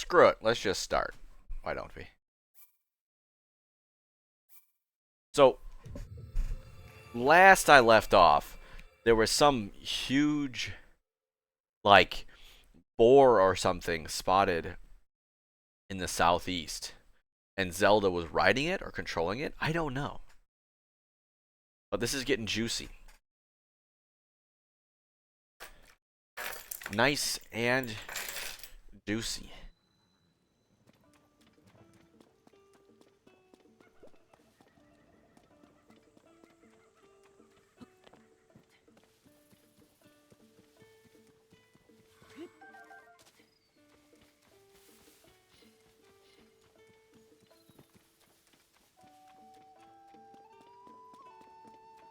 Screw it. Let's just start. Why don't we? So, last I left off, there was some huge, like, boar or something spotted in the southeast. And Zelda was riding it or controlling it? I don't know. But this is getting juicy. Nice and juicy.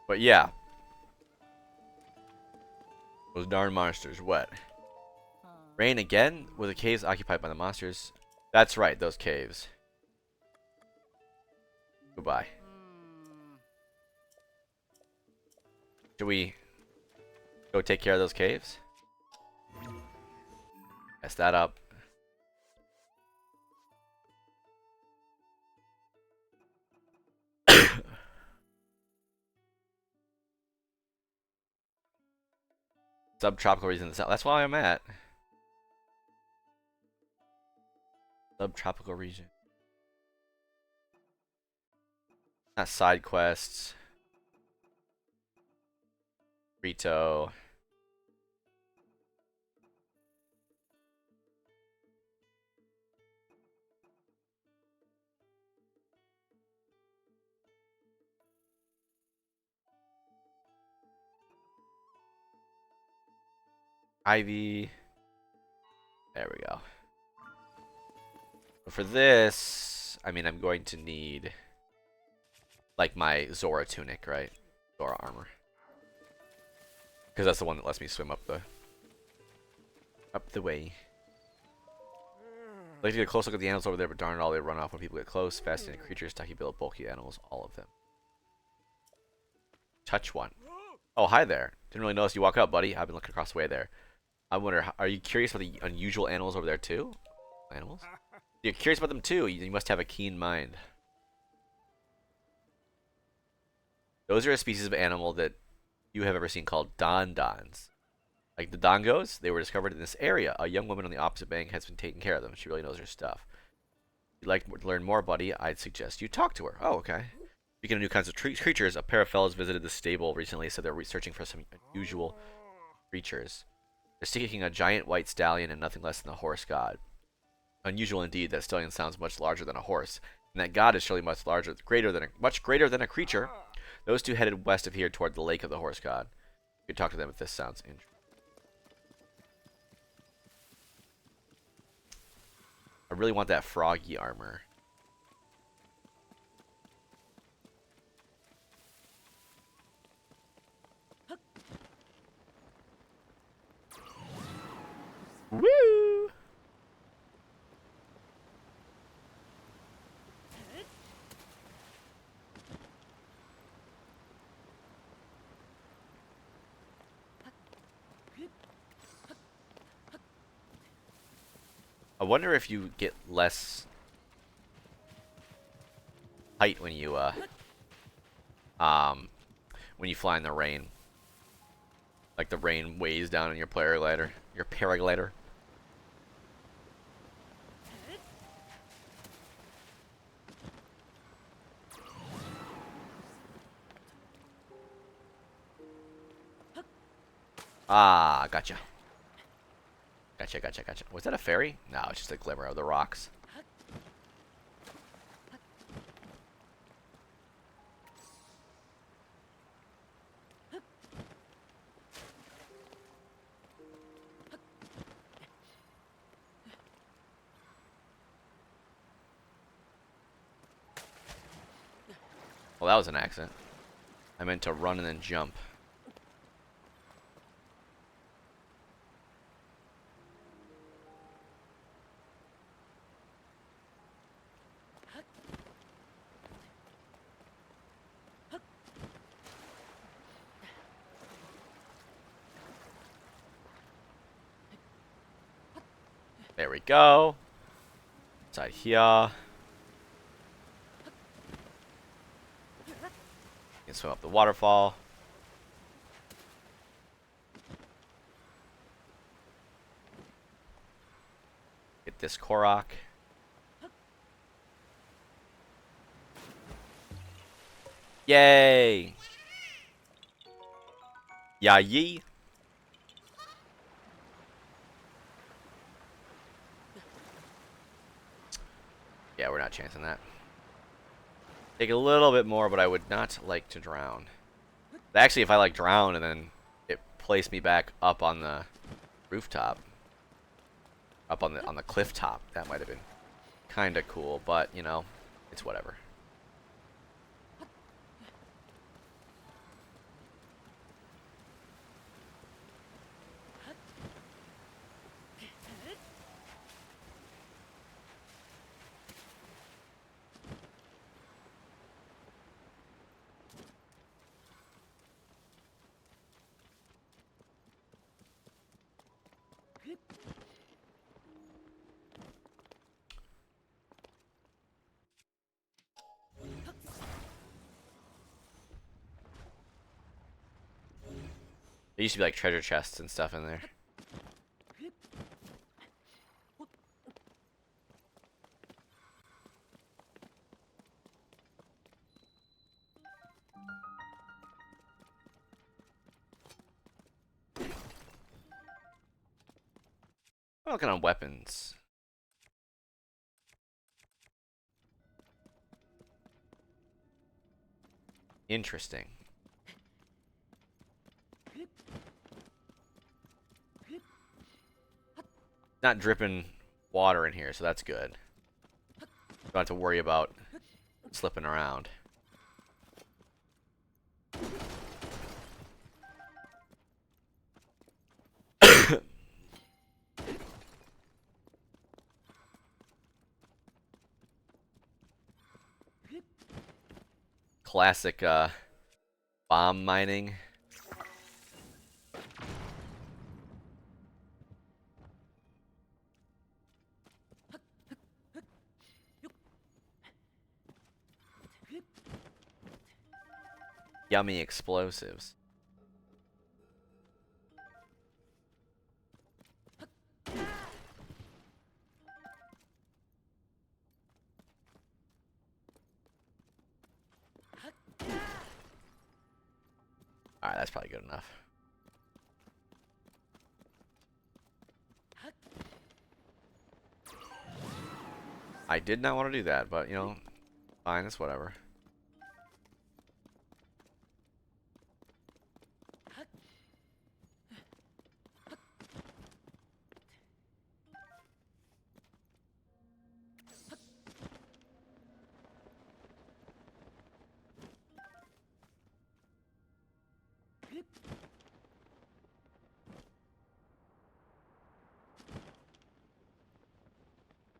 But yeah. Those darn monsters. Wet. Rain again? Were the caves occupied by the monsters? That's right, those caves. Goodbye. Should we go take care of those caves? Mess that up. Subtropical region in the south. That's where I'm at. Subtropical region. Not side quests. Rito. Ivy. There we go. But for this, I mean, I'm going to need like my Zora tunic, right? Zora armor. Because that's the one that lets me swim up the way. I'd like to get a close look at the animals over there, but darn it all, they run off when people get close. Fascinating creatures, stocky build, bulky animals, all of them. Touch one. Oh, hi there. Didn't really notice you walk up, buddy. I've been looking across the way there. I wonder, are you curious about the unusual animals over there too? Animals? You're curious about them too. You must have a keen mind. Those are a species of animal that you have ever seen called dons. Like the dongos, they were discovered in this area. A young woman on the opposite bank has been taking care of them. She really knows her stuff. If you'd like to learn more, buddy, I'd suggest you talk to her. Oh, okay. Speaking of new kinds of creatures, a pair of fellows visited the stable recently, so they're researching for some unusual creatures. They're seeking a giant white stallion and nothing less than the horse god. Unusual indeed that stallion sounds much larger than a horse, and that god is surely much larger, much greater than a creature. Those two headed west of here toward the lake of the horse god. You could talk to them if this sounds interesting. I really want that froggy armor. Woo! I wonder if you get less height when you fly in the rain. Like the rain weighs down on your paraglider. Your paraglider. Ah, gotcha. Gotcha. Was that a fairy? No, it's just a glimmer of the rocks. Well, that was an accident. I meant to run and then jump. There we go. Inside here. You can swim up the waterfall. Get this Korok. Yay! Yeah, yee. Yeah, we're not chancing that. Take a little bit more, but I would not like to drown. Actually, if I like drown and then it placed me back up on the rooftop, up on the cliff top, that might have been kind of cool. But you know, it's whatever. There used to be like treasure chests and stuff in there. I'm looking on weapons. Interesting. Not dripping water in here, so that's good. Don't have to worry about slipping around. Classic bomb mining. Yummy explosives. Alright, that's probably good enough. I did not want to do that, but, you know, fine, it's whatever.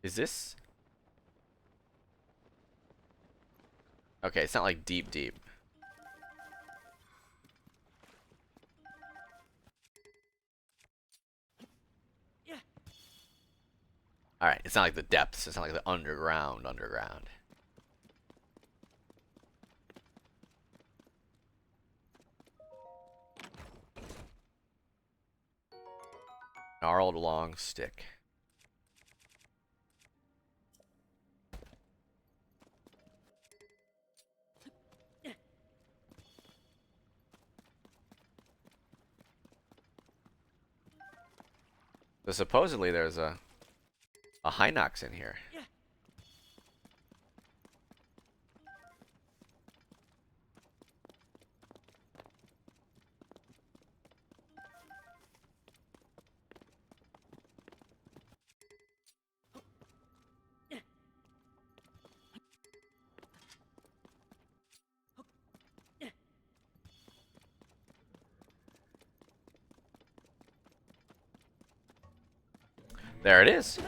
Is this? Okay, it's not like deep, deep. Alright, it's not like the depths. It's not like the underground. Gnarled long stick. So supposedly there's a Hinox in here. There it is.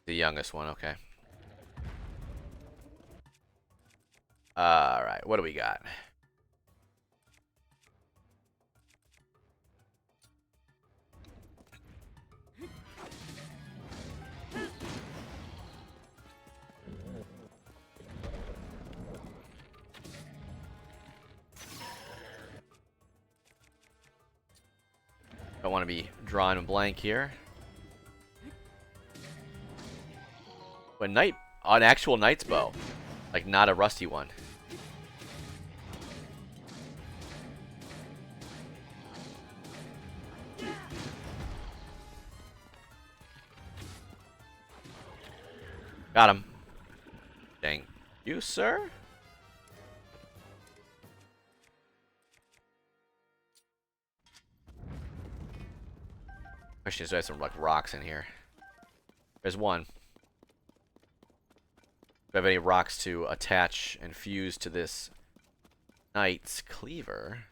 The youngest one, okay. Alright, what do we got? Don't want to be drawing a blank here. But an actual knight's bow. Like, not a rusty one. Got him. Thank you, sir. Question is, do I have some like rocks in here? There's one. Do I have any rocks to attach and fuse to this knight's cleaver?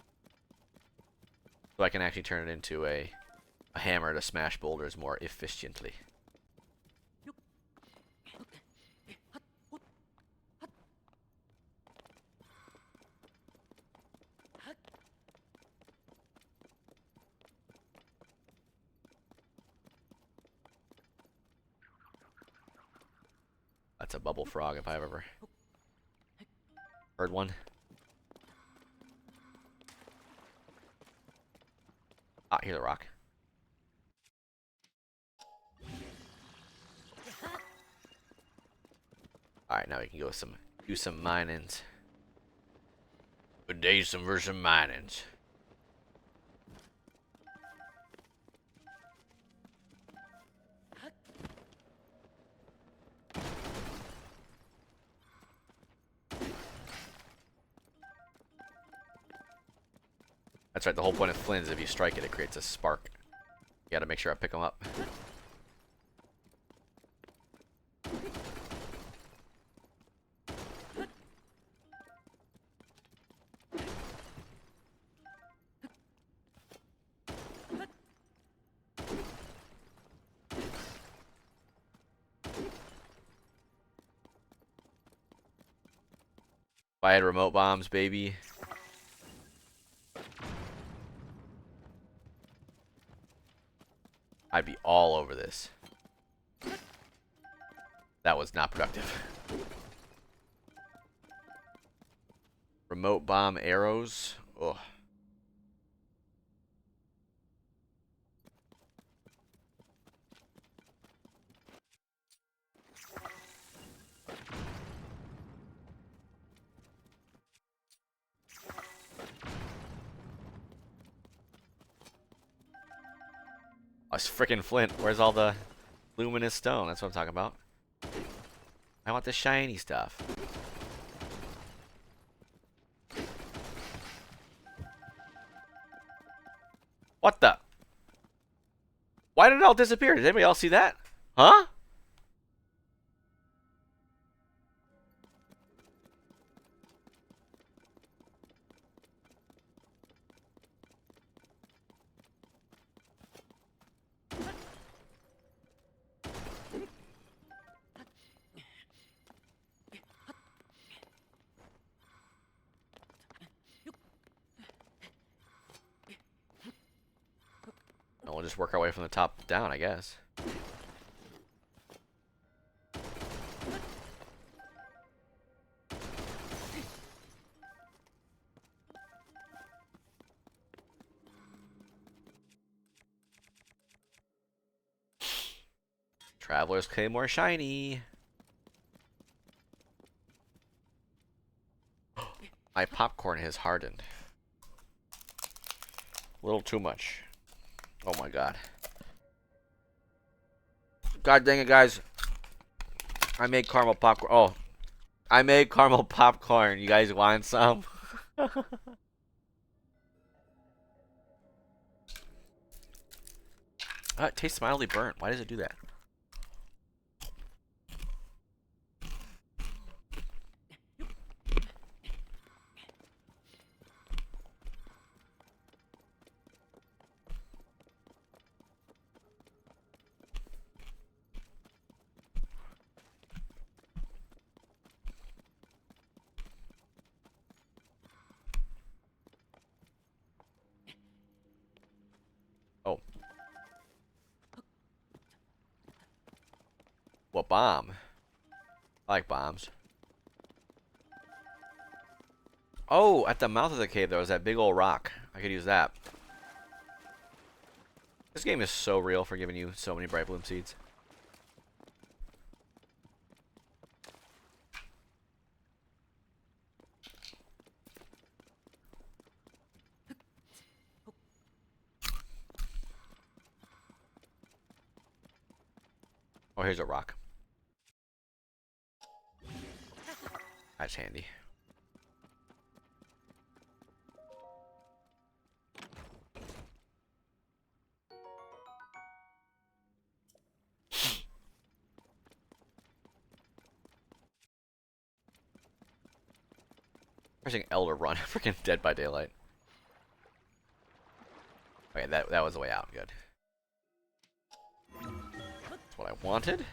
So I can actually turn it into a hammer to smash boulders more efficiently. That's a bubble frog if I've ever heard one. Ah, here's a rock. Alright, now we can go do some minings. Good day, for some minings. That's right, the whole point of flint is if you strike it, it creates a spark. You gotta make sure I pick them up. If I had remote bombs, baby. I'd be all over this. That was not productive. Remote bomb arrows. Ugh. Oh, it's freaking flint. Where's all the luminous stone? That's what I'm talking about. I want the shiny stuff. What the? Why did it all disappear? Did anybody else see that? Huh? We'll just work our way from the top down, I guess. Traveler's Claymore shiny. My popcorn has hardened. A little too much. Oh my god. God dang it, guys. I made caramel popcorn. Oh. I made caramel popcorn. You guys want some? It tastes mildly burnt. Why does it do that? Oh. What bomb? I like bombs. Oh, at the mouth of the cave there was that big old rock. I could use that. This game is so real for giving you so many bright bloom seeds. Oh, here's a rock. That's handy. Pressing L to run. Freaking Dead by Daylight. Okay, that was the way out. Good. That's what I wanted.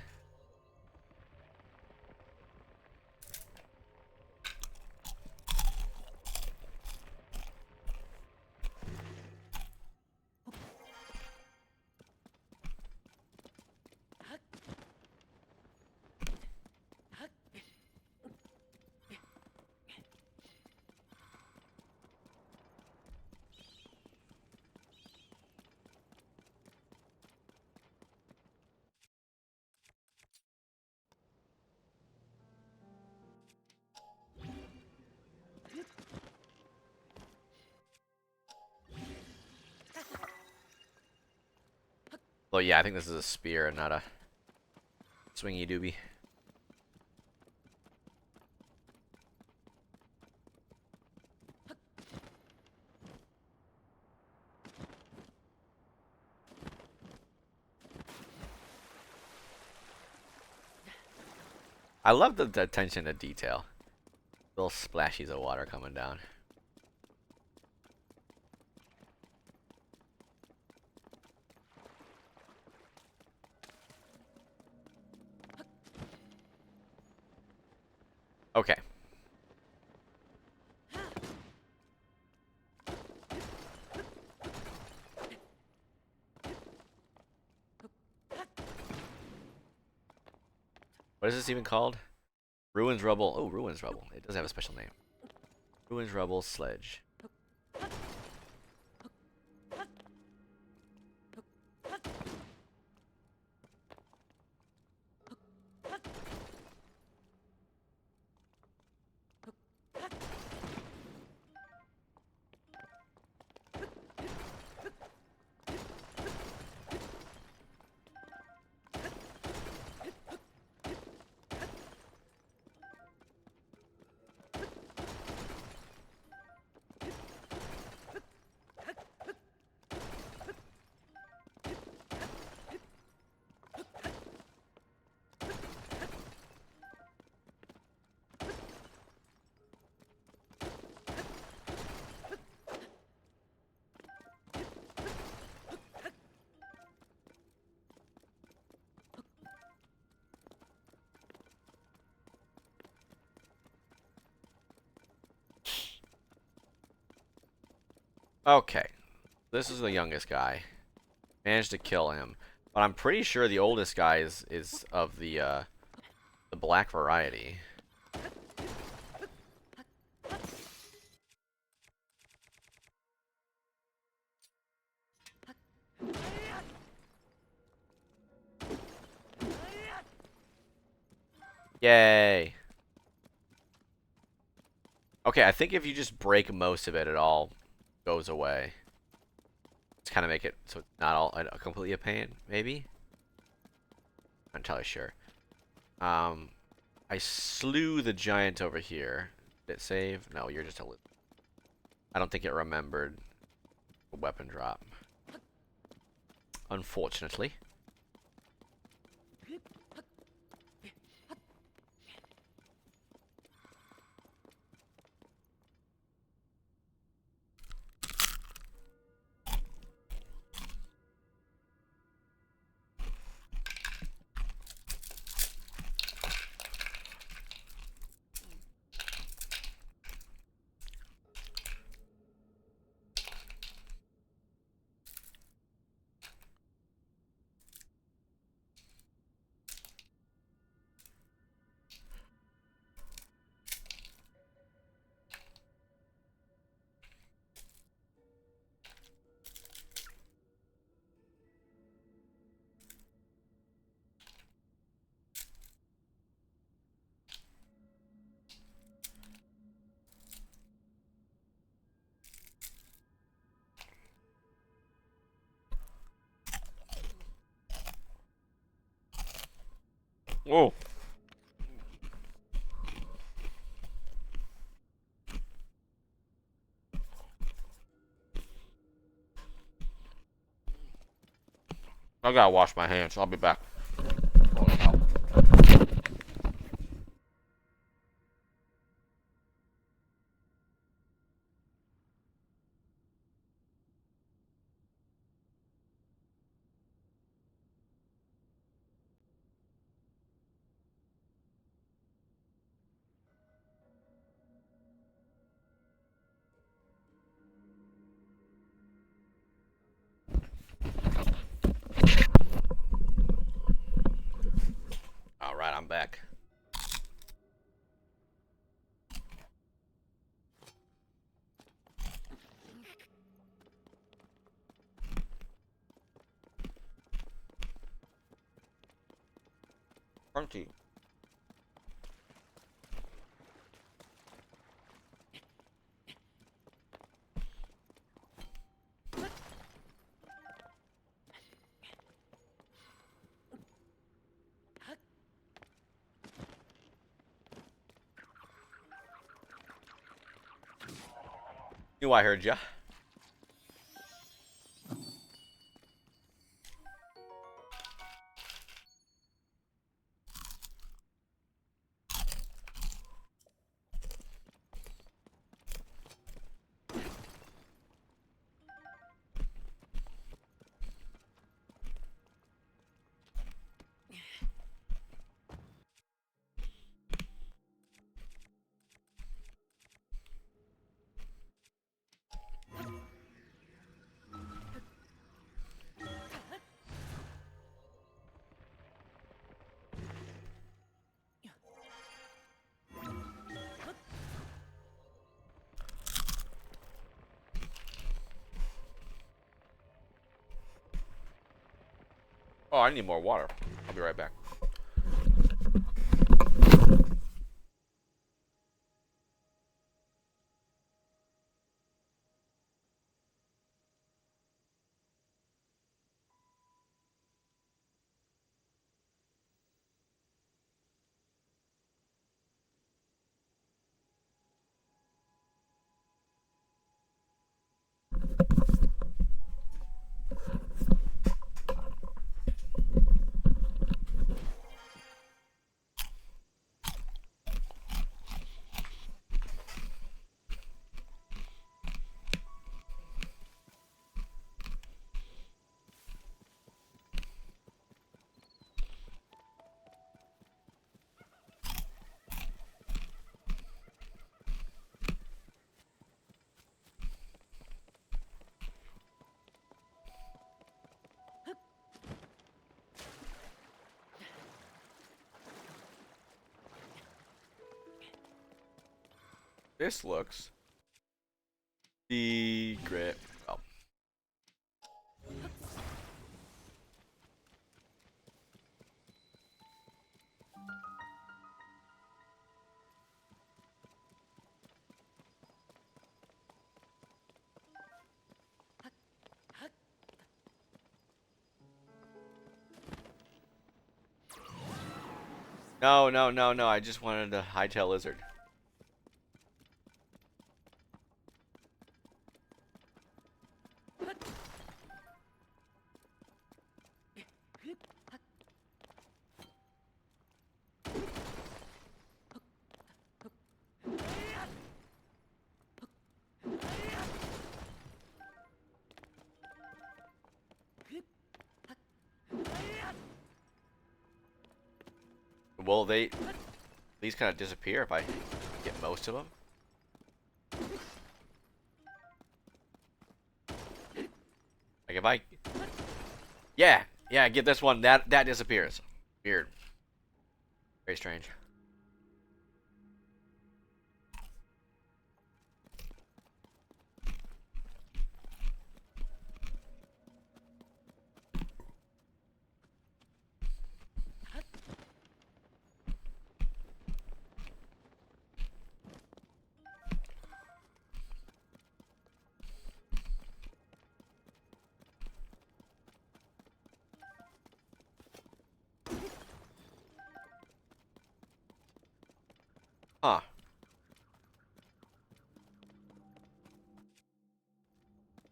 Well, yeah, I think this is a spear and not a swingy doobie. I love the attention to detail. Little splashes of water coming down. Okay. What is this even called? Ruins Rubble. Oh, Ruins Rubble. It does have a special name. Ruins Rubble Sledge. Okay. This is the youngest guy. Managed to kill him. But I'm pretty sure the oldest guy is of the black variety. Yay. Okay, I think if you just break most of it, it all goes away. Let's kind of make it so it's not all completely a pain, maybe? Not entirely sure. I slew the giant over here. Did it save? No, you're just a... I don't think it remembered a weapon drop. Unfortunately. Oh. I gotta wash my hands. I'll be back. Holy cow. All right, I'm back. Crunchy. Knew I heard ya. Oh, I need more water. I'll be right back. This looks secret. Oh. No, no, no, no. I just wanted a hightail lizard. Will they these kind of disappear if I get most of them? Like if I, yeah, yeah, get this one. That disappears. Weird. Very strange.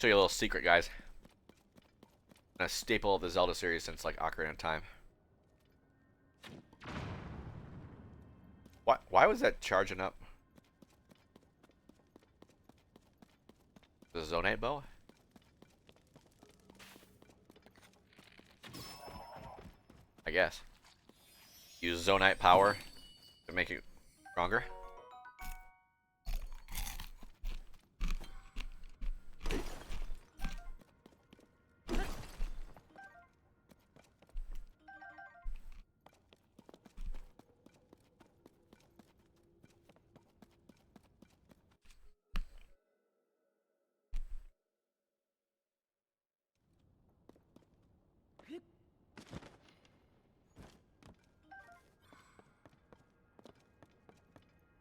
Show you a little secret, guys. A staple of the Zelda series since like Ocarina of Time. Why was that charging up? The Zonite bow? I guess. Use Zonite power to make it stronger.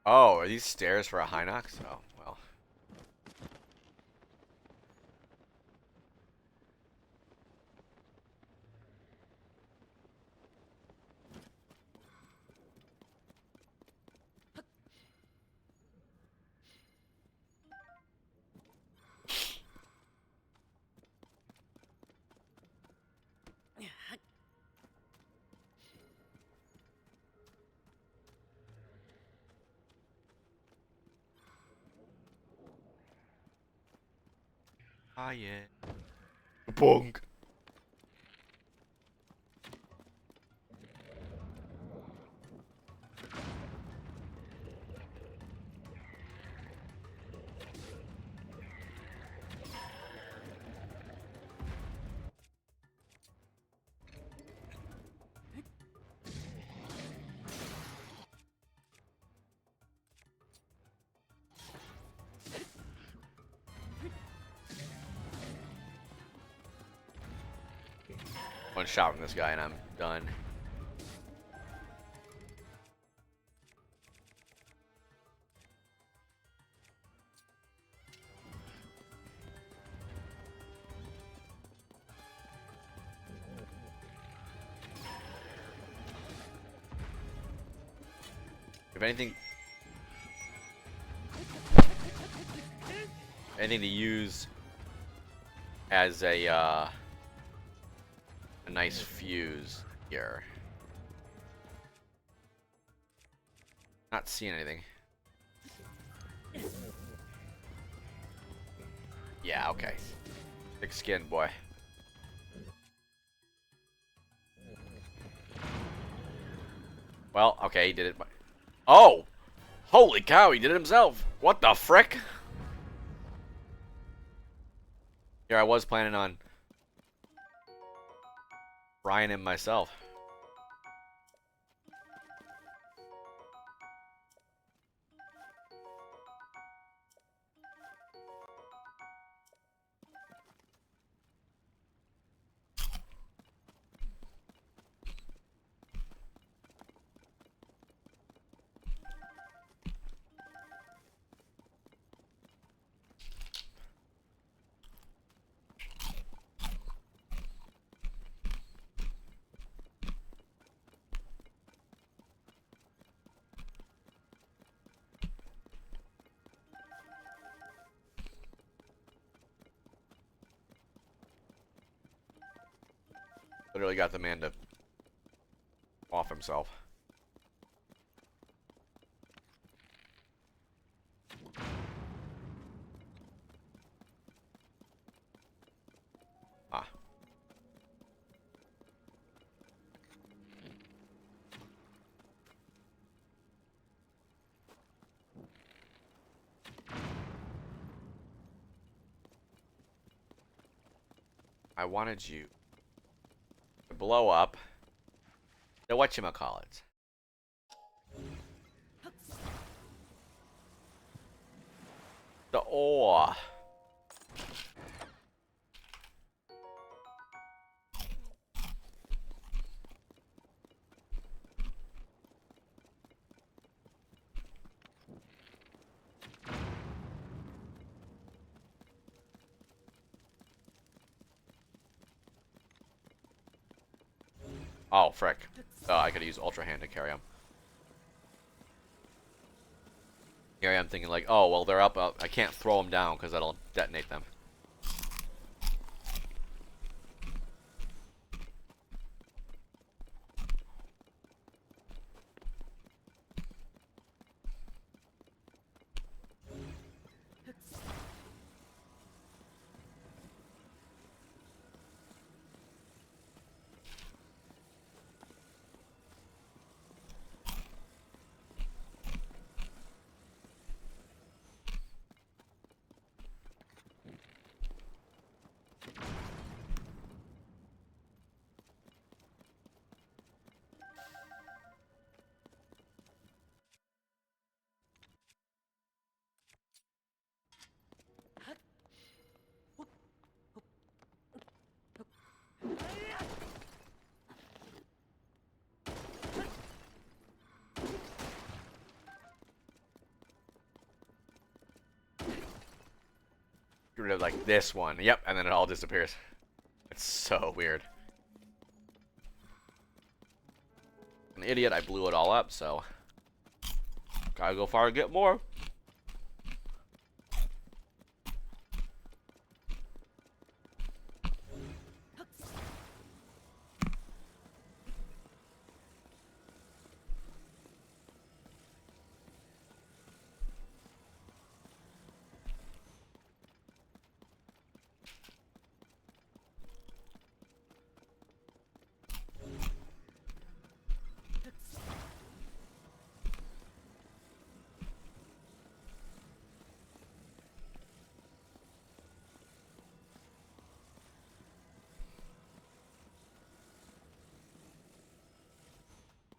Oh, are these stairs for a Hinox? Oh, well. Ah, yeah. Bonk. One shot from this guy and I'm done. If anything to use as a nice fuse here. Not seeing anything. Yeah, okay. Thick skin, boy. Well, okay, he did it. Oh! Holy cow, he did it himself! What the frick? Here, I was planning on frying him myself. Literally got the man to off himself. Ah. I wanted you to blow up the whatchamacallit. The ore. Oh, frick. I could use Ultra Hand to carry him. Here I am thinking like, oh, well, they're up. I can't throw them down because that'll detonate them. Get rid of like this one. Yep, and then it all disappears. It's so weird. An idiot, I blew it all up, so gotta go far and get more.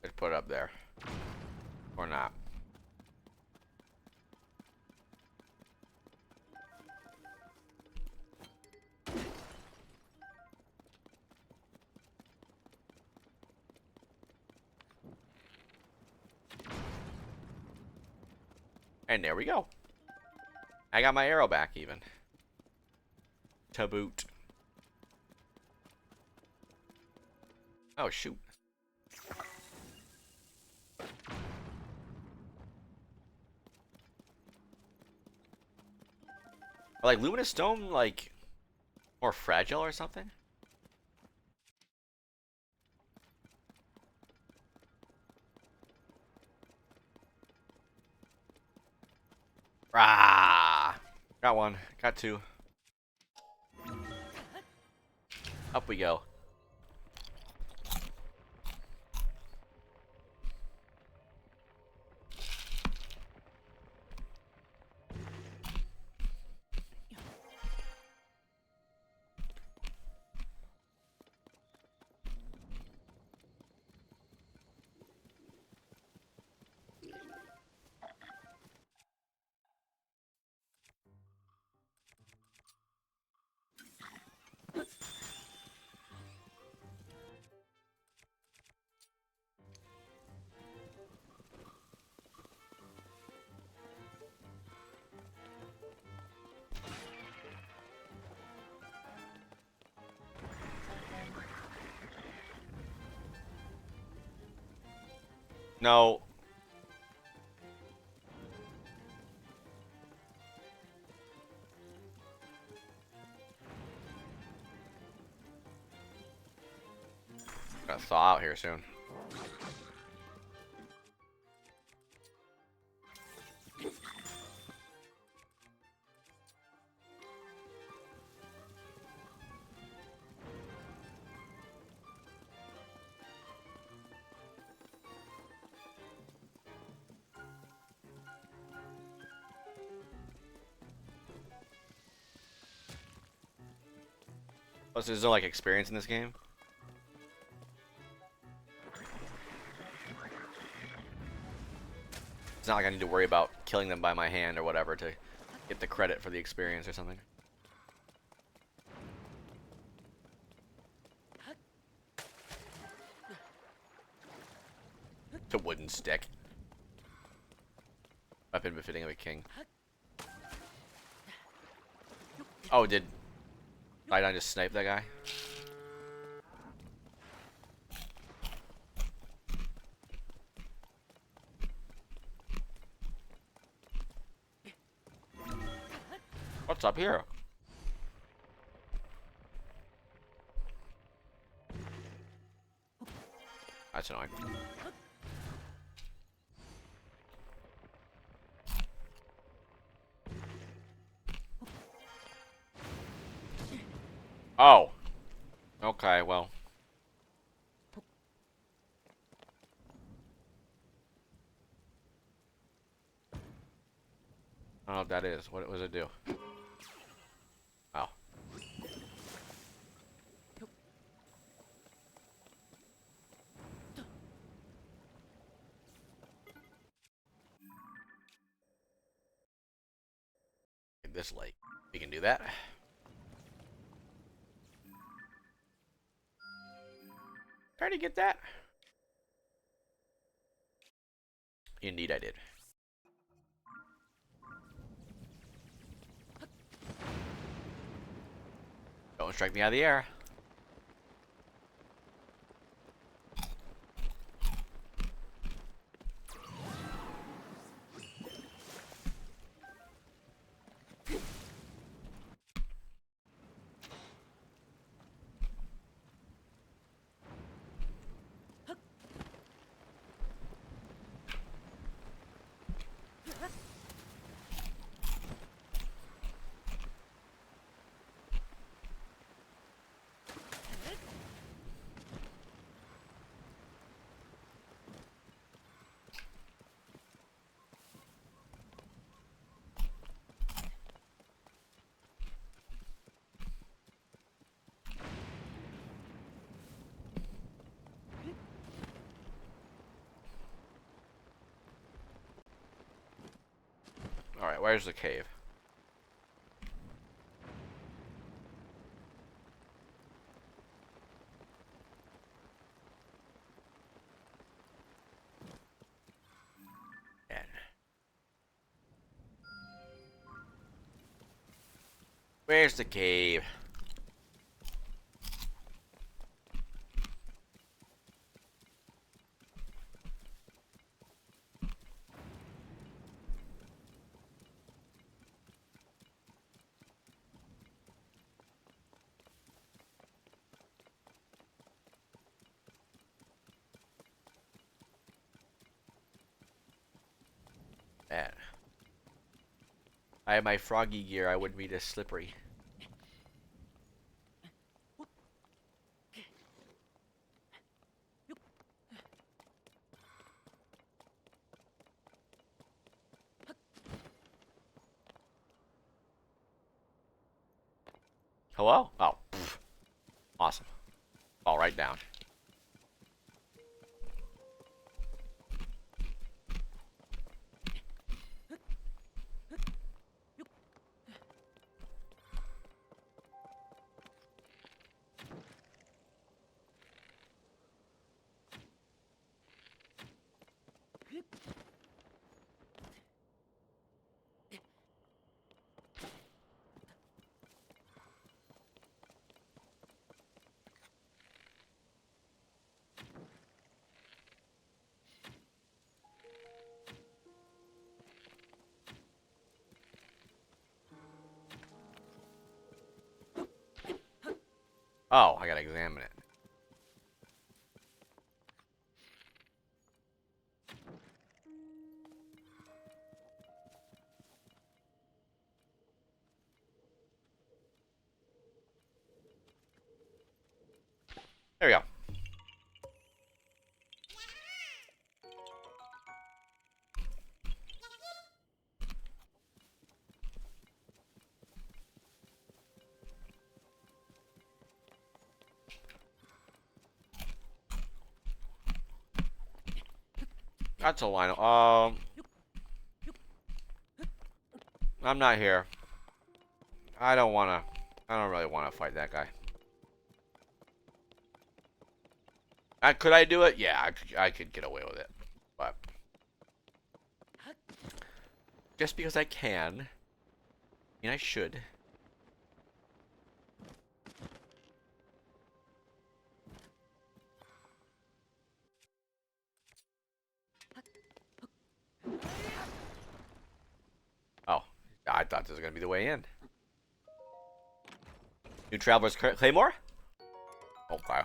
Let's put it up there. Or not. And there we go. I got my arrow back even. To boot. Oh, shoot. Are, like, luminous stone, like, more fragile or something? Rah! Got one. Got two. Up we go. No. Gonna thaw out here soon. Plus, there's no like experience in this game. It's not like I need to worry about killing them by my hand or whatever to get the credit for the experience or something. It's a wooden stick. Weapon befitting of a king. Oh, did I just snipe that guy? What's up here? That's annoying. Oh. Okay, well. I don't know what that is. What does it do? Oh. This lake. We can do that. I already get that? Indeed I did. Don't strike me out of the air. Alright, where's the cave? Man. Where's the cave? Man. I have my froggy gear, I wouldn't be this slippery. Hello? Oh, pff. Awesome. Fall right down. Oh, I gotta examine it. There we go. That's a line. I'm not here. I don't wanna. I don't really wanna fight that guy. Could I do it? Yeah, I could get away with it. But just because I can, I mean I should. Oh, I thought this was gonna be the way in. New Traveler's Claymore? Okay.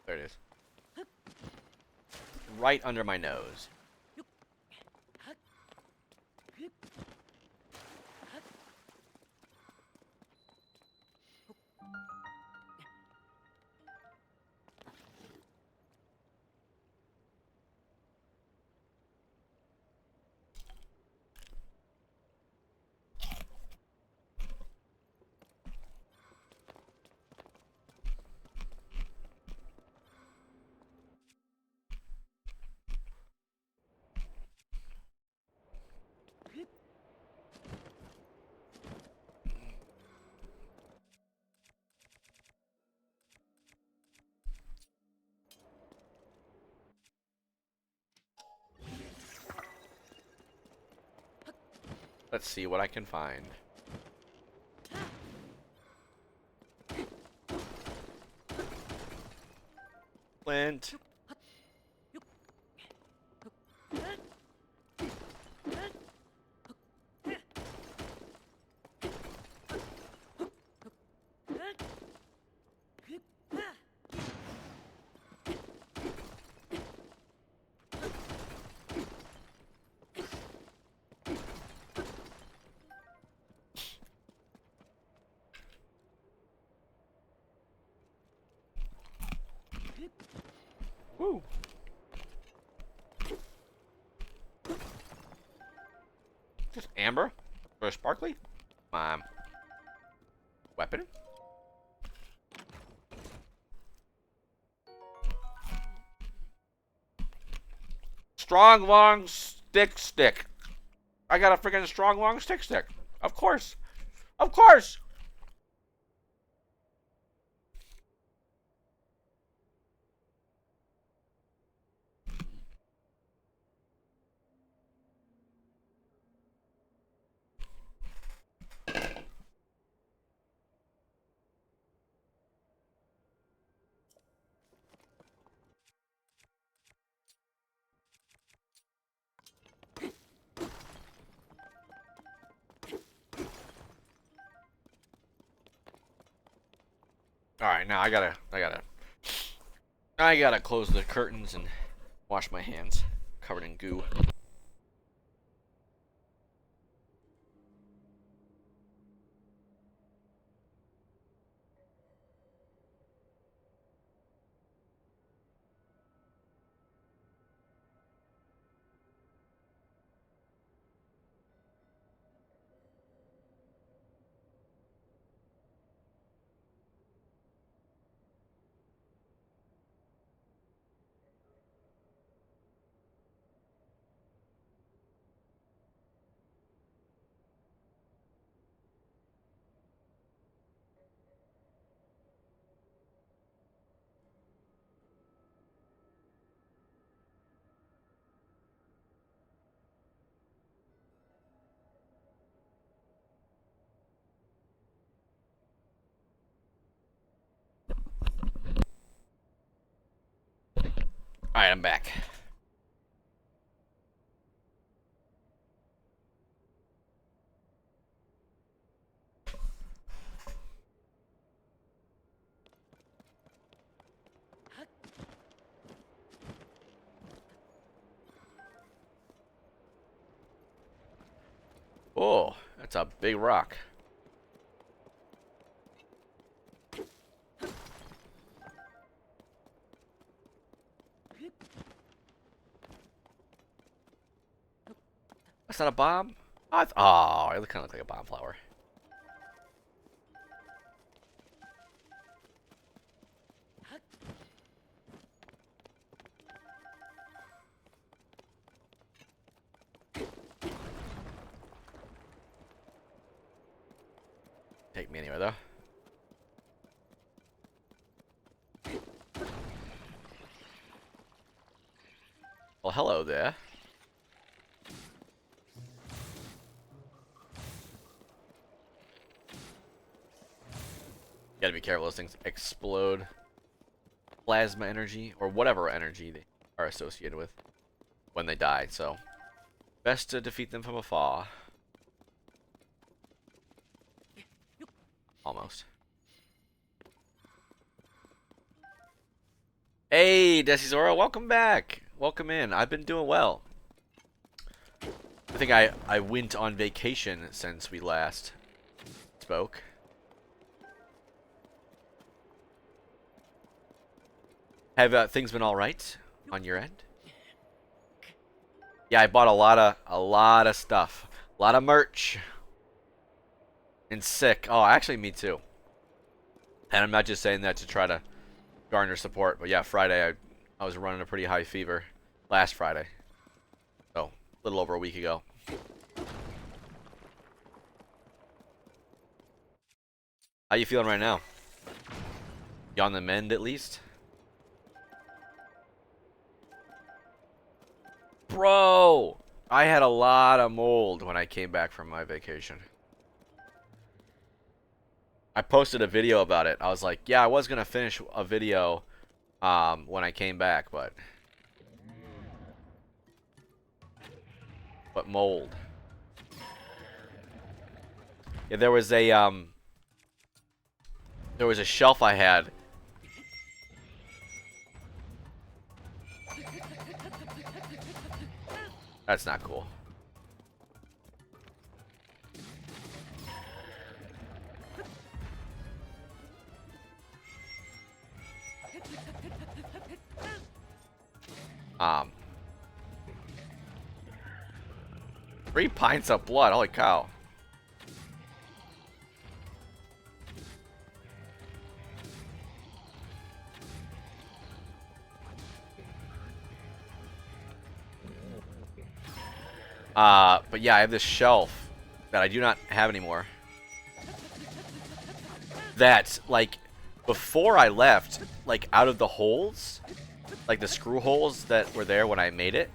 There it is. Right under my nose. Let's see what I can find. Flint. Woo. Just amber or sparkly? Weapon? Strong, long stick. I got a freaking strong, long stick. Of course. Of course. All right, now I gotta close the curtains and wash my hands, covered in goo. All right, I'm back. Oh, that's a big rock. That's not a bomb? Oh, it kind of looks like a bomb flower. Take me anywhere, though. Well, hello there. Gotta be careful, those things explode plasma energy, or whatever energy they are associated with when they die, so best to defeat them from afar. Almost. Hey, Decisora, welcome back. Welcome in. I've been doing well. I think I went on vacation since we last spoke. Have things been all right on your end? Yeah, I bought a lot of stuff, a lot of merch, and sick. Oh, actually, me too. And I'm not just saying that to try to garner support, but yeah, Friday I was running a pretty high fever last Friday, so a little over a week ago. How you feeling right now? You on the mend at least? Bro! I had a lot of mold when I came back from my vacation. I posted a video about it. I was like, yeah, I was gonna finish a video when I came back, but mold. Yeah, there was a shelf I had. That's not cool. Um, 3 pints of blood. Holy cow. But yeah, I have this shelf that I do not have anymore. That, like, before I left, like, out of the holes, like the screw holes that were there when I made it,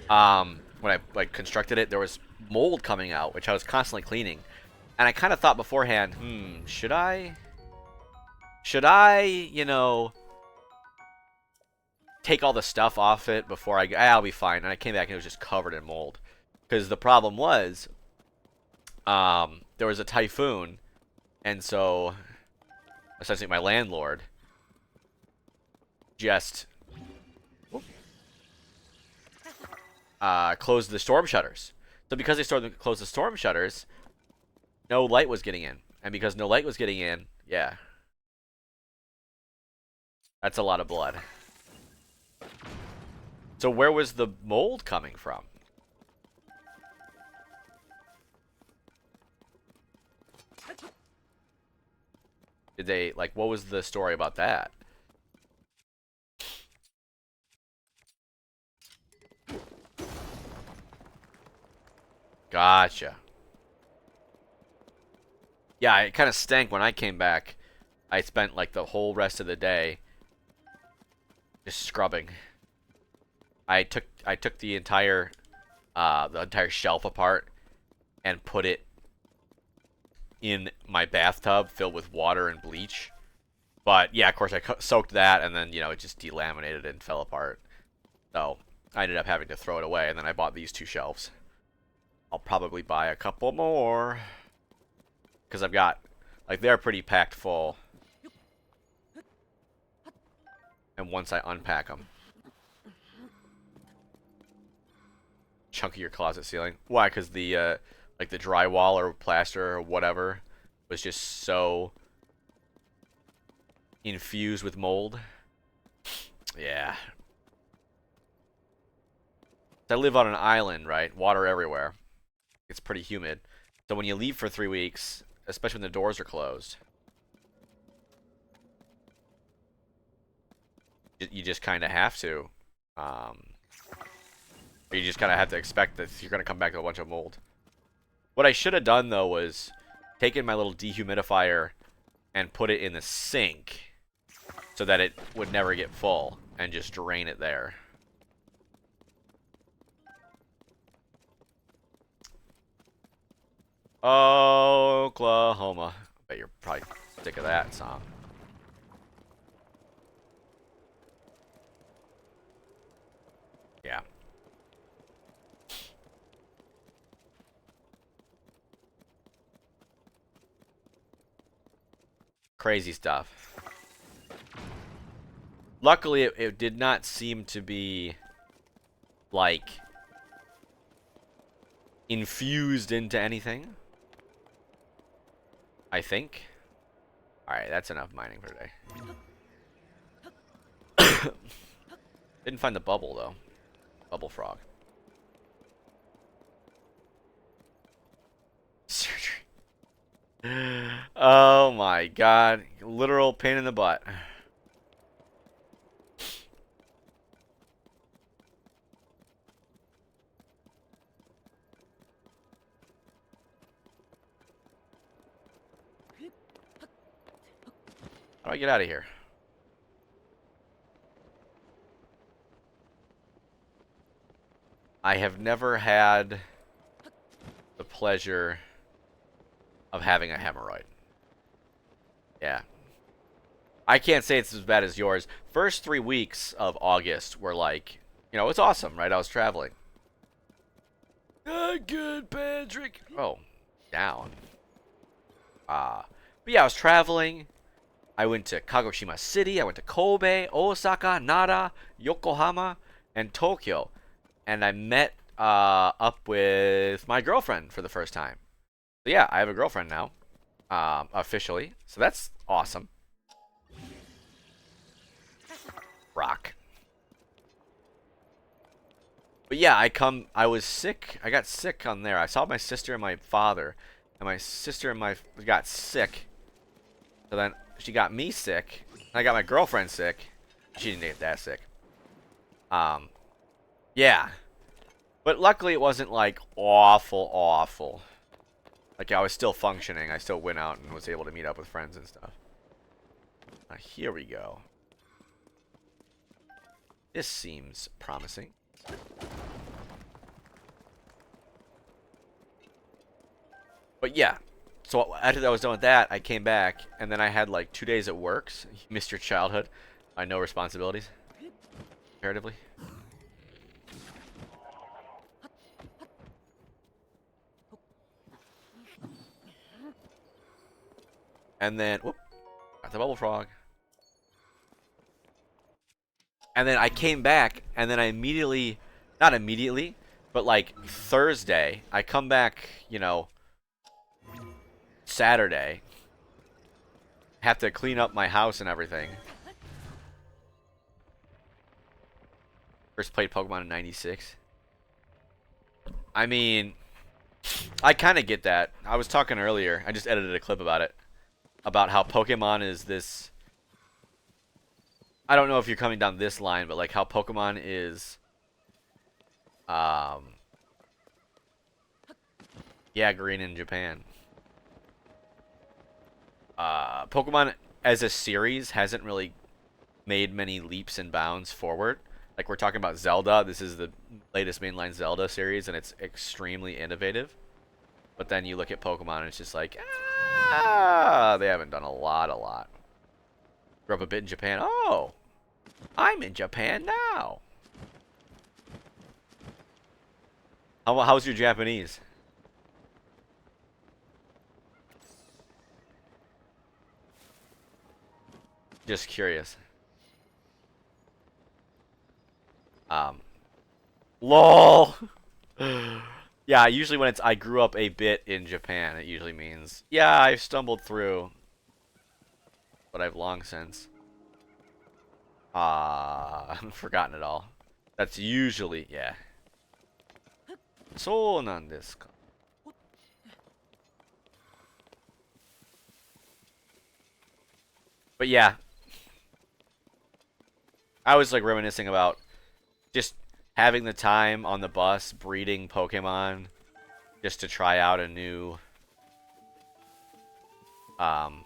when I, like, constructed it, there was mold coming out, which I was constantly cleaning. And I kind of thought beforehand, should I, you know, take all the stuff off it before I go? I'll be fine. And I came back and it was just covered in mold. Because the problem was, there was a typhoon, and so essentially my landlord just closed the storm shutters. So because they closed the storm shutters, no light was getting in. And because no light was getting in, yeah. That's a lot of blood. So where was the mold coming from? Did they, like, what was the story about that? Gotcha. Yeah, it kind of stank when I came back. I spent, like, the whole rest of the day just scrubbing. I took the entire shelf apart and put it in my bathtub filled with water and bleach. But yeah, of course I soaked that, and then, you know, it just delaminated and fell apart. So I ended up having to throw it away, and then I bought these 2 shelves. I'll probably buy a couple more because I've got, like, they're pretty packed full. And once I unpack them, chunk of your closet ceiling. Why? Because the like the drywall or plaster or whatever was just so infused with mold. Yeah. I live on an island, right? Water everywhere. It's pretty humid. So when you leave for 3 weeks, especially when the doors are closed, you just kind of have to. You just kind of have to expect that you're going to come back to a bunch of mold. What I should have done, though, was taken my little dehumidifier and put it in the sink so that it would never get full and just drain it there. Oklahoma. I bet you're probably sick of that song. Yeah. Crazy stuff. Luckily, it did not seem to be, like, infused into anything. I think. Alright, that's enough mining for today. Didn't find the bubble, though. Bubble frog. Surgery. Oh my god. Literal pain in the butt. How do I get out of here? I have never had the pleasure of having a hemorrhoid. Yeah. I can't say it's as bad as yours. First 3 weeks of August were like, it's awesome, right? I was traveling. Good, Patrick. Oh, down. But yeah, I was traveling. I went to Kagoshima City. I went to Kobe, Osaka, Nara, Yokohama, and Tokyo. And I met up with my girlfriend for the first time. So yeah, I have a girlfriend now, officially. So that's awesome. Rock. But yeah, I was sick. I got sick on there. I saw my sister and my father, and my sister and my got sick. So then she got me sick. And I got my girlfriend sick. She didn't get that sick. Yeah. But luckily it wasn't like awful, awful. Like I was still functioning. I still went out and was able to meet up with friends and stuff. Here we go. This seems promising. But yeah, so after I was done with that, I came back, and then I had like 2 days at work. So you missed your childhood. I no responsibilities, comparatively. And then, whoop, got the bubble frog. And then I came back, and then I immediately, not immediately, but like Thursday, I come back, Saturday, have to clean up my house and everything. First played Pokemon in '96. I mean, I kind of get that. I was talking earlier. I just edited a clip about it. About how Pokemon is this. I don't know if you're coming down this line, but like how Pokemon is. Yeah, green in Japan. Pokemon as a series hasn't really made many leaps and bounds forward. Like we're talking about Zelda. This is the latest mainline Zelda series, and it's extremely innovative. But then you look at Pokemon, and it's just like, they haven't done a lot. Grew up a bit in Japan. Oh, I'm in Japan now. How's your Japanese? Just curious. Um, LOL. Yeah, usually when it's I grew up a bit in Japan, it usually means, yeah, I stumbled through, but I've long since forgotten it all. That's usually, yeah. そうなんですか. But yeah, I was like reminiscing about just having the time on the bus breeding Pokemon just to try out a new um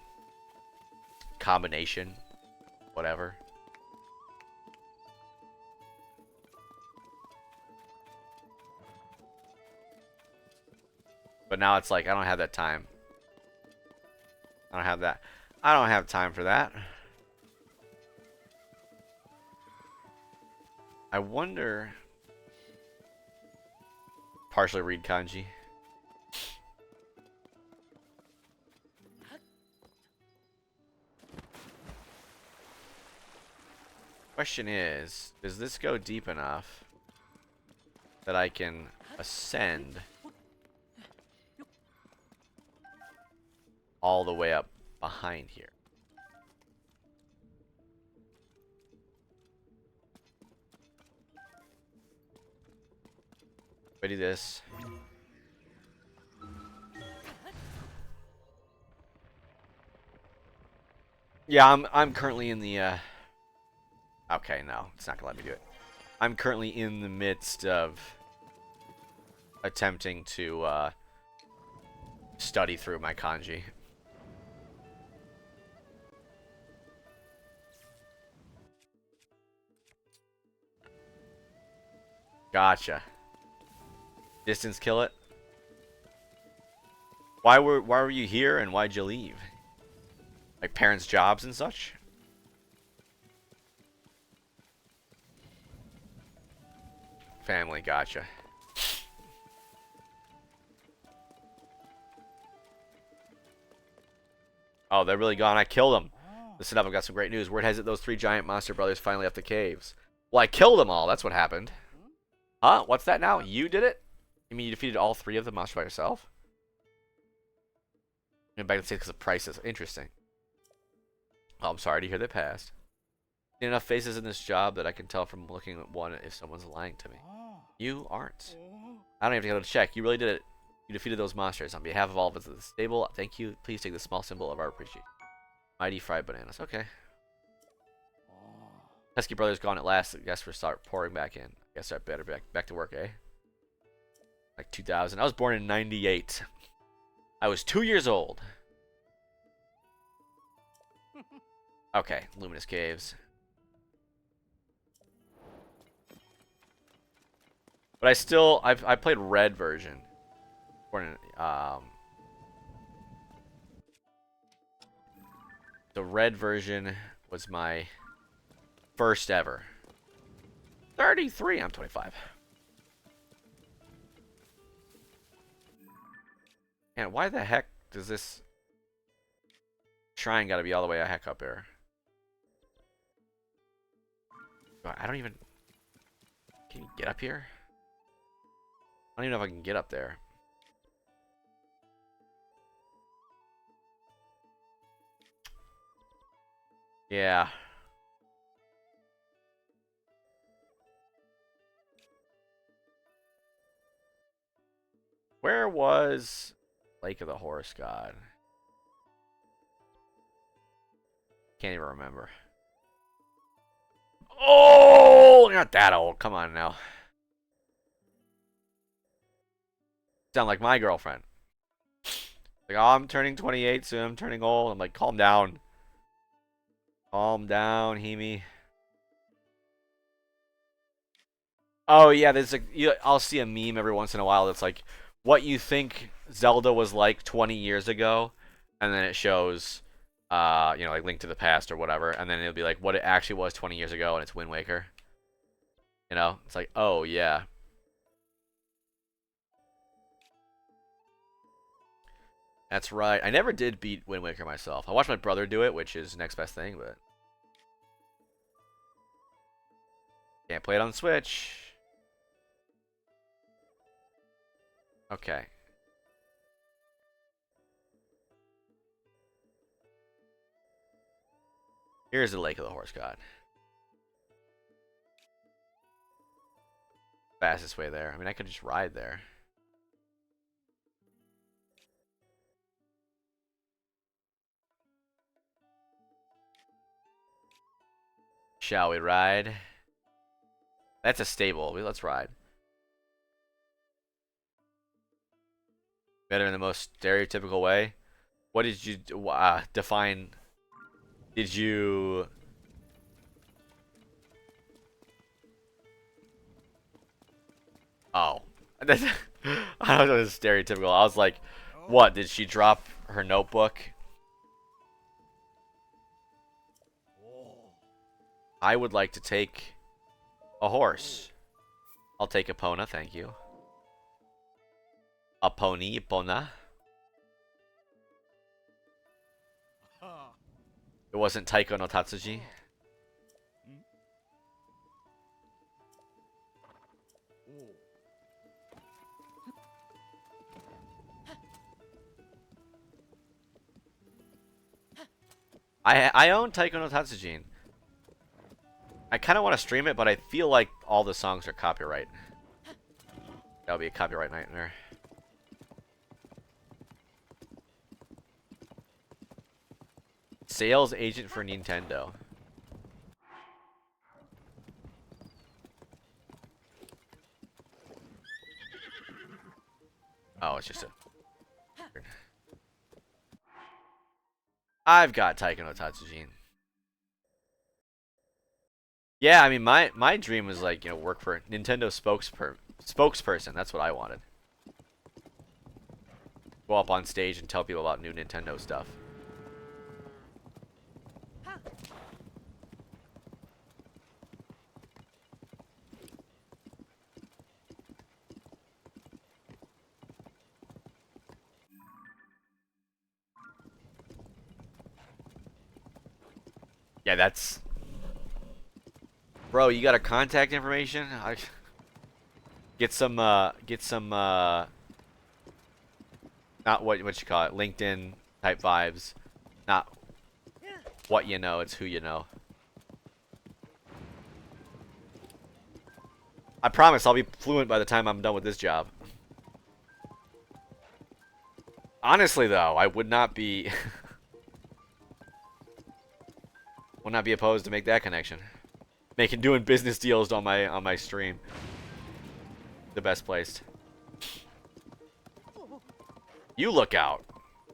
combination, whatever. But now it's like I don't have that time. I don't have that. I don't have time for that. I wonder. Partially read kanji. Question is, does this go deep enough that I can ascend all the way up behind here? If I do this. Yeah, I'm currently in the okay, no, it's not gonna let me do it. I'm currently in the midst of attempting to study through my kanji. Gotcha. Distance kill it. Why were you here and why'd you leave? Like parents' jobs and such? Family, gotcha. Oh, they're really gone. I killed them. Listen up, I've got some great news. Word has it those 3 giant monster brothers finally left the caves. Well, I killed them all. That's what happened. Huh? What's that now? You did it? You mean you defeated all 3 of the monsters by yourself? And back to say because of prices. Interesting. Oh, I'm sorry to hear they passed. Seen enough faces in this job that I can tell from looking at one if someone's lying to me. You aren't. I don't even have to go to check. You really did it. You defeated those monsters. On behalf of all of us at the stable, thank you. Please take this small symbol of our appreciation. Mighty fried bananas. Okay. Pesky Brothers gone at last. I guess we'll start pouring back in. I guess I better back to work, eh? Like 2000. I was born in 98. I was 2 years old. Okay, Luminous Caves. But I played red version. The red version was my first ever. 33, I'm 25. And why the heck does this shrine gotta be all the way the heck up here? I don't even... Can you get up here? I don't even know if I can get up there. Yeah. Where was Lake of the Horse God? Can't even remember. Oh, you're not that old. Come on now. Sound like my girlfriend. Like, oh, I'm turning 28 soon. I'm turning old. I'm like, calm down. Calm down, Hemi. Oh yeah, there's I'll see a meme every once in a while that's like, what you think Zelda was like 20 years ago, and then it shows, like Link to the Past or whatever, and then it'll be like what it actually was 20 years ago, and it's Wind Waker. You know, it's like, oh yeah. That's right. I never did beat Wind Waker myself. I watched my brother do it, which is next best thing, but can't play it on the Switch. Okay. Here's the Lake of the Horse God. Fastest way there. I mean, I could just ride there. Shall we ride? That's a stable. Let's ride. Better in the most stereotypical way. What did you define? Did you... Oh. I don't know if it's stereotypical. I was like, what? Did she drop her notebook? I would like to take a horse. I'll take Epona, thank you. A pony, Epona. It wasn't Taiko no Tatsuji. I own Taiko no Tatsujin. I kind of want to stream it, but I feel like all the songs are copyright. That would be a copyright nightmare. Sales agent for Nintendo. Oh, it's just a... I've got Taiko no Tatsujin. Yeah, I mean, my dream was like, work for Nintendo spokesperson. That's what I wanted. go up on stage and tell people about new Nintendo stuff. Yeah, that's... Bro, you got a contact information? Get some, not what you call it, LinkedIn type vibes. Not what you know, it's who you know. I promise I'll be fluent by the time I'm done with this job. Honestly, though, I would not be... would not be opposed to make that connection. Doing business deals on my stream. The best placed. You look out.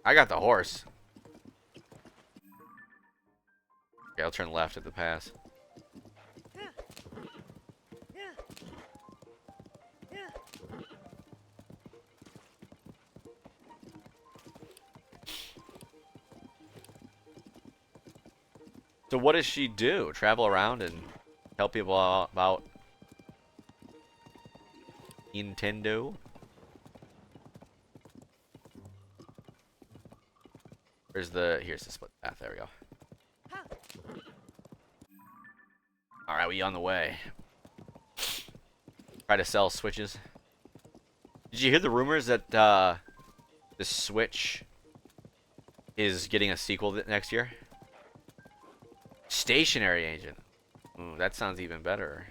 I got the horse. Okay, I'll turn left at the pass. So what does she do? Travel around and tell people about Nintendo? Here's the split path. There we go. Alright, we on the way. Try to sell Switches. Did you hear the rumors that the Switch is getting a sequel next year? Stationary Agent. Ooh, that sounds even better.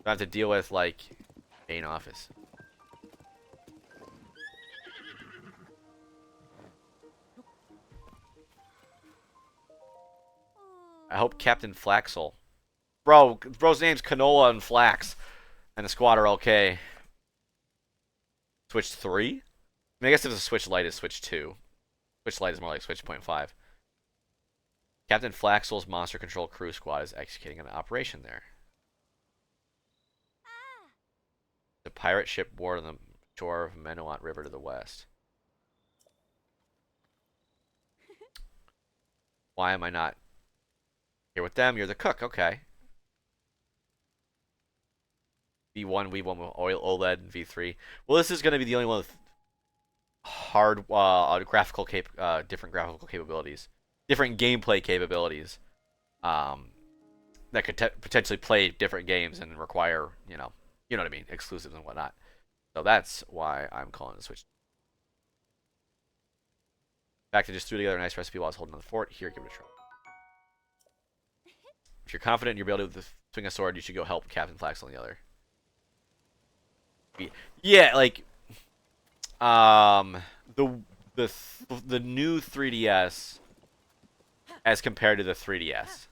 Don't have to deal with, like, main office. I hope Captain Flaxel. Bro's name's Canola and Flax. And the squad are okay. Switch 3? I mean, I guess if it's a Switch Lite, it's Switch 2. Switch Lite is more like Switch 0.5. Captain Flaxel's Monster Control Crew Squad is executing an operation there. The pirate ship moored on the shore of Menowant River to the west. Why am I not here with them? You're the cook, okay. V1 with OLED, and V3. Well, this is going to be the only one with hard different graphical capabilities, different gameplay capabilities, that could potentially play different games and require, you know what I mean, exclusives and whatnot. So that's why I'm calling the Switch. In fact, I just threw together a nice recipe while I was holding on the fort. Here, give it a try. If you're confident you'll be able to swing a sword, you should go help Captain Flax on the other. Yeah, like, the new 3DS as compared to the 3DS,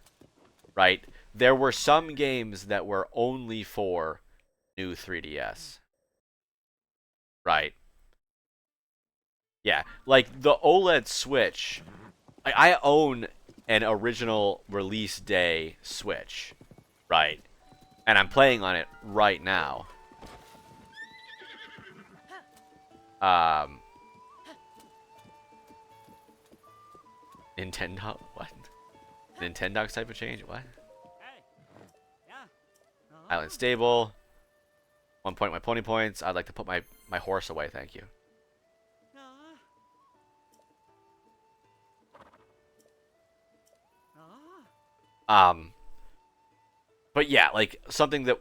right? There were some games that were only for new 3DS, right? Yeah, like the OLED Switch. I own an original release day Switch, right? And I'm playing on it right now. Nintendo? What? Nintendo's type of change? What? Island stable. 1 point my pony points. I'd like to put my horse away, thank you. But yeah, like something that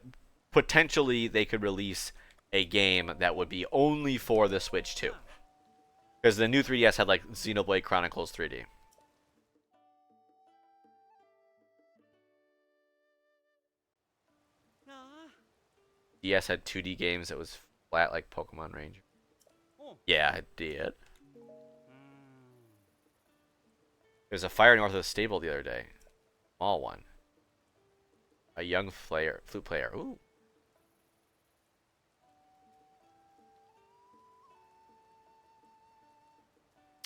potentially they could release a game that would be only for the Switch 2. Because the new 3DS had like Xenoblade Chronicles 3D. DS had 2D games that was flat like Pokemon Ranger. Yeah, it did. There was a fire north of the stable the other day. Small one. A young flute player. Ooh.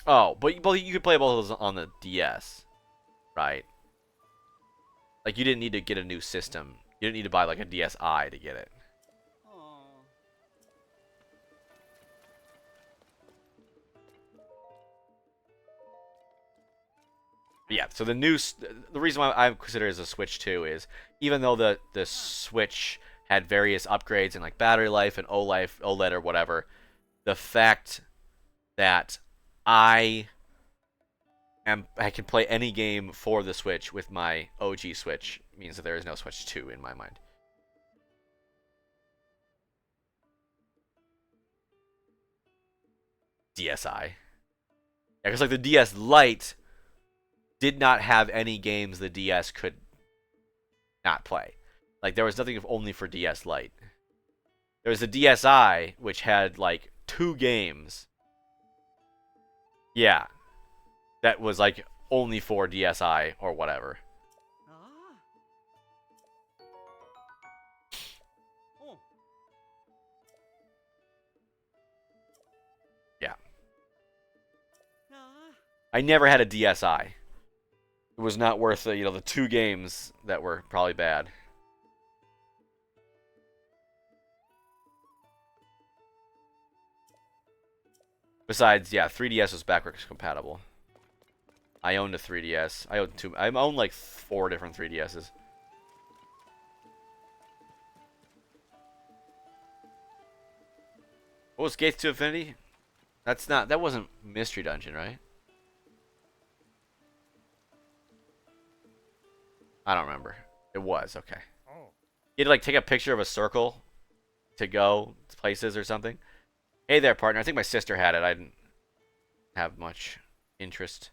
Oh, but you could play both of those on the DS, right? Like you didn't need to get a new system. You didn't need to buy like a DSi to get it. Yeah, so the reason why I consider it as a Switch 2 is even though the Switch had various upgrades in like battery life and OLED or whatever, the fact that I I can play any game for the Switch with my OG Switch means that there is no Switch 2 in my mind. DSi. Yeah, because like the DS Lite did not have any games the DS could not play. Like there was nothing only for DS Lite. There was the DSi, which had like 2 games. Yeah, that was like only for DSi or whatever. Yeah. I never had a DSi. It was not worth the, the 2 games that were probably bad. Besides, yeah, 3DS was backwards compatible. I owned a 3DS. I owned two. I owned like 4 different 3DSs. What was Gates to Infinity? That wasn't Mystery Dungeon, right? I don't remember. It was, okay. You had to like take a picture of a circle to go places or something. Hey there, partner. I think my sister had it. I didn't have much interest.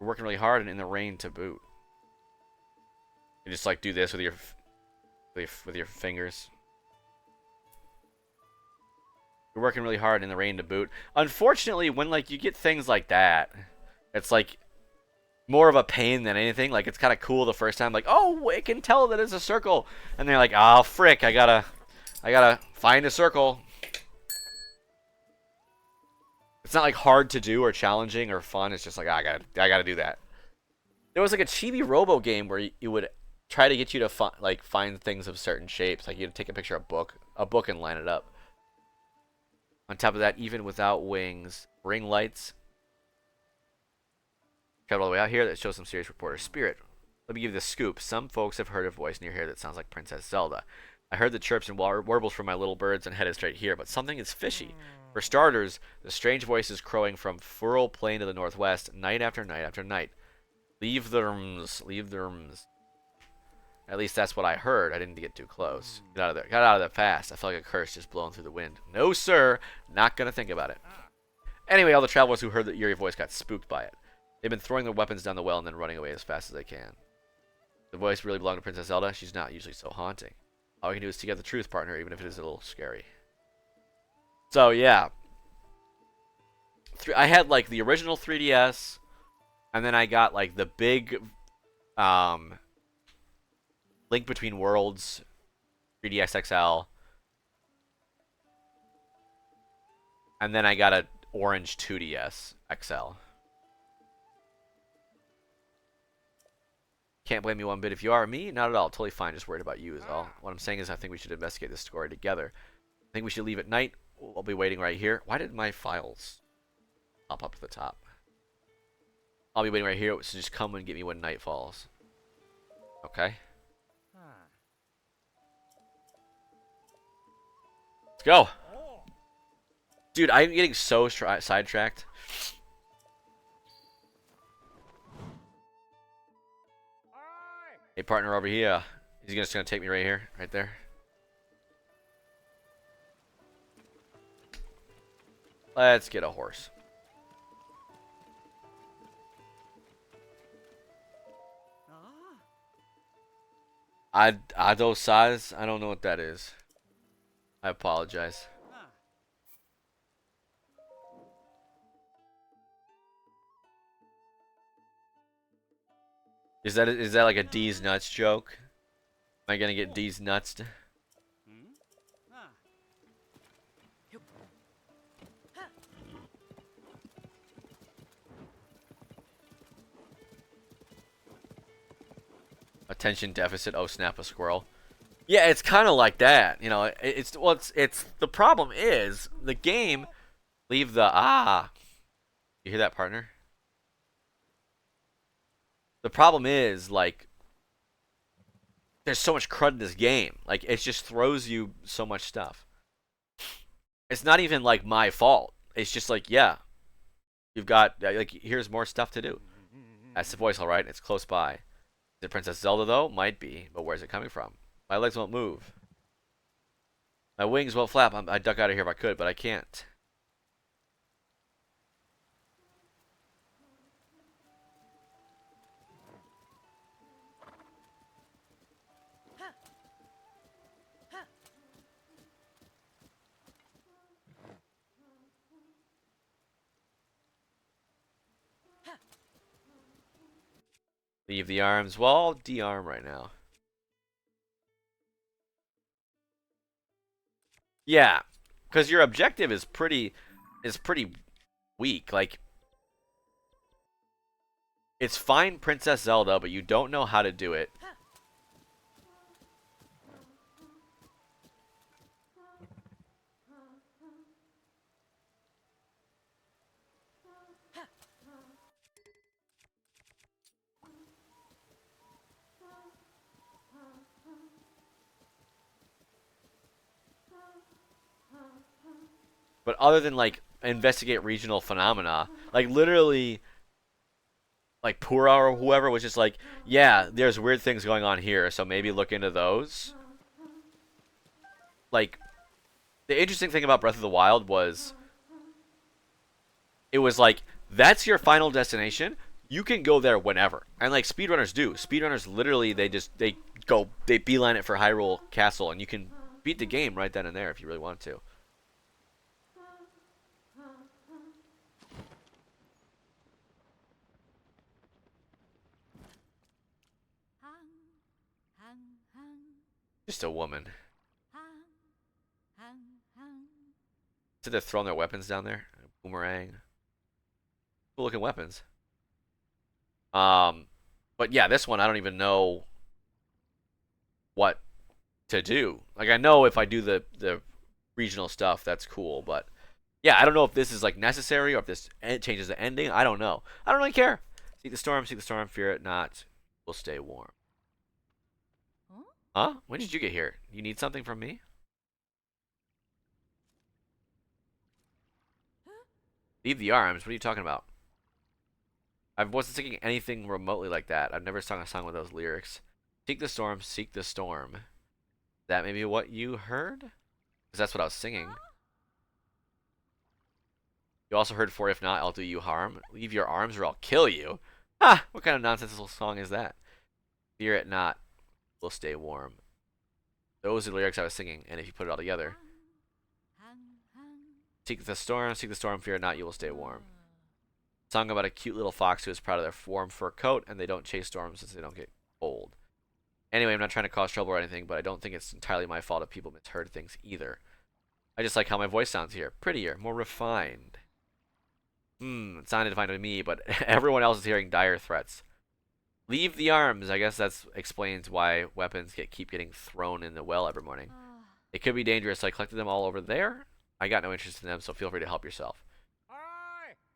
We're working really hard and in the rain to boot. You just like do this with your fingers. You're working really hard in the rain to boot. Unfortunately, when like you get things like that, it's like more of a pain than anything. Like it's kind of cool the first time, like, oh, it can tell that it's a circle, and they're like, oh frick, I gotta find a circle. It's not like hard to do or challenging or fun. It's just like, I gotta do that. There was like a chibi robo game where you would try to get you to find things of certain shapes. Like you'd take a picture of a book and line it up. On top of that, even without wings, ring lights. Travel all the way out here. That shows some serious reporter spirit. Let me give you the scoop. Some folks have heard a voice near here that sounds like Princess Zelda. I heard the chirps and warbles from my little birds and headed straight here, but something is fishy. For starters, the strange voice is crowing from Furl Plain to the northwest, night after night after night. Leave the rooms. Leave the rooms. At least that's what I heard. I didn't get too close. Get out of there. Got out of there fast. I felt like a curse just blowing through the wind. No, sir. Not gonna think about it. Anyway, all the travelers who heard the eerie voice got spooked by it. They've been throwing their weapons down the well and then running away as fast as they can. The voice really belonged to Princess Zelda. She's not usually so haunting. All we can do is to get the truth, partner, even if it is a little scary. So, yeah. I had, like, the original 3DS, and then I got, like, the big, Link Between Worlds 3DS XL. And then I got an orange 2DS XL. Can't blame you one bit if you are. Me? Not at all. Totally fine. Just worried about you is all. What I'm saying is I think we should investigate this story together. I think we should leave at night. I'll be waiting right here. Why did my files pop up to the top? I'll be waiting right here, so just come and get me when night falls. Okay. Let's go. Dude, I'm getting so sidetracked. Hey, partner over here. He's just gonna take me right here, right there. Let's get a horse. Ado size? I don't know what that is. I apologize. Is that like a D's nuts joke? Am I gonna get D's nuts? Attention deficit. Oh snap! A squirrel. Yeah, it's kind of like that. You know, it's the problem is the game. Leave the You hear that, partner? The problem is, like, there's so much crud in this game. Like, it just throws you so much stuff. It's not even, like, my fault. It's just like, yeah, you've got, like, here's more stuff to do. That's the voice, all right. It's close by. Is it Princess Zelda, though? Might be, but where's it coming from? My legs won't move. My wings won't flap. I'd duck out of here if I could, but I can't. Leave the arms. Well, I'll de-arm right now. Yeah, because your objective is pretty weak. Like, it's find Princess Zelda, but you don't know how to do it. But other than like investigate regional phenomena, like literally like Pura or whoever was just like, yeah, there's weird things going on here, so maybe look into those. Like, the interesting thing about Breath of the Wild was it was like, that's your final destination. You can go there whenever. And like speedrunners do. Speedrunners literally they beeline it for Hyrule Castle and you can beat the game right then and there if you really want to. Just a woman. So they're throwing their weapons down there. Boomerang. Cool looking weapons. But yeah, this one I don't even know what to do. Like I know if I do the regional stuff, that's cool, but yeah, I don't know if this is like necessary or if this changes the ending. I don't know. I don't really care. Seek the storm, fear it not. We'll stay warm. Huh? When did you get here? You need something from me? Leave the arms. What are you talking about? I wasn't thinking anything remotely like that. I've never sung a song with those lyrics. Seek the storm, seek the storm. That maybe what you heard? Because that's what I was singing. You also heard for if not, I'll do you harm. Leave your arms or I'll kill you. Ha! What kind of nonsensical song is that? Fear it not, we'll stay warm. Those are the lyrics I was singing, and if you put it all together. Seek the storm, fear it not, you will stay warm. Song about a cute little fox who is proud of their warm fur coat, and they don't chase storms since they don't get cold. Anyway, I'm not trying to cause trouble or anything, but I don't think it's entirely my fault if people misheard things either. I just like how my voice sounds here. Prettier, more refined. It sounded fine to me, but everyone else is hearing dire threats. Leave the arms. I guess that explains why weapons keep getting thrown in the well every morning. It could be dangerous, so I collected them all over there. I got no interest in them, so feel free to help yourself.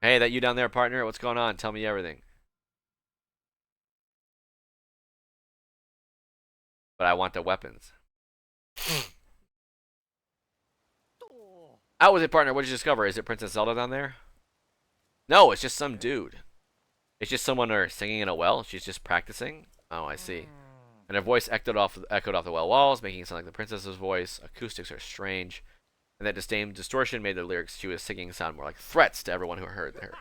Hey, that you down there, partner? What's going on? Tell me everything. But I want the weapons. Out with it, partner. What did you discover? Is it Princess Zelda down there? No, it's just some dude. It's just someone singing in a well. She's just practicing. Oh, I see. And her voice echoed off the well walls, making it sound like the princess's voice. Acoustics are strange. And that disdain distortion made the lyrics she was singing sound more like threats to everyone who heard her.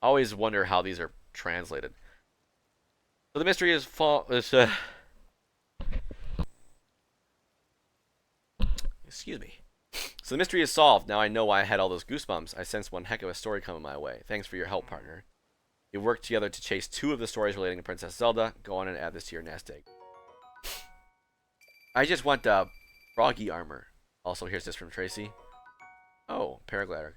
I always wonder how these are translated. So the mystery is excuse me. So the mystery is solved. Now I know why I had all those goosebumps. I sensed one heck of a story coming my way. Thanks for your help, partner. You worked together to chase 2 of the stories relating to Princess Zelda. Go on and add this to your nest egg. I just want the froggy armor. Also, here's this from Tracy. Oh, paraglider.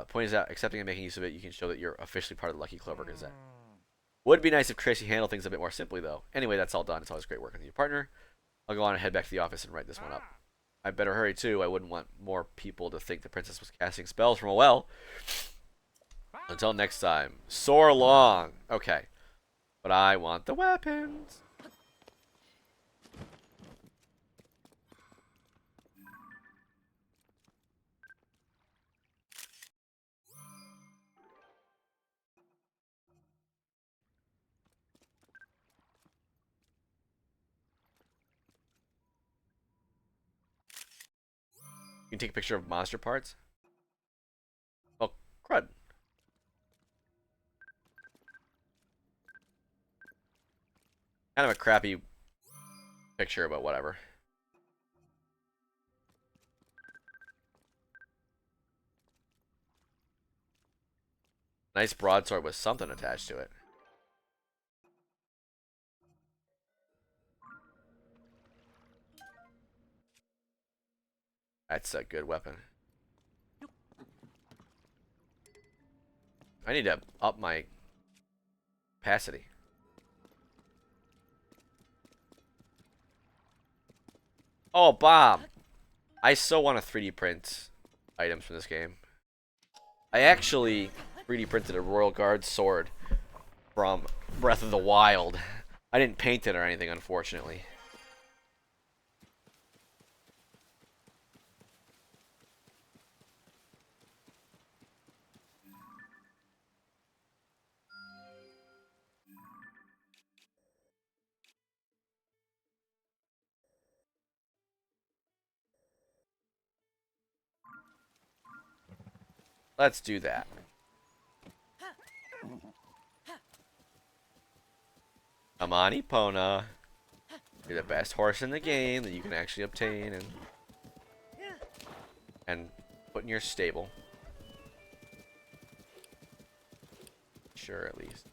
Point is out, accepting and making use of it, you can show that you're officially part of the Lucky Clover Gazette. Would be nice if Tracy handled things a bit more simply, though. Anyway, that's all done. It's always great working with you, partner. I'll go on and head back to the office and write this one up. I better hurry, too. I wouldn't want more people to think the princess was casting spells from a well. Until next time, soar long. Okay, but I want the weapons. You can take a picture of monster parts. Oh, crud. Kind of a crappy picture, but whatever. Nice broadsword with something attached to it. That's a good weapon. I need to up my capacity. Oh, bomb! I so want to 3D print items from this game. I actually 3D printed a Royal Guard sword from Breath of the Wild. I didn't paint it or anything, unfortunately. Let's do that. Come on, Epona. You're the best horse in the game that you can actually obtain and put in your stable. Sure, at least.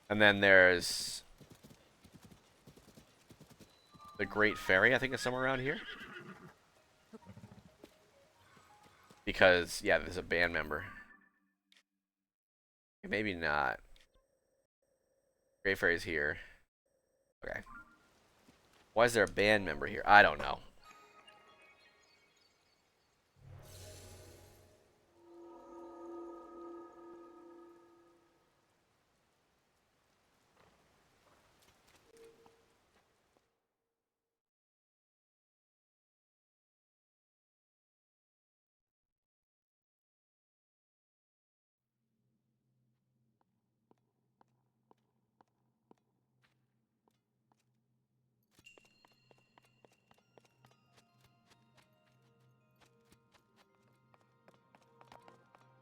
And then there's the Great Fairy, I think is somewhere around here. Because, yeah, there's a band member. Maybe not. Great Fairy's here. Okay. Why is there a band member here? I don't know.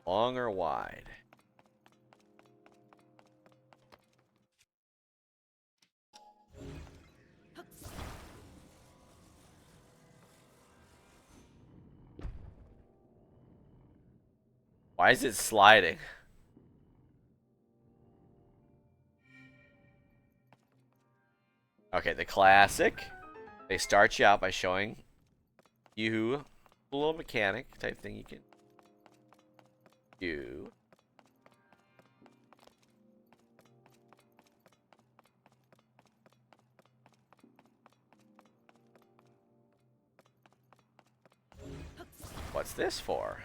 Long or wide? Why is it sliding? Okay, the classic. They start you out by showing you a little mechanic type thing you can do. What's this for?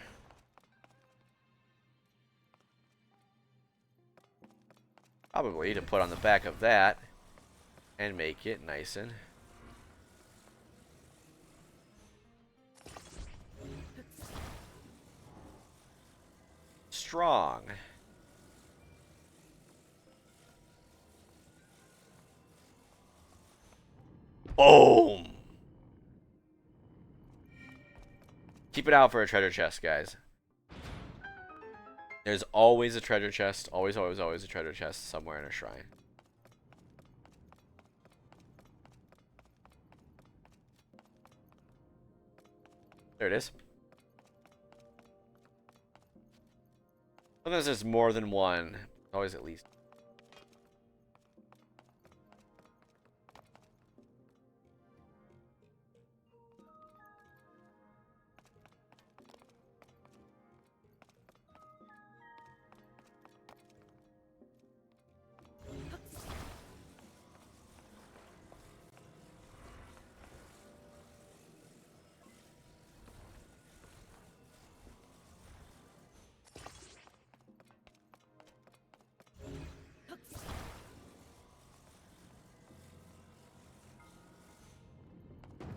Probably to put on the back of that and make it nice and strong. Boom! Keep it out for a treasure chest, guys. There's always a treasure chest. Always, always, always a treasure chest somewhere in a shrine. There it is. Sometimes there's more than one. Always at least.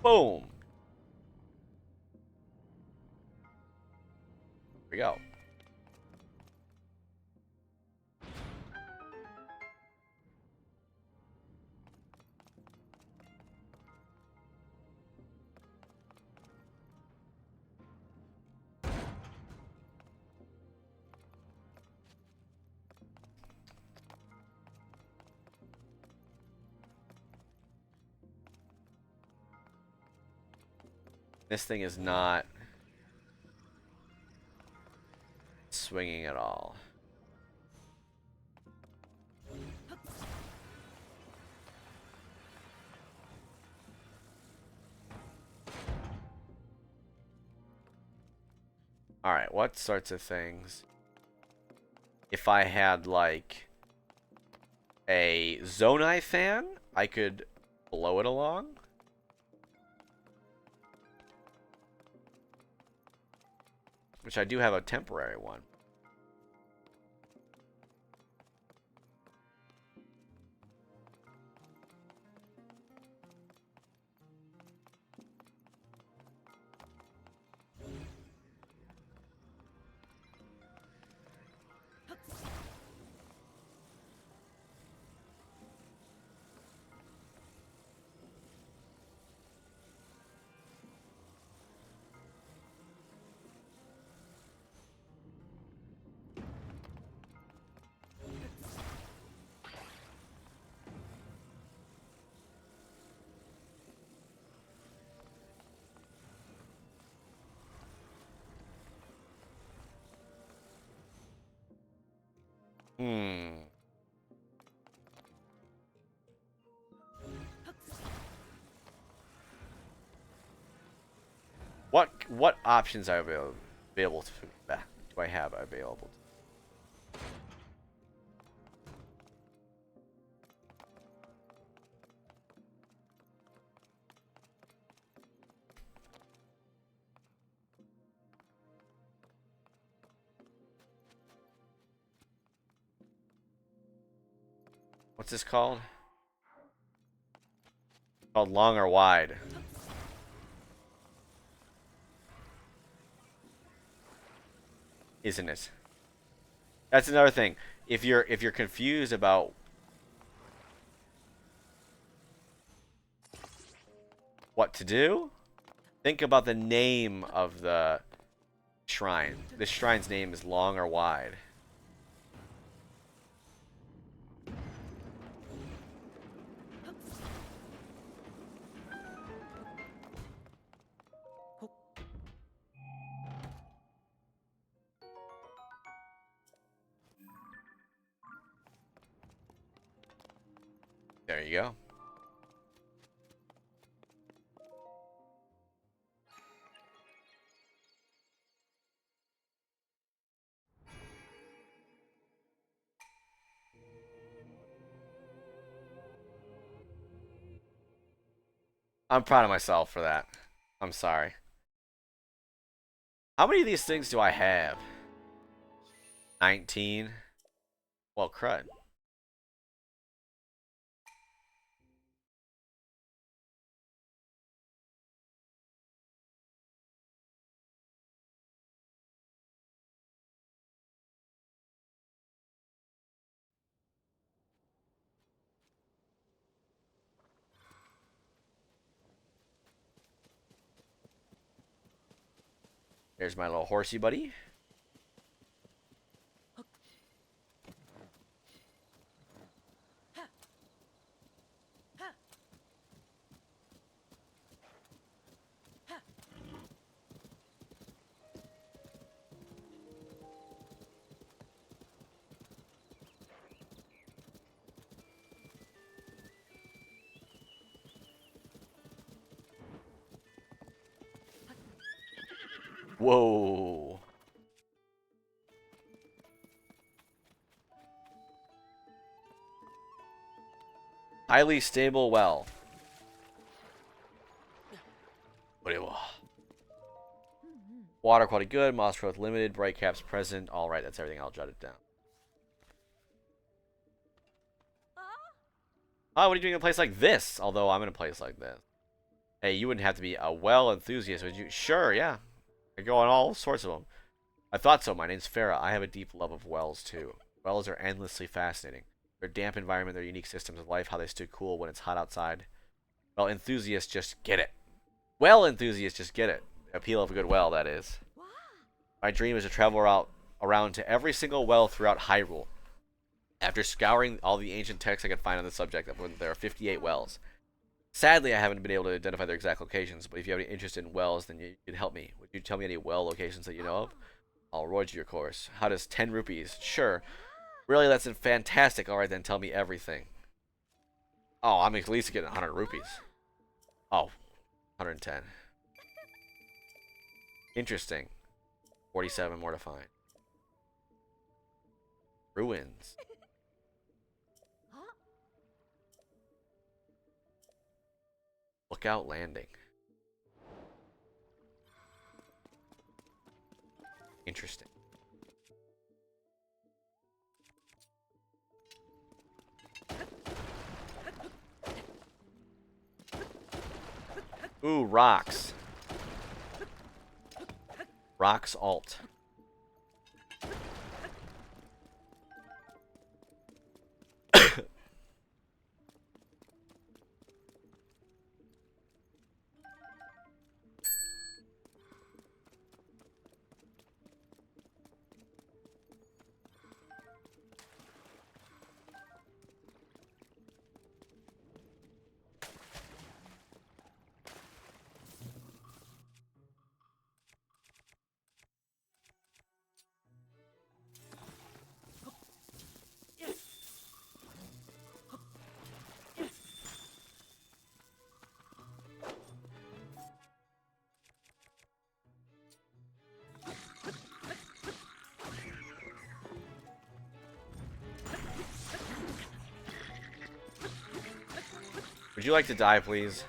Boom. Here we go. This thing is not swinging at all. Alright, what sorts of things? If I had, like, a Zonai fan, I could blow it along. Which I do have a temporary one. Hmm. What options are available to do I have available? What's this called? Called long or wide. Isn't it? That's another thing. If you're confused about what to do, think about the name of the shrine. This shrine's name is long or wide. There you go. I'm proud of myself for that. I'm sorry. How many of these things do I have? 19. Well, crud. There's my little horsey buddy. Whoa. Highly stable well. Water quality good, moss growth limited, bright caps present. Alright, that's everything. I'll jot it down. Oh, what are you doing in a place like this? Although I'm in a place like this. Hey, you wouldn't have to be a well enthusiast, would you? Sure, yeah. I go on all sorts of them. I thought so. My name's Farah. I have a deep love of wells, too. Wells are endlessly fascinating. Their damp environment, their unique systems of life, how they stood cool when it's hot outside. Well, enthusiasts just get it. Well enthusiasts just get it. The appeal of a good well, that is. My dream is to travel around to every single well throughout Hyrule. After scouring all the ancient texts I could find on the subject, there are 58 wells. Sadly, I haven't been able to identify their exact locations, but if you have any interest in wells, then you can help me. Would you tell me any well locations that you know of? I'll reward you your course. How does 10 rupees? Sure. Really, that's fantastic. Alright, then tell me everything. Oh, I'm at least getting 100 rupees. Oh, 110. Interesting. 47 more to find. Ruins. Lookout Landing. Interesting. Ooh, rocks. Rocks alt. Would you like to die, please?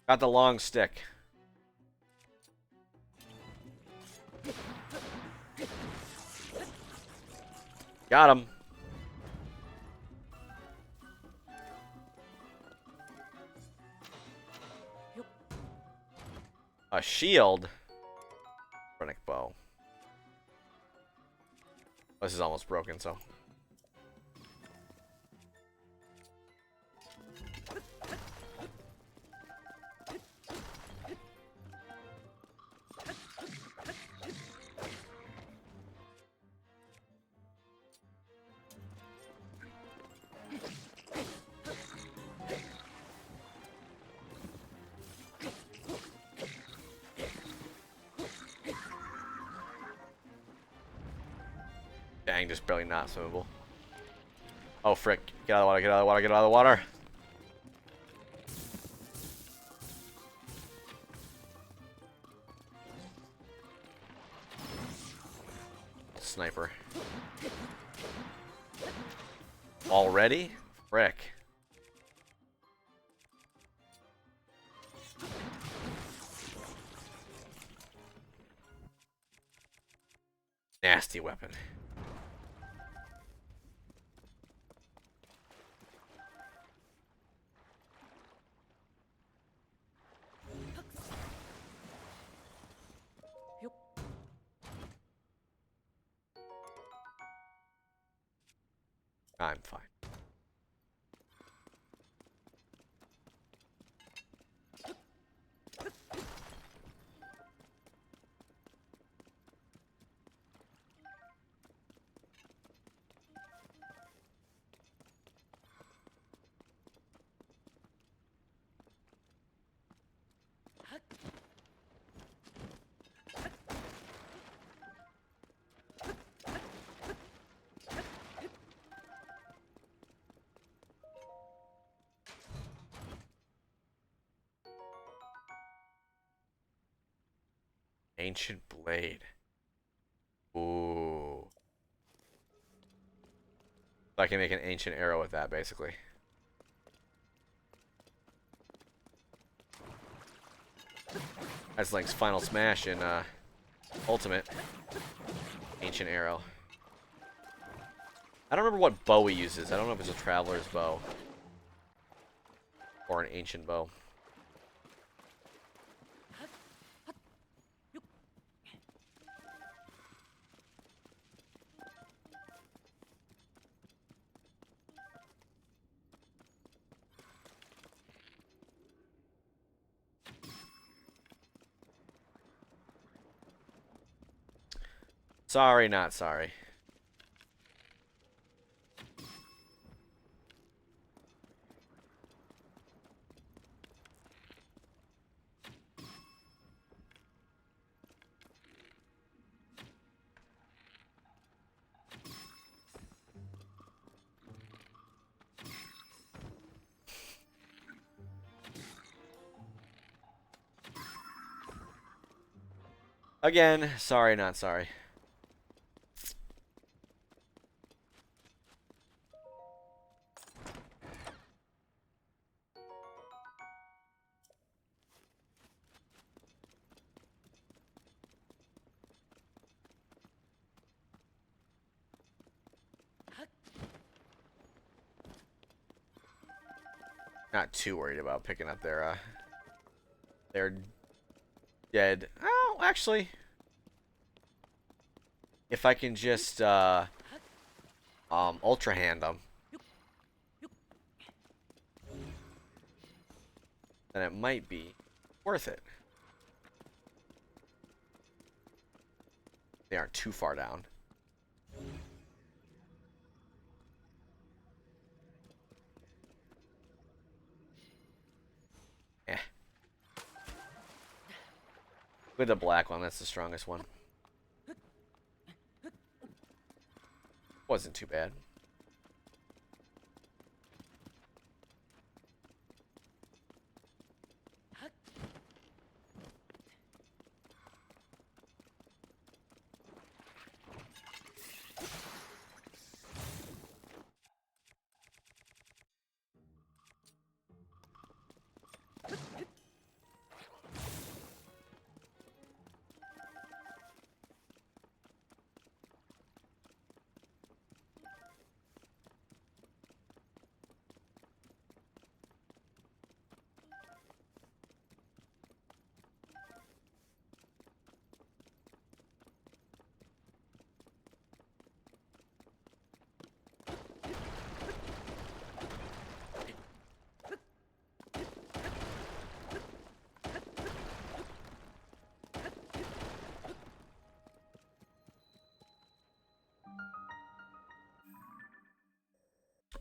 Got the long stick. Got him. A shield. Runic bow. This is almost broken, so. Dang, just barely not swimmable. Oh, frick. Get out of the water, get out of the water, get out of the water. Sniper. Already? Frick. Nasty weapon. I'm fine. Ancient blade. Ooh. So I can make an ancient arrow with that, basically. That's Link's final smash in Ultimate. Ancient arrow. I don't remember what bow he uses. I don't know if it's a traveler's bow. Or an ancient bow. Sorry, not sorry. Again, sorry, not sorry. Not too worried about picking up their dead. Oh, actually, if I can just ultra hand them, then it might be worth it. They aren't too far down. Eh. With the black one, that's the strongest one. Wasn't too bad.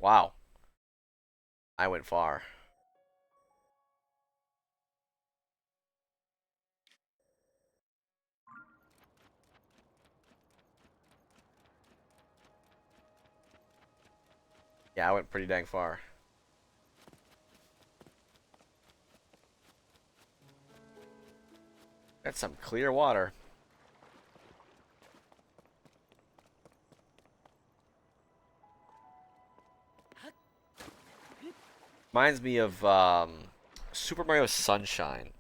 Wow. I went far. Yeah, I went pretty dang far. That's some clear water. Reminds me of Super Mario Sunshine.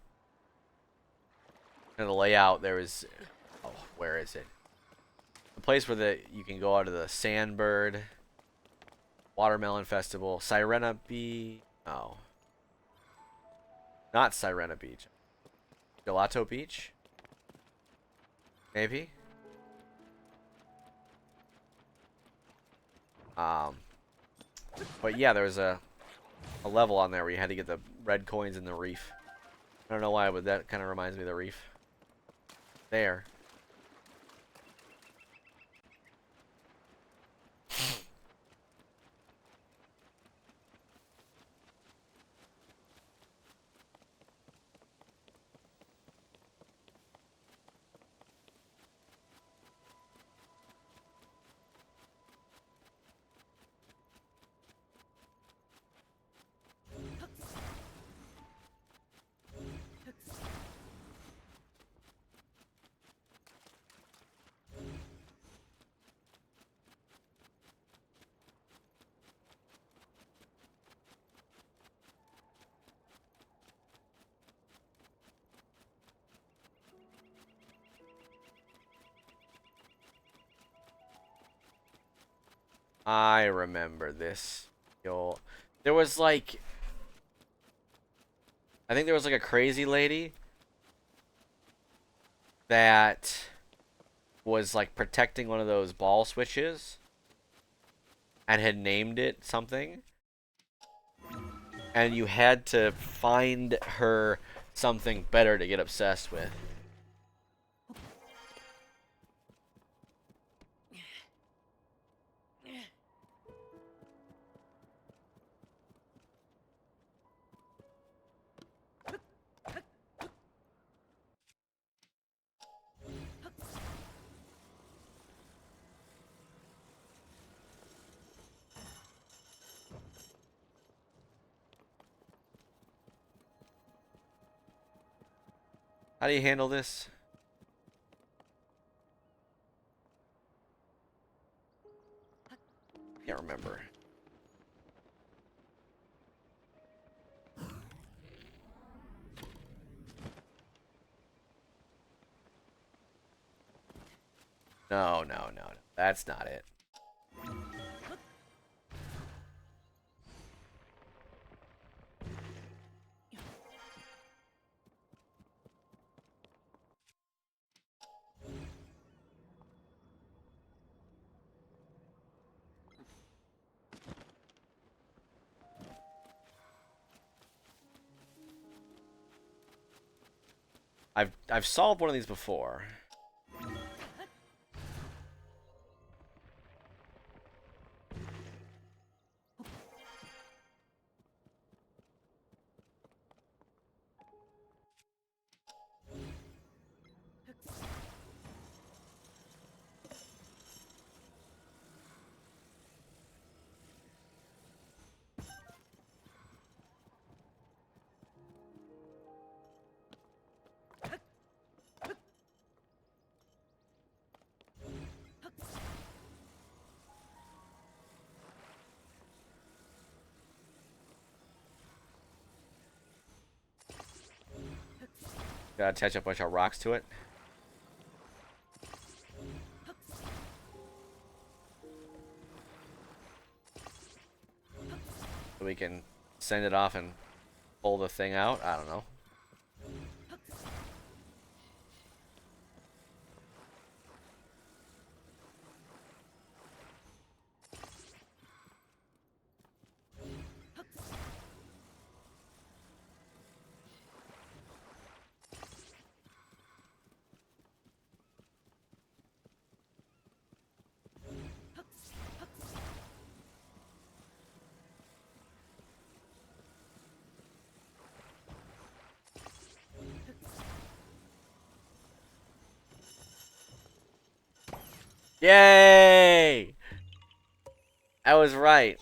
And the layout, there was... Oh, where is it? The place where you can go out of the Sandbird, Watermelon Festival, Sirena Beach... Oh. Not Sirena Beach. Gelato Beach? Maybe? But yeah, there was a level on there where you had to get the red coins in the reef. I don't know why, but that kind of reminds me of the reef. There. I remember this. Yo, there was like, I think there was like a crazy lady that was like protecting one of those ball switches and had named it something, and you had to find her something better to get obsessed with. How do you handle this? Can't remember. No, no, no, no. That's not it. I've solved one of these before. Gotta attach a bunch of rocks to it. So we can send it off and pull the thing out. I don't know. Yay! I was right.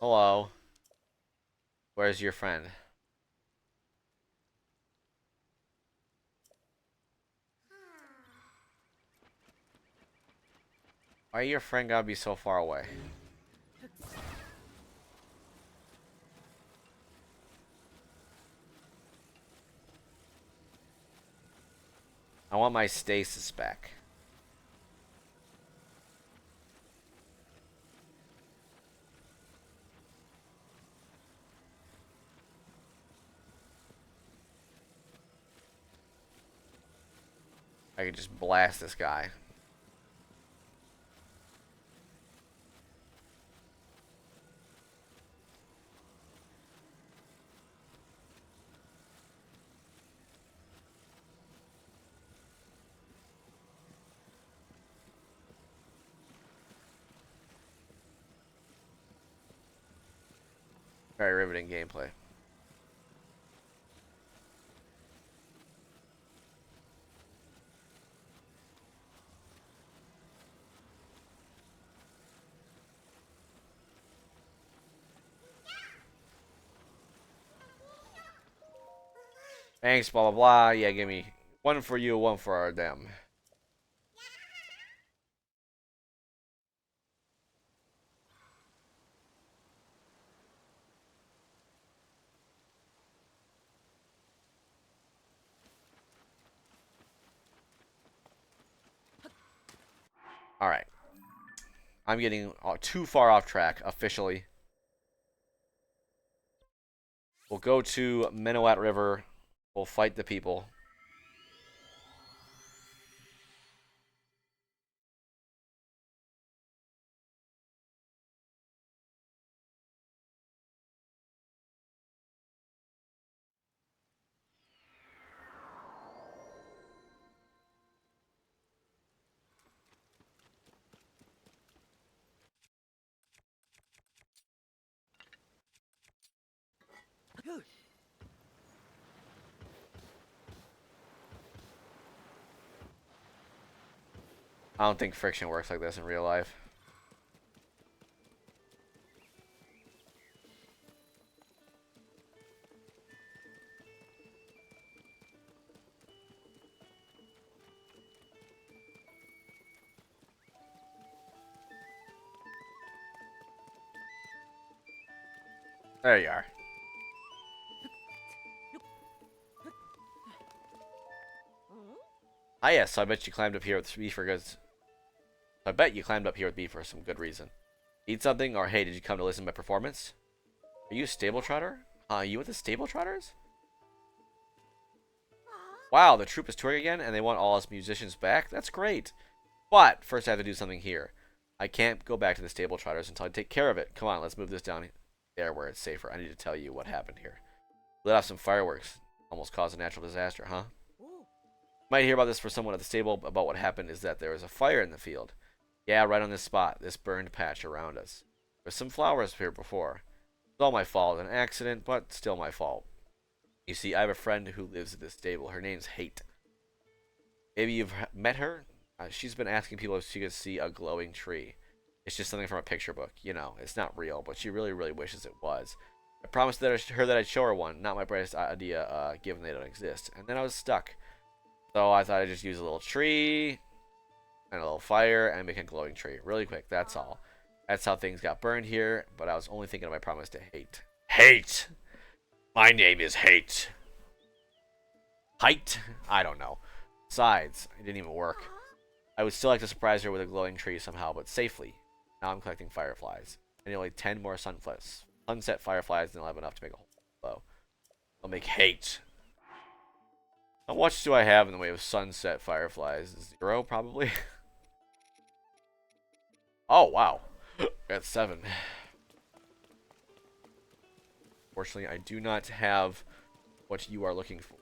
Hello. Where's your friend? Why your friend gotta be so far away? I want my stasis back. I could just blast this guy. Very riveting gameplay. Thanks, blah, blah, blah. Yeah, give me one for you, one for them. Alright. I'm getting too far off track, officially. We'll go to Minowat River. We'll fight the people. I don't think friction works like this in real life. There you are. Ah, yes, so I bet you climbed up here with me for good. I bet you climbed up here with me for some good reason. Eat something, or hey, did you come to listen to my performance? Are you a stable trotter? You with the stable trotters? Wow, the troupe is touring again, and they want all us musicians back? That's great. But, first I have to do something here. I can't go back to the stable trotters until I take care of it. Come on, let's move this down there where it's safer. I need to tell you what happened here. Lit off some fireworks. Almost caused a natural disaster, huh? Might hear about this for someone at the stable. About what happened is that there was a fire in the field. Yeah, right on this spot, this burned patch around us. There's some flowers here before. It's all my fault, an accident, but still my fault. You see, I have a friend who lives at this stable. Her name's Hate. Maybe you've met her? She's been asking people if she could see a glowing tree. It's just something from a picture book. You know, it's not real, but she really, really wishes it was. I promised her that I'd show her one. Not my brightest idea, given they don't exist. And then I was stuck. So I thought I'd just use a little tree and a little fire and make a glowing tree. Really quick, that's all. That's how things got burned here, but I was only thinking of my promise to Hate. Hate! My name is Hate. Height? I don't know. Besides, it didn't even work. I would still like to surprise her with a glowing tree somehow, but safely. Now I'm collecting fireflies. I need only 10 more sunset fireflies, and I'll have enough to make a whole glow. I'll make Hate. How much do I have in the way of sunset fireflies? 0, probably? Oh, wow. Got 7. Fortunately, I do not have what you are looking for.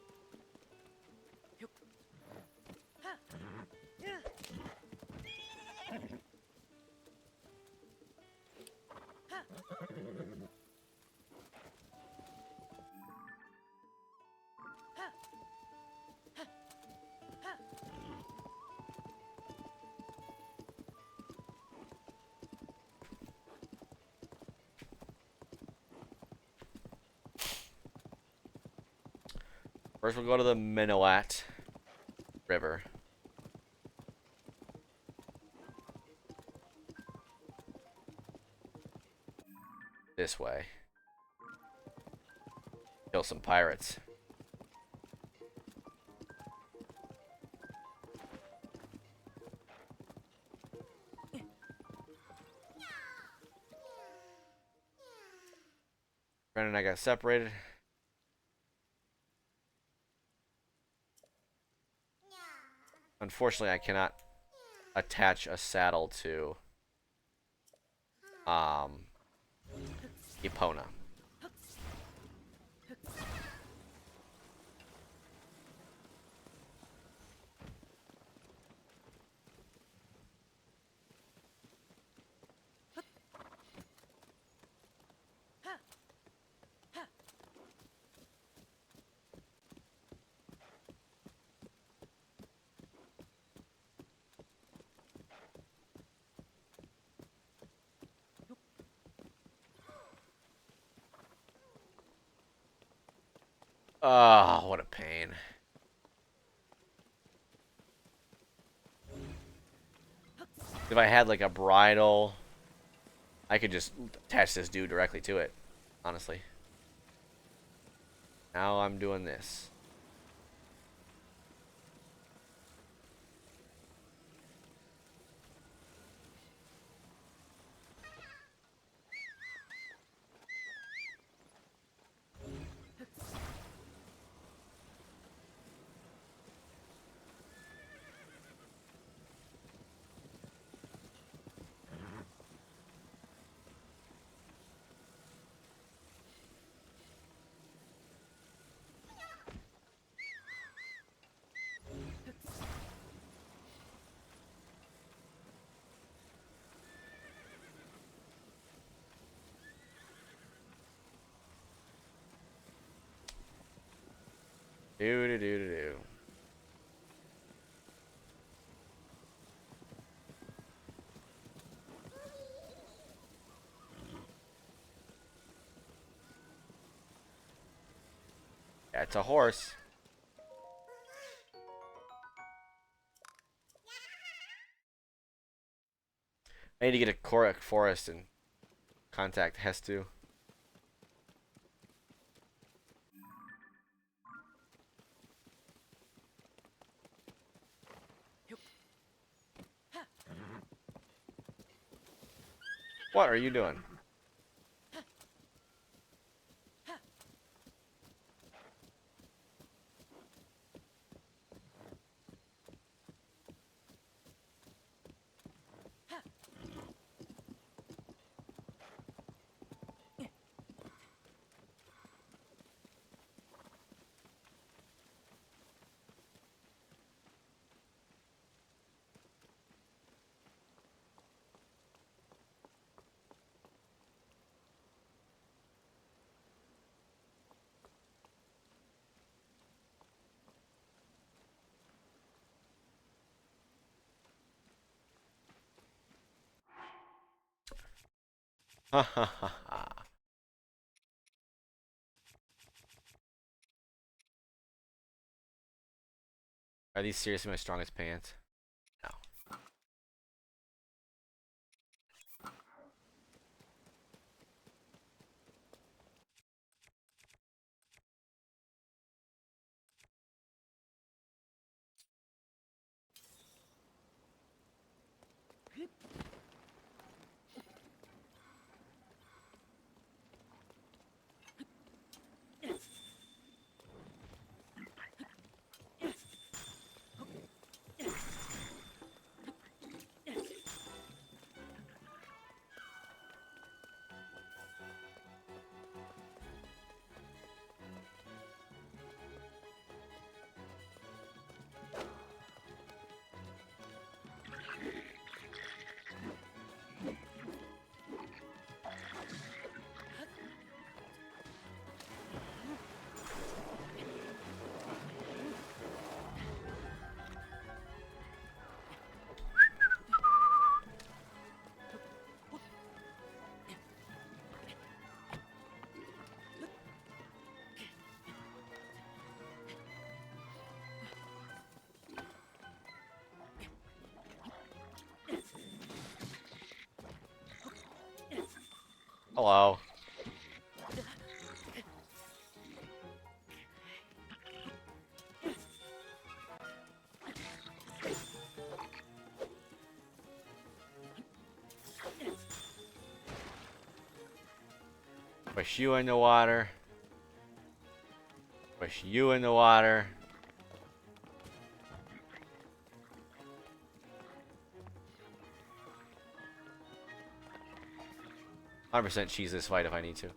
First, we'll go to the Minowat River. This way. Kill some pirates. Brandon and I got separated. Unfortunately, I cannot attach a saddle to Epona. Oh, what a pain. If I had like a bridle, I could just attach this dude directly to it, honestly. Now I'm doing this. Do do do do do. That's a horse. I need to get a Korok forest and contact Hestu. What are you doing? Ha ha ha ha. Are these seriously my strongest pants? No. Hello. Push you in the water. Push you in the water. %, cheese this fight if I need to.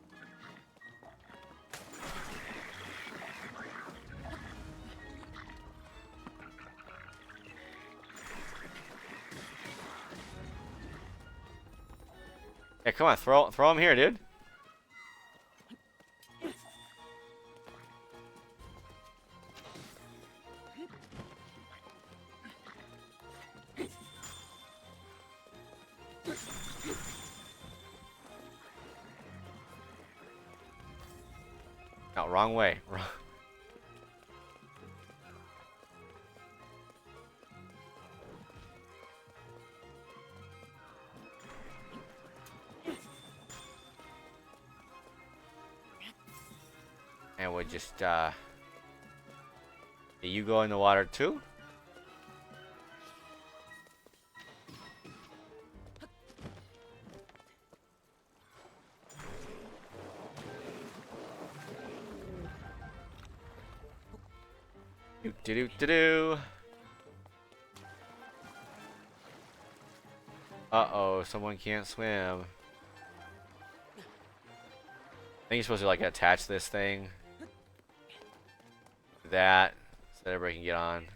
Yeah, come on, throw him here, dude. No, wrong way. And we'll just, you go in the water too? Do. Uh-oh, someone can't swim. I think you're supposed to like attach this thing to that so that everybody can get on.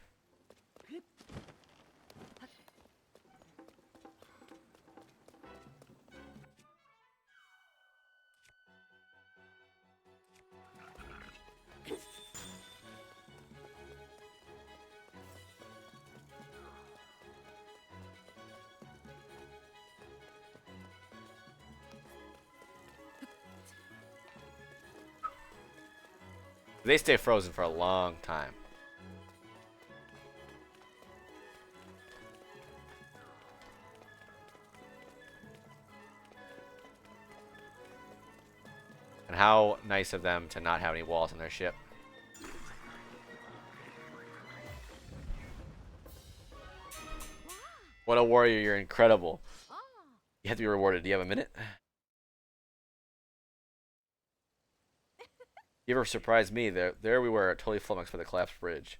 They stay frozen for a long time. And how nice of them to not have any walls on their ship. What a warrior, you're incredible. You have to be rewarded. Do you have a minute? You ever surprised me? There we were, totally flummoxed by the collapsed bridge.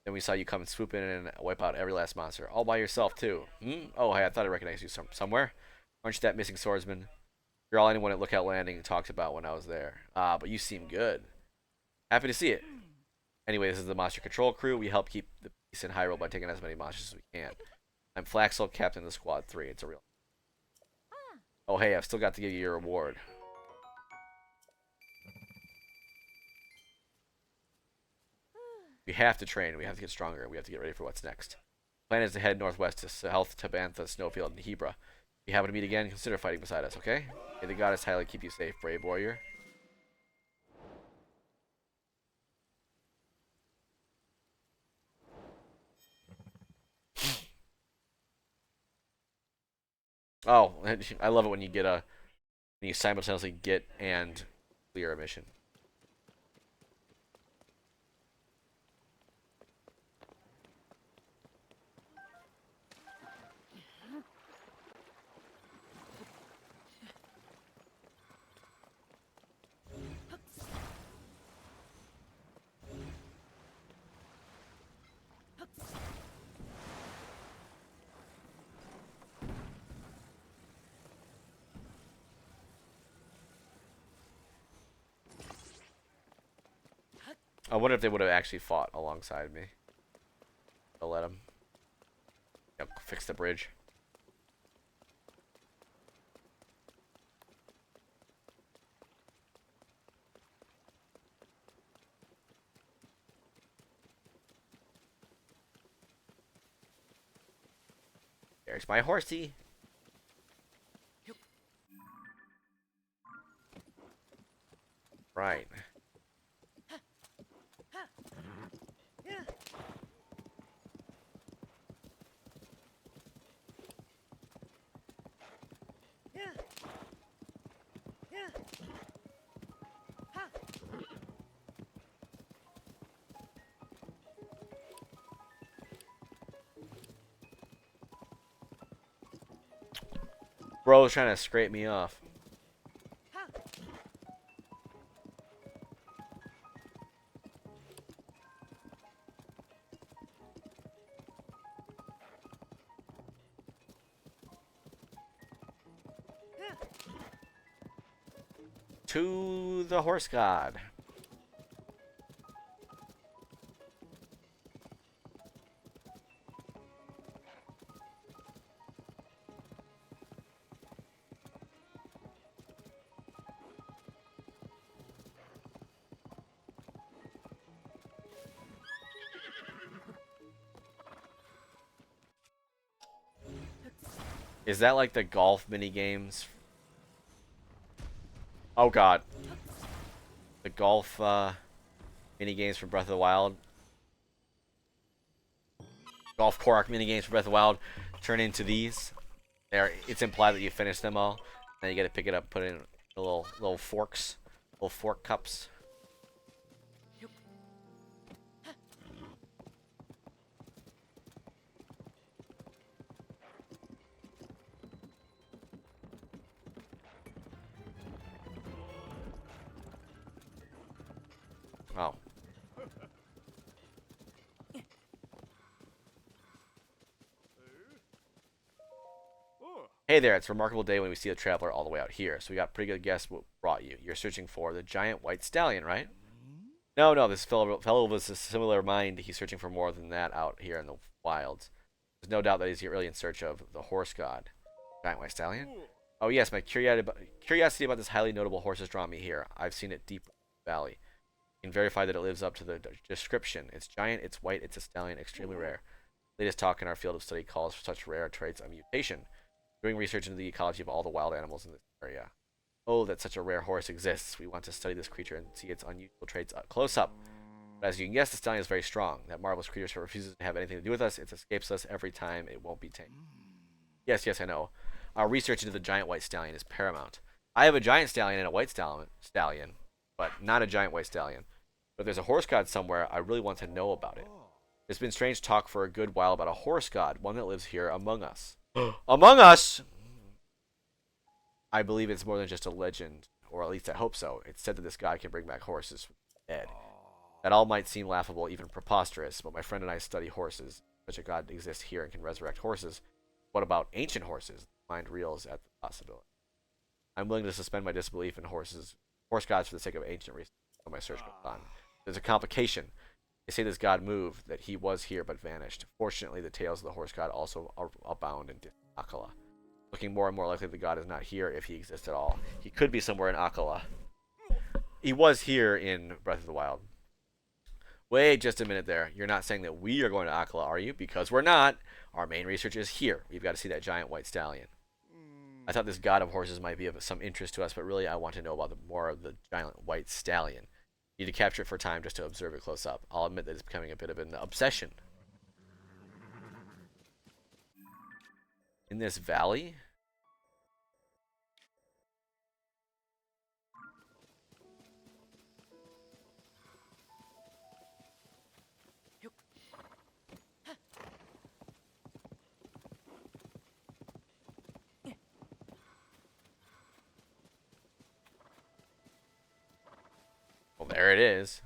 Then we saw you come and swoop in and wipe out every last monster. All by yourself, too. Oh, hey, I thought I recognized you somewhere. Aren't you that missing swordsman? You're all anyone at Lookout Landing talks about when I was there. Ah, but you seem good. Happy to see it. Anyway, this is the Monster Control crew. We help keep the peace in Hyrule by taking as many monsters as we can. I'm Flaxel, captain of the Squad 3. It's a real... Oh, hey, I've still got to give you your reward. We have to train. We have to get stronger. We have to get ready for what's next. Plan is to head northwest to South Tabantha Snowfield and Hebra. If you happen to meet again, consider fighting beside us, okay? May the goddess highly keep you safe, brave warrior. Oh, I love it when you get when you simultaneously get and clear a mission. I wonder if they would have actually fought alongside me. I'll let them fix the bridge. There's my horsey. Right. Bro's trying to scrape me off. To the horse god. Is that like the golf mini games? Oh god. The golf mini games from Breath of the Wild. Golf Korok mini games from Breath of the Wild turn into these. It's implied that you finish them all. Now you gotta pick it up, put it in little forks. Little fork cups. Oh. Hey there, it's a remarkable day when we see a traveler all the way out here. So we got a pretty good guess what brought you. You're searching for the giant white stallion, right? No, no, this fellow with a similar mind. He's searching for more than that out here in the wilds. There's no doubt that he's really in search of the horse god. Giant white stallion? Oh yes, my curiosity about this highly notable horse has drawn me here. I've seen it deep in the valley. You can verify that it lives up to the description. It's giant, it's white, it's a stallion, extremely rare. Latest talk in our field of study calls for such rare traits a mutation. Doing research into the ecology of all the wild animals in this area. Oh, that such a rare horse exists. We want to study this creature and see its unusual traits close up. But as you can guess, the stallion is very strong. That marvelous creature refuses to have anything to do with us. It escapes us every time. It won't be tamed. Yes, yes, I know. Our research into the giant white stallion is paramount. I have a giant stallion and a white stallion, but not a giant white stallion. But if there's a horse god somewhere, I really want to know about it. There's been strange talk for a good while about a horse god, one that lives here among us. Among us! I believe it's more than just a legend, or at least I hope so. It's said that this god can bring back horses from the dead. That all might seem laughable, even preposterous, but my friend and I study horses. Such a god exists here and can resurrect horses. What about ancient horses? Mind reels at the possibility. I'm willing to suspend my disbelief in horse gods for the sake of ancient research when my search goes on. There's a complication. They say this god moved, that he was here but vanished. Fortunately, the tales of the horse god also abound in Akala. Looking more and more likely the god is not here if he exists at all. He could be somewhere in Akala. He was here in Breath of the Wild. Wait just a minute there. You're not saying that we are going to Akala, are you? Because we're not. Our main research is here. We've got to see that giant white stallion. I thought this god of horses might be of some interest to us, but really I want to know about more of the giant white stallion. Need to capture it for time just to observe it close up. I'll admit that it's becoming a bit of an obsession. In this valley? Well, there it is.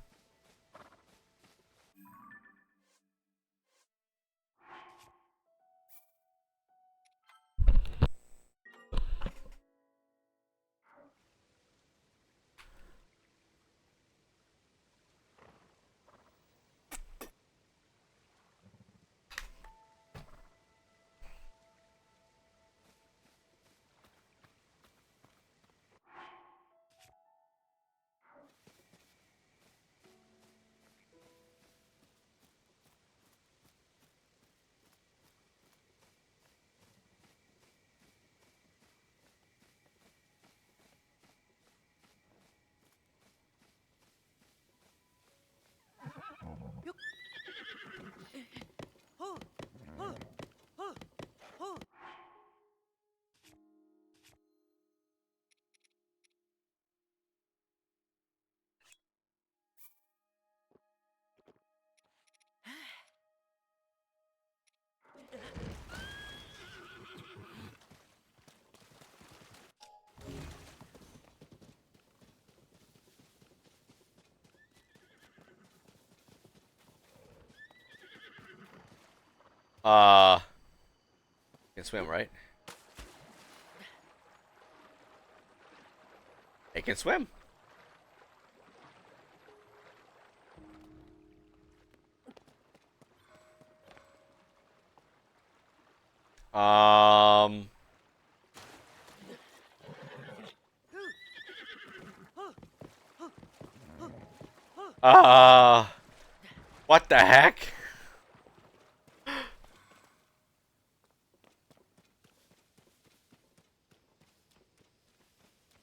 You can swim, right? It can swim. Um. Uh. What the heck?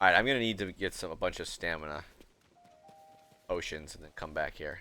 Alright, I'm gonna need to get a bunch of stamina potions and then come back here.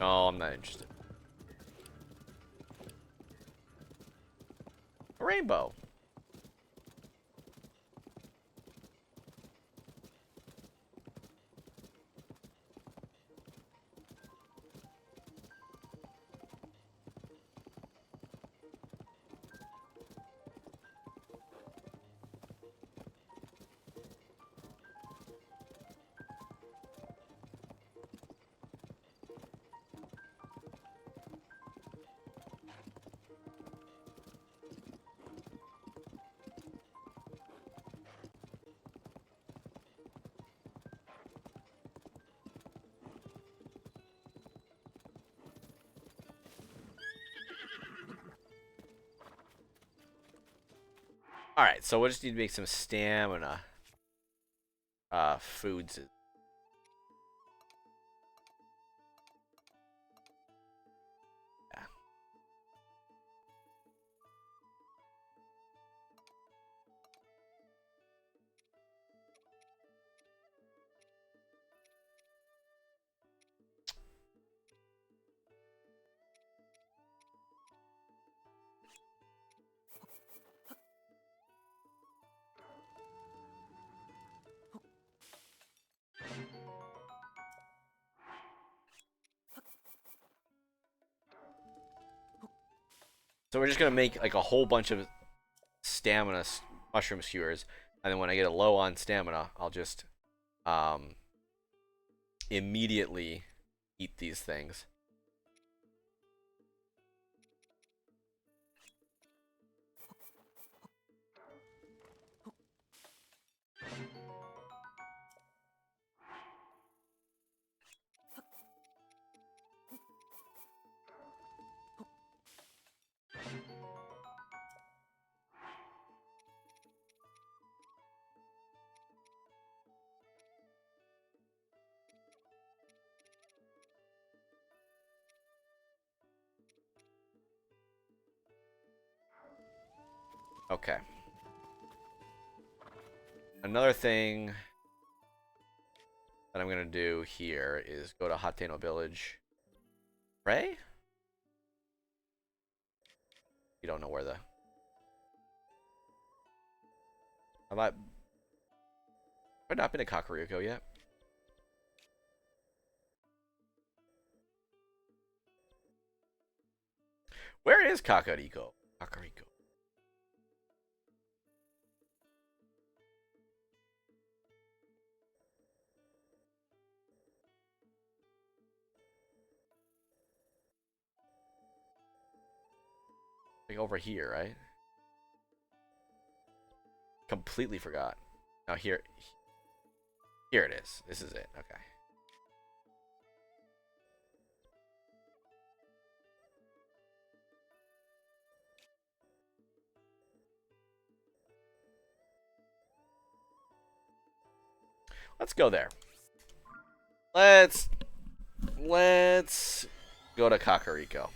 No, I'm not interested. A rainbow. Alright, so we'll just need to make some stamina. Foods. Yeah. So we're just gonna make like a whole bunch of stamina mushroom skewers, and then when I get a low on stamina, I'll just um immediately eat these things. Okay. Another thing that I'm gonna do here is go to Hateno Village. Pray? You don't know where the... Have I not been to Kakariko yet? Where is Kakariko? Kakariko. Like over here, right? Completely forgot. Now here it is. This is it. Okay. Let's go there. Let's go to Kakariko.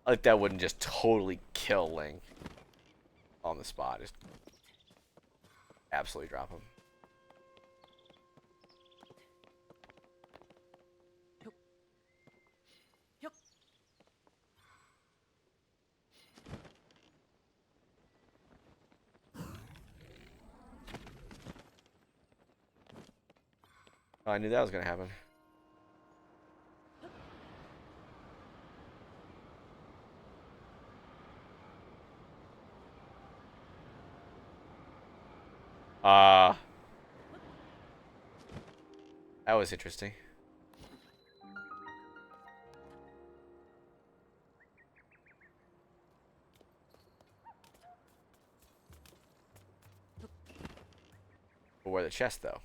Like that wouldn't just totally kill Link on the spot. Just absolutely drop him. Oh, I knew that was gonna happen. Uh, that was interesting. But where the chest though?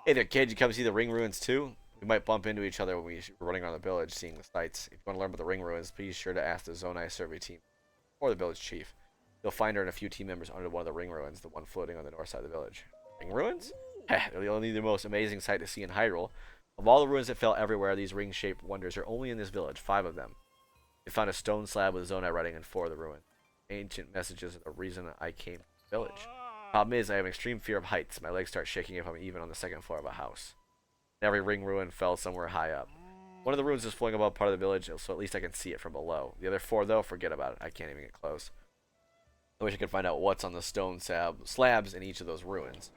Hey there, kid. You come see the ring ruins too? We might bump into each other when we're running around the village, seeing the sights. If you want to learn about the ring ruins, be sure to ask the Zonai survey team or the village chief. You'll find her and a few team members under one of the ring ruins, the one floating on the north side of the village. Ring ruins? Heh, they're only the most amazing sight to see in Hyrule. Of all the ruins that fell everywhere, these ring-shaped wonders are only in this village, 5 of them. They found a stone slab with Zonai writing in 4 of the ruins. Ancient messages are the reason I came to the village. Problem is, I have an extreme fear of heights. My legs start shaking if I'm even on the 2nd floor of a house. Every ring ruin fell somewhere high up. One of the ruins is floating above part of the village, so at least I can see it from below. The other 4, though, forget about it. I can't even get close. I wish I could find out what's on the stone slabs in each of those ruins.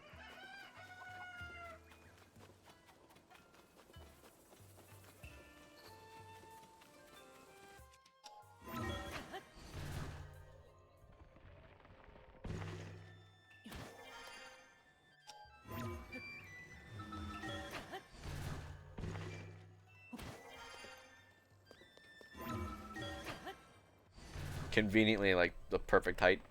Conveniently, like, the perfect height.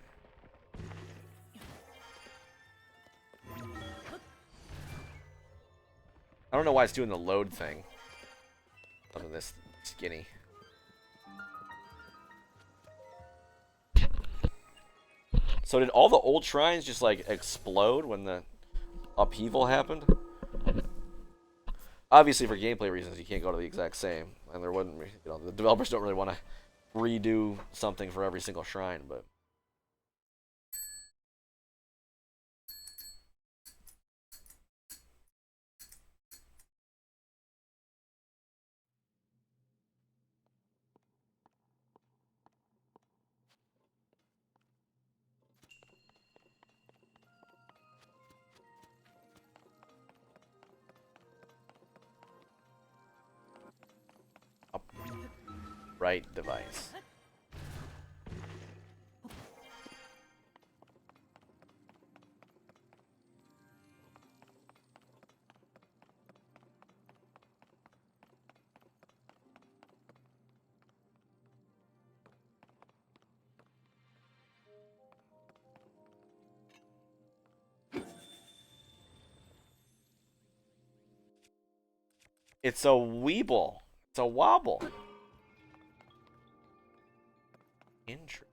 I don't know why it's doing the load thing. Other than this skinny. So did all the old shrines just like explode when the upheaval happened? Obviously, for gameplay reasons, you can't go to the exact same, and there wouldn't, the developers don't really want to redo something for every single shrine, but. Right device. It's a weeble. It's a wobble. Interesting.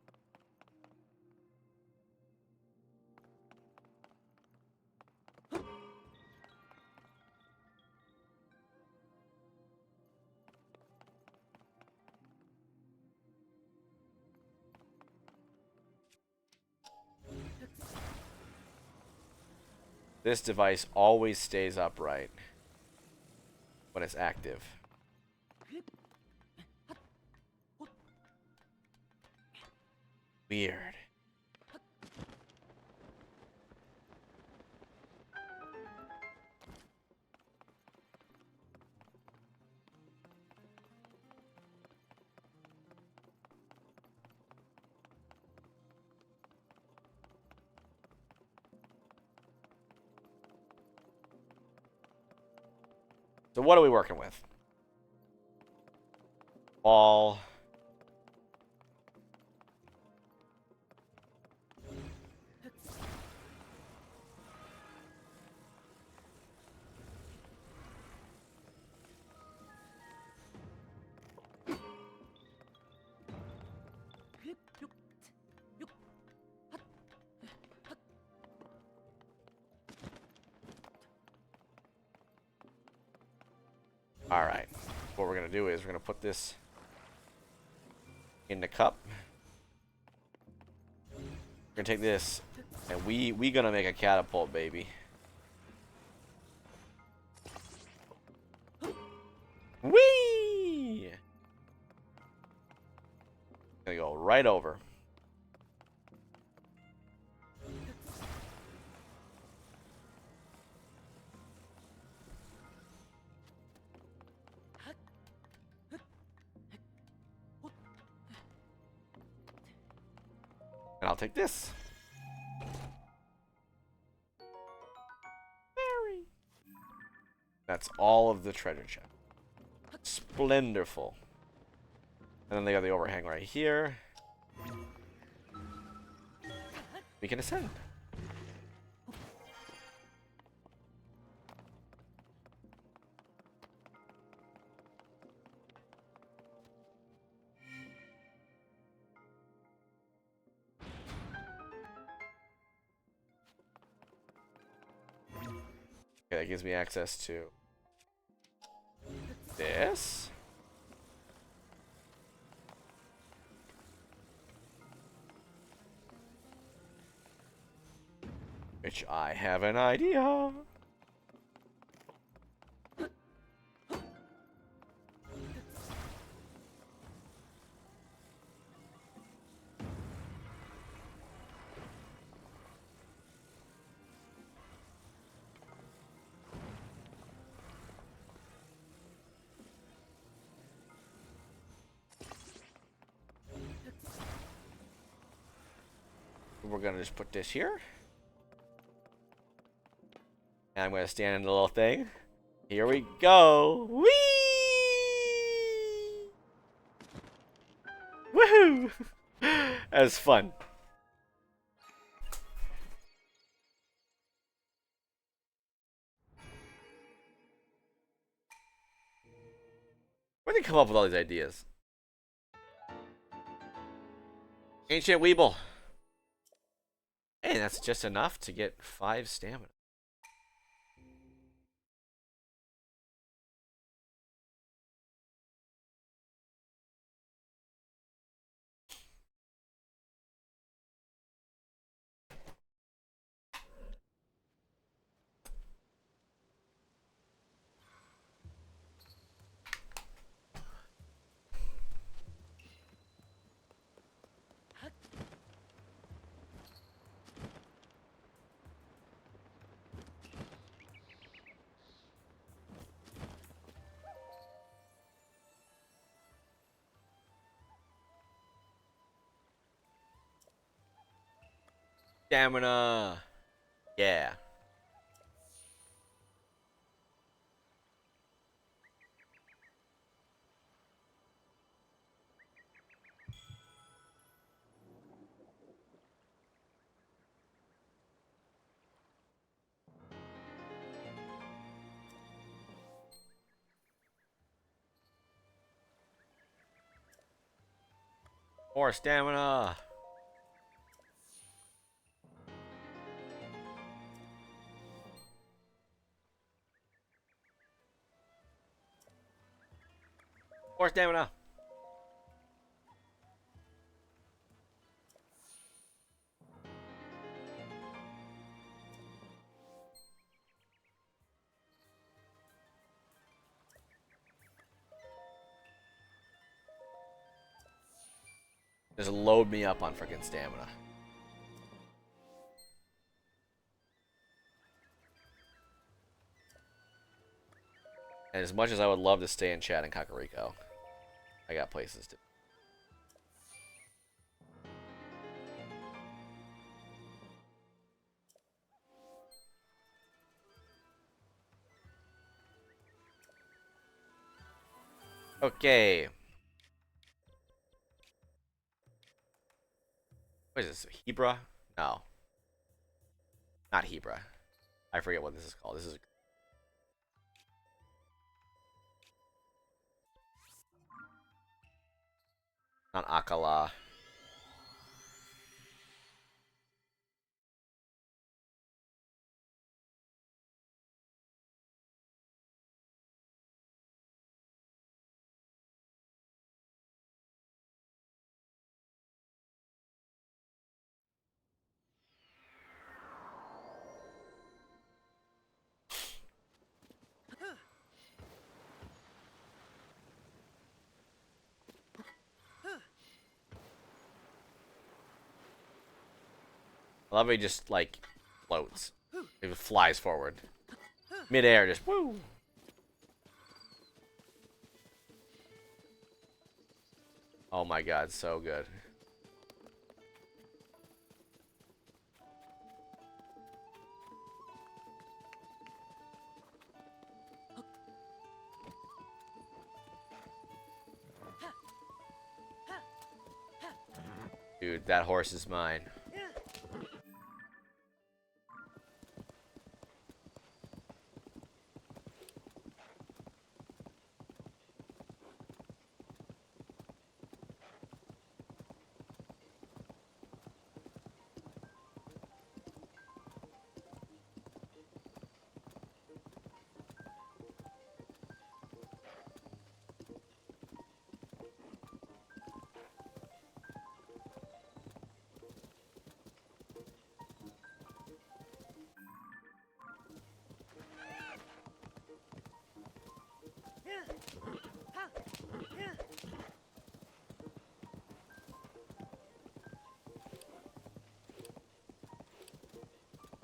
This device always stays upright when it's active. Weird. So what are we working with? All. All right. What we're gonna do is we're gonna put this in the cup. We're gonna take this, and we gonna make a catapult, baby. Whee! Gonna go right over. And I'll take this. Mary. That's all of the treasure chest. Splendorful. And then they got the overhang right here. We can ascend. Okay, that gives me access to this. Which I have an idea. We're gonna just put this here. And I'm gonna stand in the little thing. Here we go. Whee! Woohoo! That was fun. Where'd they come up with all these ideas? Ancient Weeble. Hey, that's just enough to get 5 stamina. Stamina. Yeah. More stamina. More stamina. Just load me up on freaking stamina. And as much as I would love to stay in chat in Kakariko, I got places to. Okay. What is this? Hebra? No. Not Hebra. I forget what this is called. This is not Akala. I love how he just, like, floats. It flies forward. Mid-air, just woo! Oh my god, so good. Dude, that horse is mine.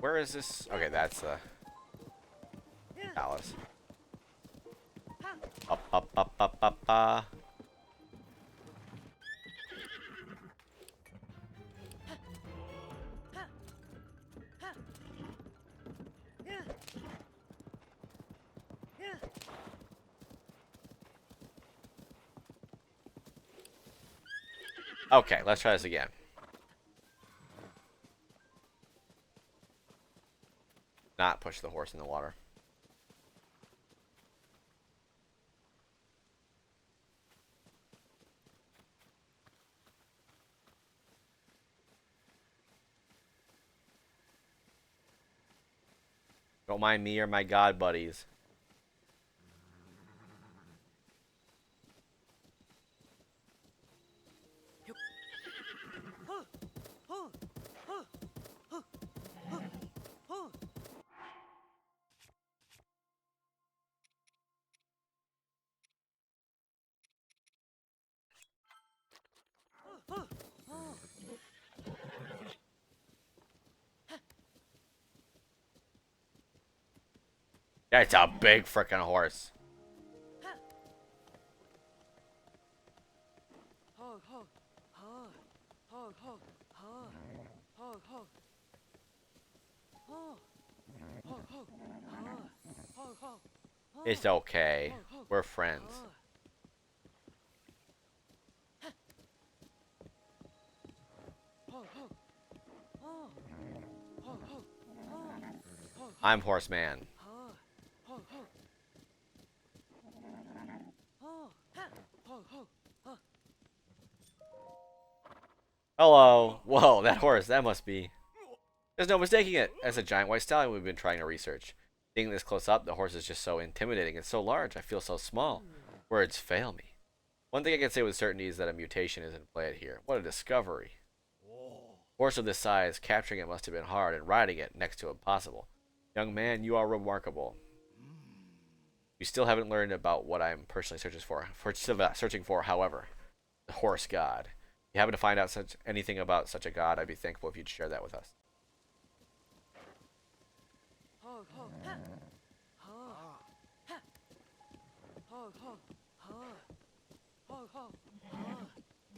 Where is this? Okay, that's the palace. Up, up, up, up, up, Okay, let's try this again. Not push the horse in the water. Don't mind me or my god buddies. That's a big freaking horse. It's okay. We're friends. I'm Horseman. Hello. Whoa, that horse. That must be... There's no mistaking it. That's a giant white stallion we've been trying to research. Seeing this close up, the horse is just so intimidating. It's so large. I feel so small. Words fail me. One thing I can say with certainty is that a mutation isn't played here. What a discovery. Horse of this size, capturing it must have been hard, and riding it next to impossible. Young man, you are remarkable. You still haven't learned about what I'm personally searching for, however. The horse god. If you happen to find out anything about such a god, I'd be thankful if you'd share that with us.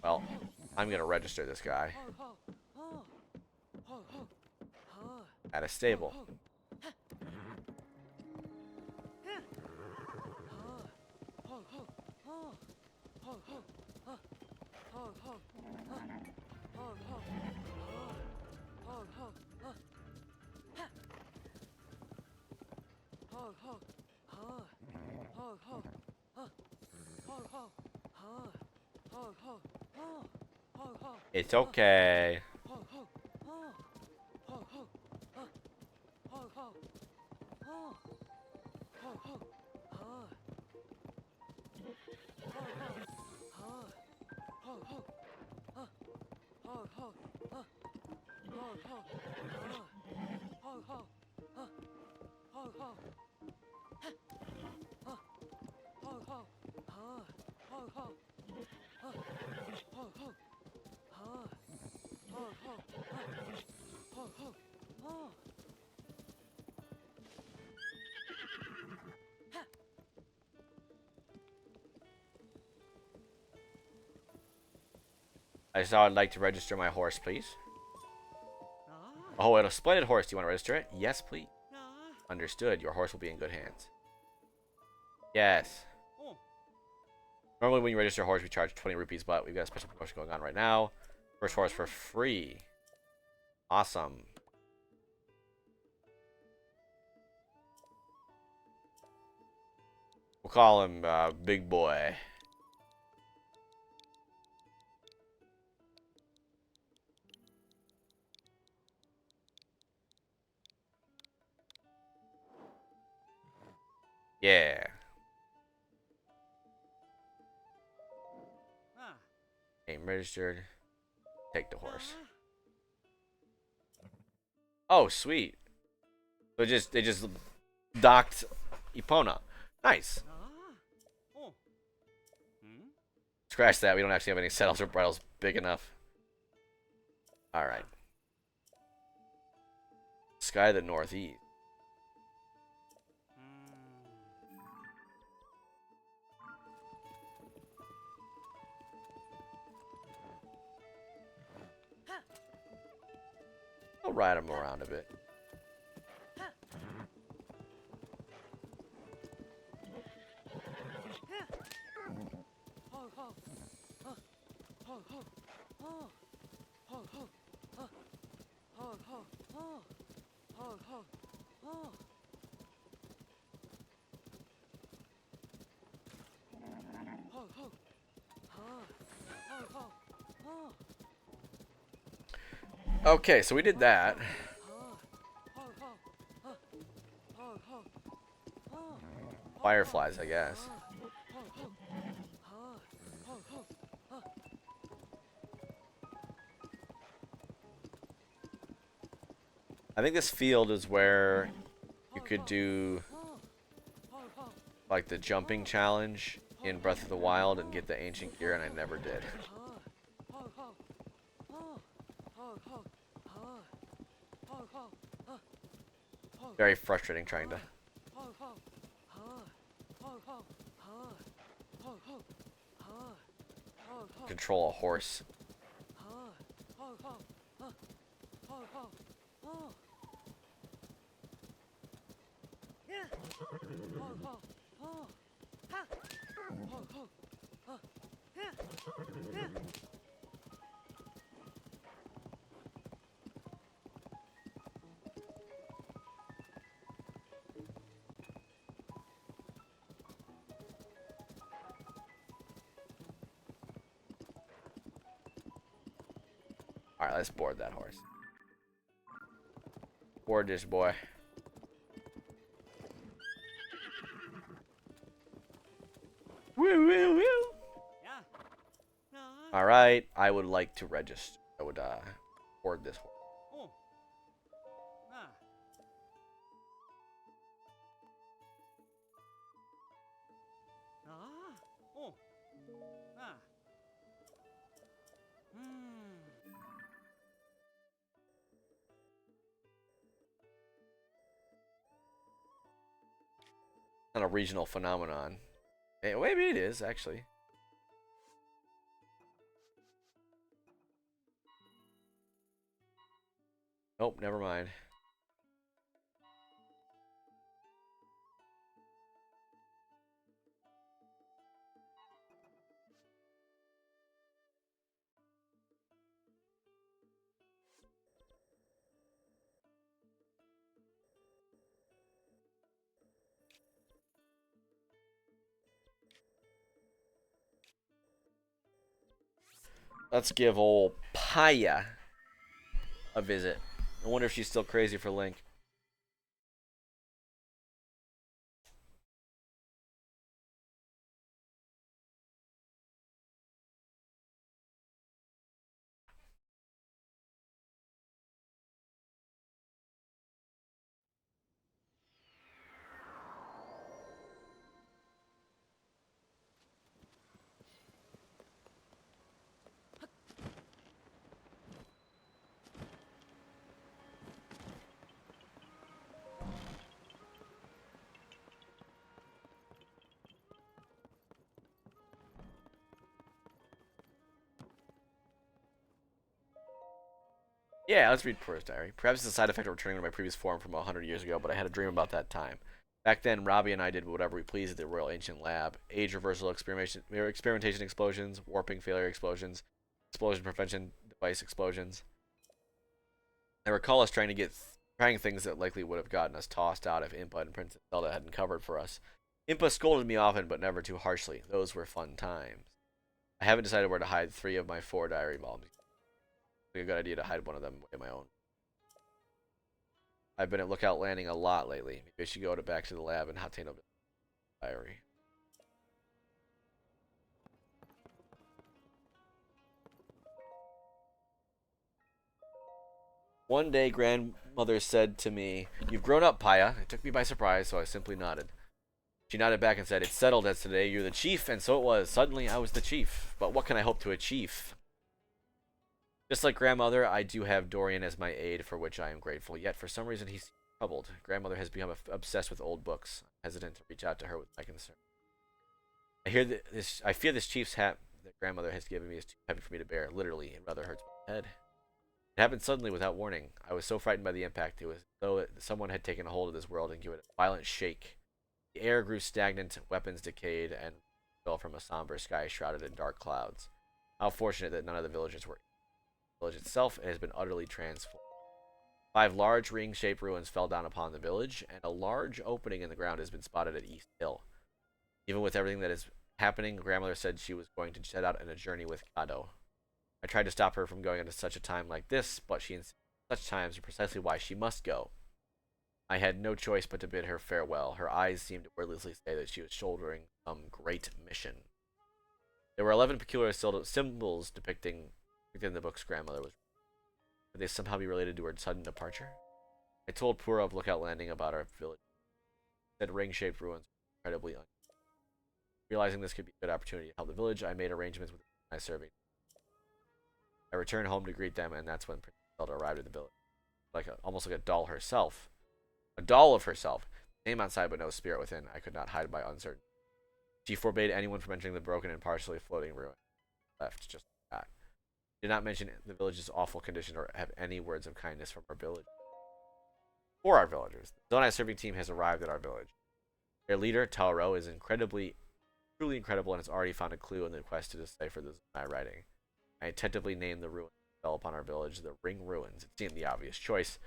Well, I'm gonna register this guy at a stable. It's okay. I'd like to register my horse, please. Oh, a splendid horse. Do you want to register it? Yes, please. Understood. Your horse will be in good hands. Yes. Normally when you register a horse, we charge 20 rupees, but we've got a special promotion going on right now. First horse for free. Awesome. We'll call him Big Boy. Yeah. Name registered. Take the horse. Oh, sweet. So they just docked Epona. Nice. Scratch that. We don't actually have any saddles or bridles big enough. Alright. Sky to the northeast. I'll ride him around a bit. Okay, so we did that. Fireflies, I guess. I think this field is where you could do like the jumping challenge in Breath of the Wild and get the ancient gear, and I never did. Very frustrating trying to control a horse. Alright, let's board that horse. Board this boy. Woo, woo, woo. Alright, I would like to register. I would board this horse. Not a regional phenomenon. Maybe it is, actually. Nope, never mind. Let's give old Paya a visit. I wonder if she's still crazy for Link. Yeah, let's read Poor's diary. Perhaps it's a side effect of returning to my previous form from 100 years ago, but I had a dream about that time. Back then, Robbie and I did whatever we pleased at the Royal Ancient Lab. Age reversal experimentation explosions, warping failure explosions, explosion prevention device explosions. I recall us trying things that likely would have gotten us tossed out if Impa and Princess Zelda hadn't covered for us. Impa scolded me often, but never too harshly. Those were fun times. I haven't decided where to hide 3 of my 4 diary volumes. It's a good idea to hide one of them in my own. I've been at Lookout Landing a lot lately. Maybe I should go back to the lab and obtain a diary. One day, grandmother said to me, "You've grown up, Paya." It took me by surprise, so I simply nodded. She nodded back and said, "It's settled as today. You're the chief," and so it was. Suddenly, I was the chief. But what can I hope to achieve? Just like grandmother, I do have Dorian as my aide, for which I am grateful. Yet, for some reason, he's troubled. Grandmother has become obsessed with old books. I'm hesitant to reach out to her with my concern. I fear this chief's hat that grandmother has given me is too heavy for me to bear. Literally, it rather hurts my head. It happened suddenly without warning. I was so frightened by the impact. It was as though someone had taken a hold of this world and given it a violent shake. The air grew stagnant, weapons decayed, and fell from a somber sky shrouded in dark clouds. How fortunate that none of the villagers were. The village itself has been utterly transformed. 5 large ring-shaped ruins fell down upon the village, and a large opening in the ground has been spotted at East Hill. Even with everything that is happening, grandmother said she was going to set out on a journey with Kado. I tried to stop her from going into such a time like this, but she insisted such times are precisely why she must go. I had no choice but to bid her farewell. Her eyes seemed to wordlessly say that she was shouldering some great mission. There were 11 peculiar symbols depicting the book's grandmother was. Could they somehow be related to her sudden departure? I told Pura of Lookout Landing about our village. Said ring-shaped ruins were incredibly unusual. Realizing this could be a good opportunity to help the village, I made arrangements with my serving. I returned home to greet them, and that's when Princess Zelda arrived at the village, almost like a doll herself. A doll of herself. Name outside, but no spirit within. I could not hide my uncertainty. She forbade anyone from entering the broken and partially floating ruin. Left just like that. Did not mention the village's awful condition or have any words of kindness from our village. For our villagers, the Zonai serving team has arrived at our village. Their leader, Taro, is truly incredible, and has already found a clue in the quest to decipher the Zonai writing. I attentively named the ruins that fell upon our village the Ring Ruins. It seemed the obvious choice.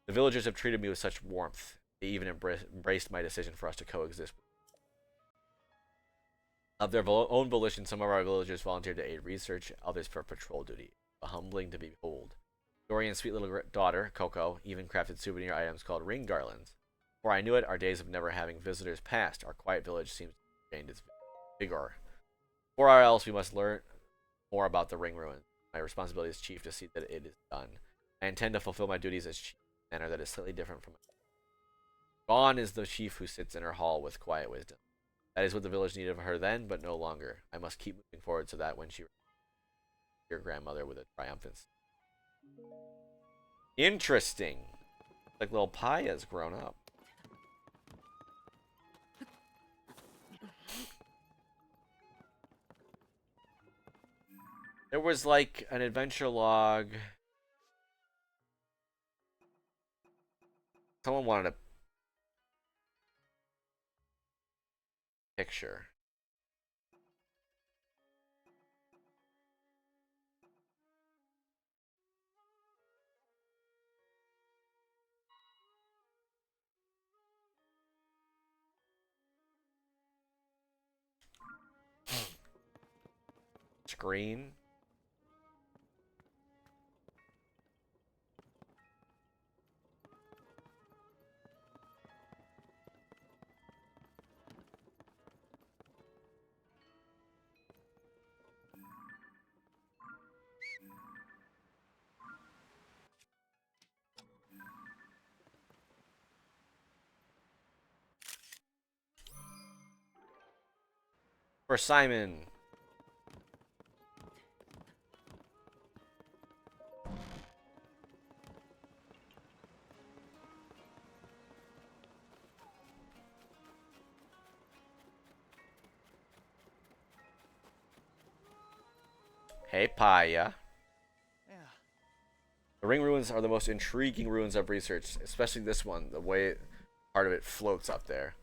The villagers have treated me with such warmth. They even embraced my decision for us to coexist. Of their own volition, some of our villagers volunteered to aid research, others for patrol duty. Humbling to behold. Dorian's sweet little daughter, Coco, even crafted souvenir items called ring garlands. Before I knew it, our days of never having visitors passed. Our quiet village seems to have gained its vigor. For our else, we must learn more about the ring ruins. My responsibility as chief to see that it is done. I intend to fulfill my duties as chief in a manner that is slightly different from. Gone is the chief who sits in her hall with quiet wisdom. That is what the village needed of her then, but no longer. I must keep moving forward so that when she your grandmother with a triumphant. Interesting. Like little Paya's grown up. There was like an adventure log. Someone wanted a picture. Screen. For Simon. Hey, Paya. Yeah. The ring ruins are the most intriguing ruins I've researched, especially this one, the way part of it floats up there.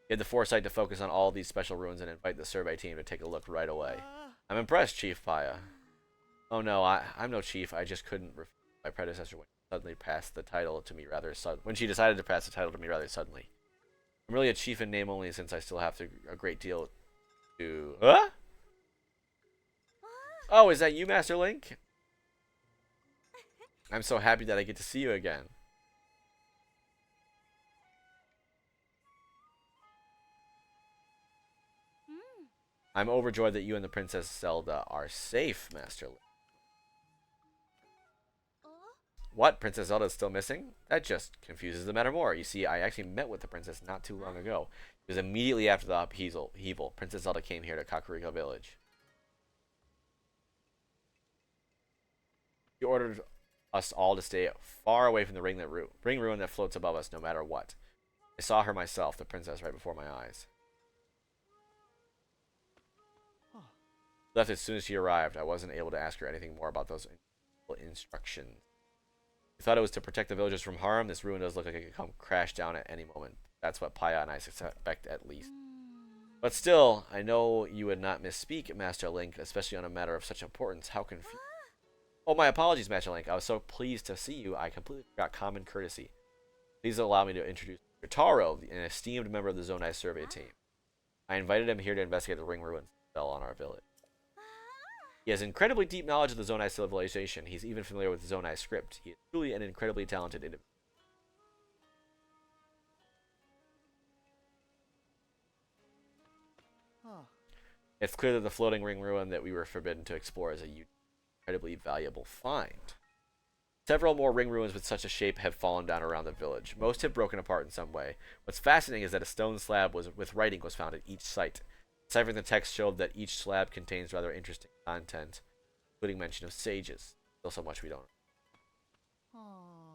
He had the foresight to focus on all these special ruins and invite the survey team to take a look right away. I'm impressed, Chief Paya. Oh no, I'm no chief. I just couldn't refuse my predecessor when she suddenly passed the title to me rather when she decided to pass the title to me rather suddenly. I'm really a chief in name only since I still have a great deal to... Huh? Oh, is that you, Master Link? I'm so happy that I get to see you again. I'm overjoyed that you and the Princess Zelda are safe, Master Link. What? Princess Zelda is still missing? That just confuses the matter more. You see, I actually met with the princess not too long ago. It was immediately after the upheaval. Princess Zelda came here to Kakariko Village. She ordered us all to stay far away from the ring ruin that floats above us no matter what. I saw her myself, the princess, right before my eyes. Left as soon as she arrived. I wasn't able to ask her anything more about those instructions. We thought it was to protect the villagers from harm. This ruin does look like it could come crash down at any moment. That's what Paya and I suspect, at least. But still, I know you would not misspeak, Master Link, especially on a matter of such importance. How confused. Oh, my apologies, Master Link. I was so pleased to see you, I completely forgot common courtesy. Please allow me to introduce Taro, an esteemed member of the Zonai survey team. I invited him here to investigate the ring ruins that fell on our village. He has incredibly deep knowledge of the Zonai civilization. He's even familiar with the Zonai script. He is truly an incredibly talented individual. It's clear that the floating ring ruin that we were forbidden to explore is a incredibly valuable find. Several more ring ruins with such a shape have fallen down around the village. Most have broken apart in some way. What's fascinating is that a stone slab with writing was found at each site. Deciphering the text showed that each slab contains rather interesting content, including mention of sages. Still so much we don't know.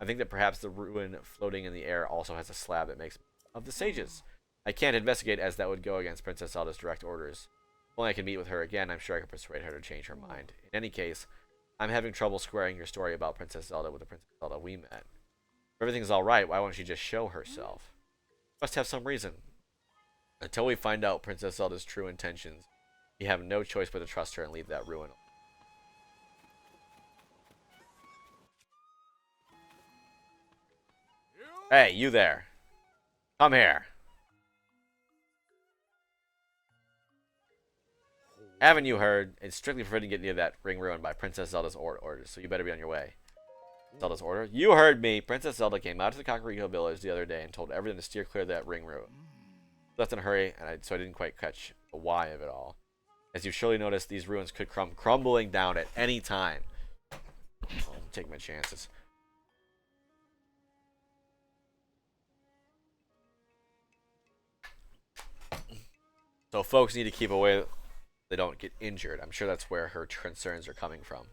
I think that perhaps the ruin floating in the air also has a slab that makes of the sages. I can't investigate as that would go against Princess Zelda's direct orders. If only I can meet with her again, I'm sure I can persuade her to change her mind. In any case, I'm having trouble squaring your story about Princess Zelda with the Princess Zelda we met. If everything's alright, why won't she just show herself? Must have some reason. Until we find out Princess Zelda's true intentions, we have no choice but to trust her and leave that ruin. Hey, you there. Come here. Haven't you heard? It's strictly forbidden to get near that ring ruin by Princess Zelda's orders, so you better be on your way. Zelda's order? You heard me! Princess Zelda came out to the Kakariko village the other day and told everyone to steer clear of that ring ruin. Left in a hurry, so I didn't quite catch the why of it all. As you've surely noticed, these ruins could come crumbling down at any time. I'll take my chances. So folks need to keep away so they don't get injured. I'm sure that's where her concerns are coming from.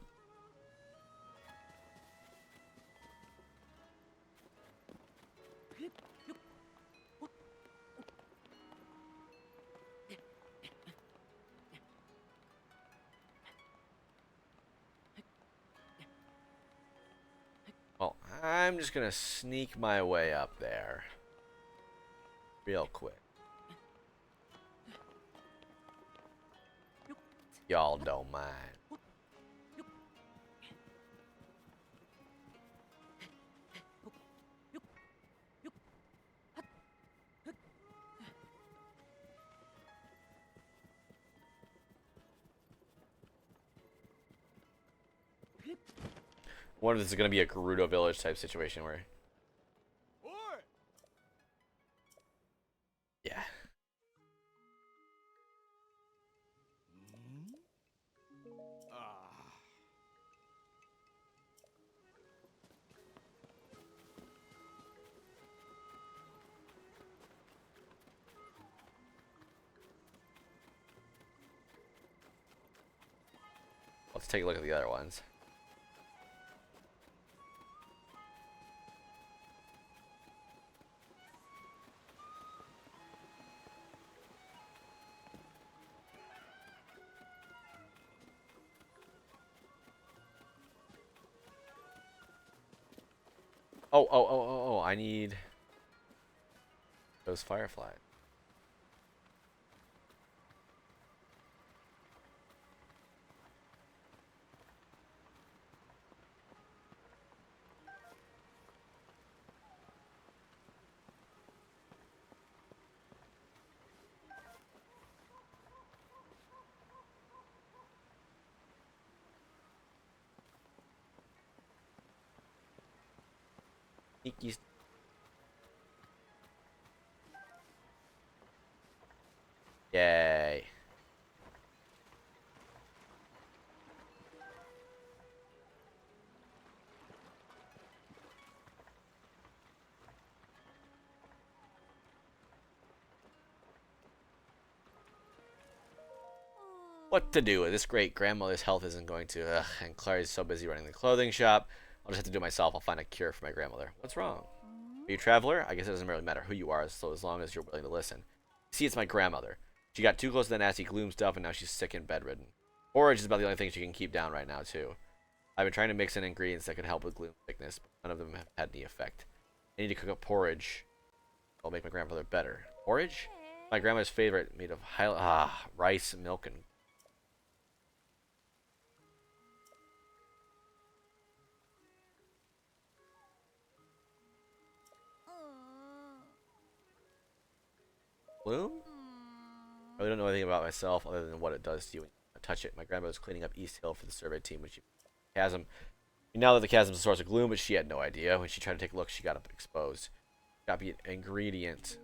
Well, I'm just gonna sneak my way up there. Real quick. Y'all don't mind. I wonder if this is going to be a Gerudo Village type situation where... Yeah. Let's take a look at the other ones. Oh, I need those fireflies. Sneaky. Yay. What to do? This great grandmother's health isn't going to. Ugh, and Clary's so busy running the clothing shop. I'll just have to do it myself. I'll find a cure for my grandmother. What's wrong? Are you a traveler? I guess it doesn't really matter who you are, so as long as you're willing to listen. See, it's my grandmother. She got too close to the nasty gloom stuff, and now she's sick and bedridden. Porridge is about the only thing she can keep down right now, too. I've been trying to mix in ingredients that could help with gloom sickness, but none of them have had any effect. I need to cook up porridge. I'll make my grandmother better. Porridge? My grandmother's favorite, made of rice, milk, and gloom? I really don't know anything about myself other than what it does to you when you touch it. My grandma was cleaning up East Hill for the survey team when she chasm. Now that the chasm's a source of gloom, but she had no idea. When she tried to take a look, she got up exposed. Got to be an ingredient.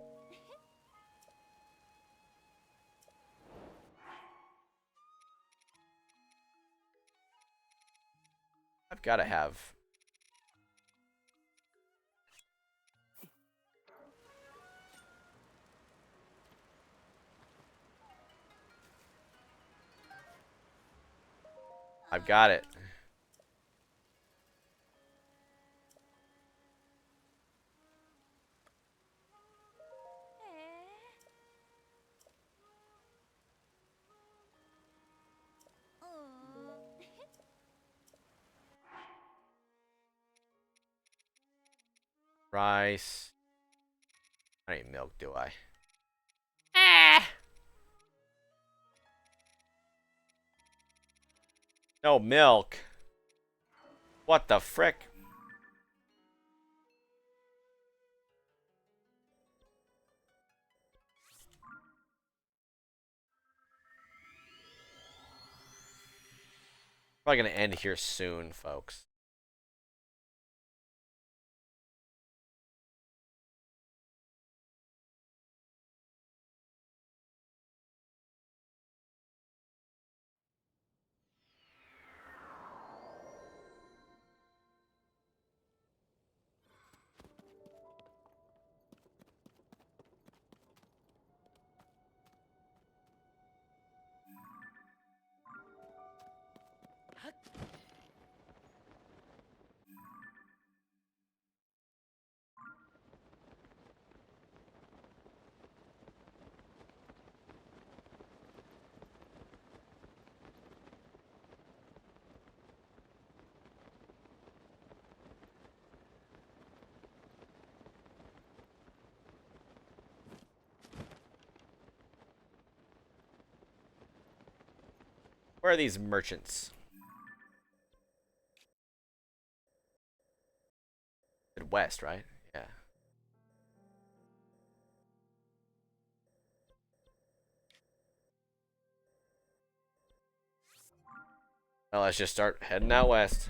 I've got to have. I've got it. Rice. I need milk, do I? No milk. What the frick? Probably gonna end here soon, folks. Where are these merchants? West, right? Yeah. Well, let's just start heading out west.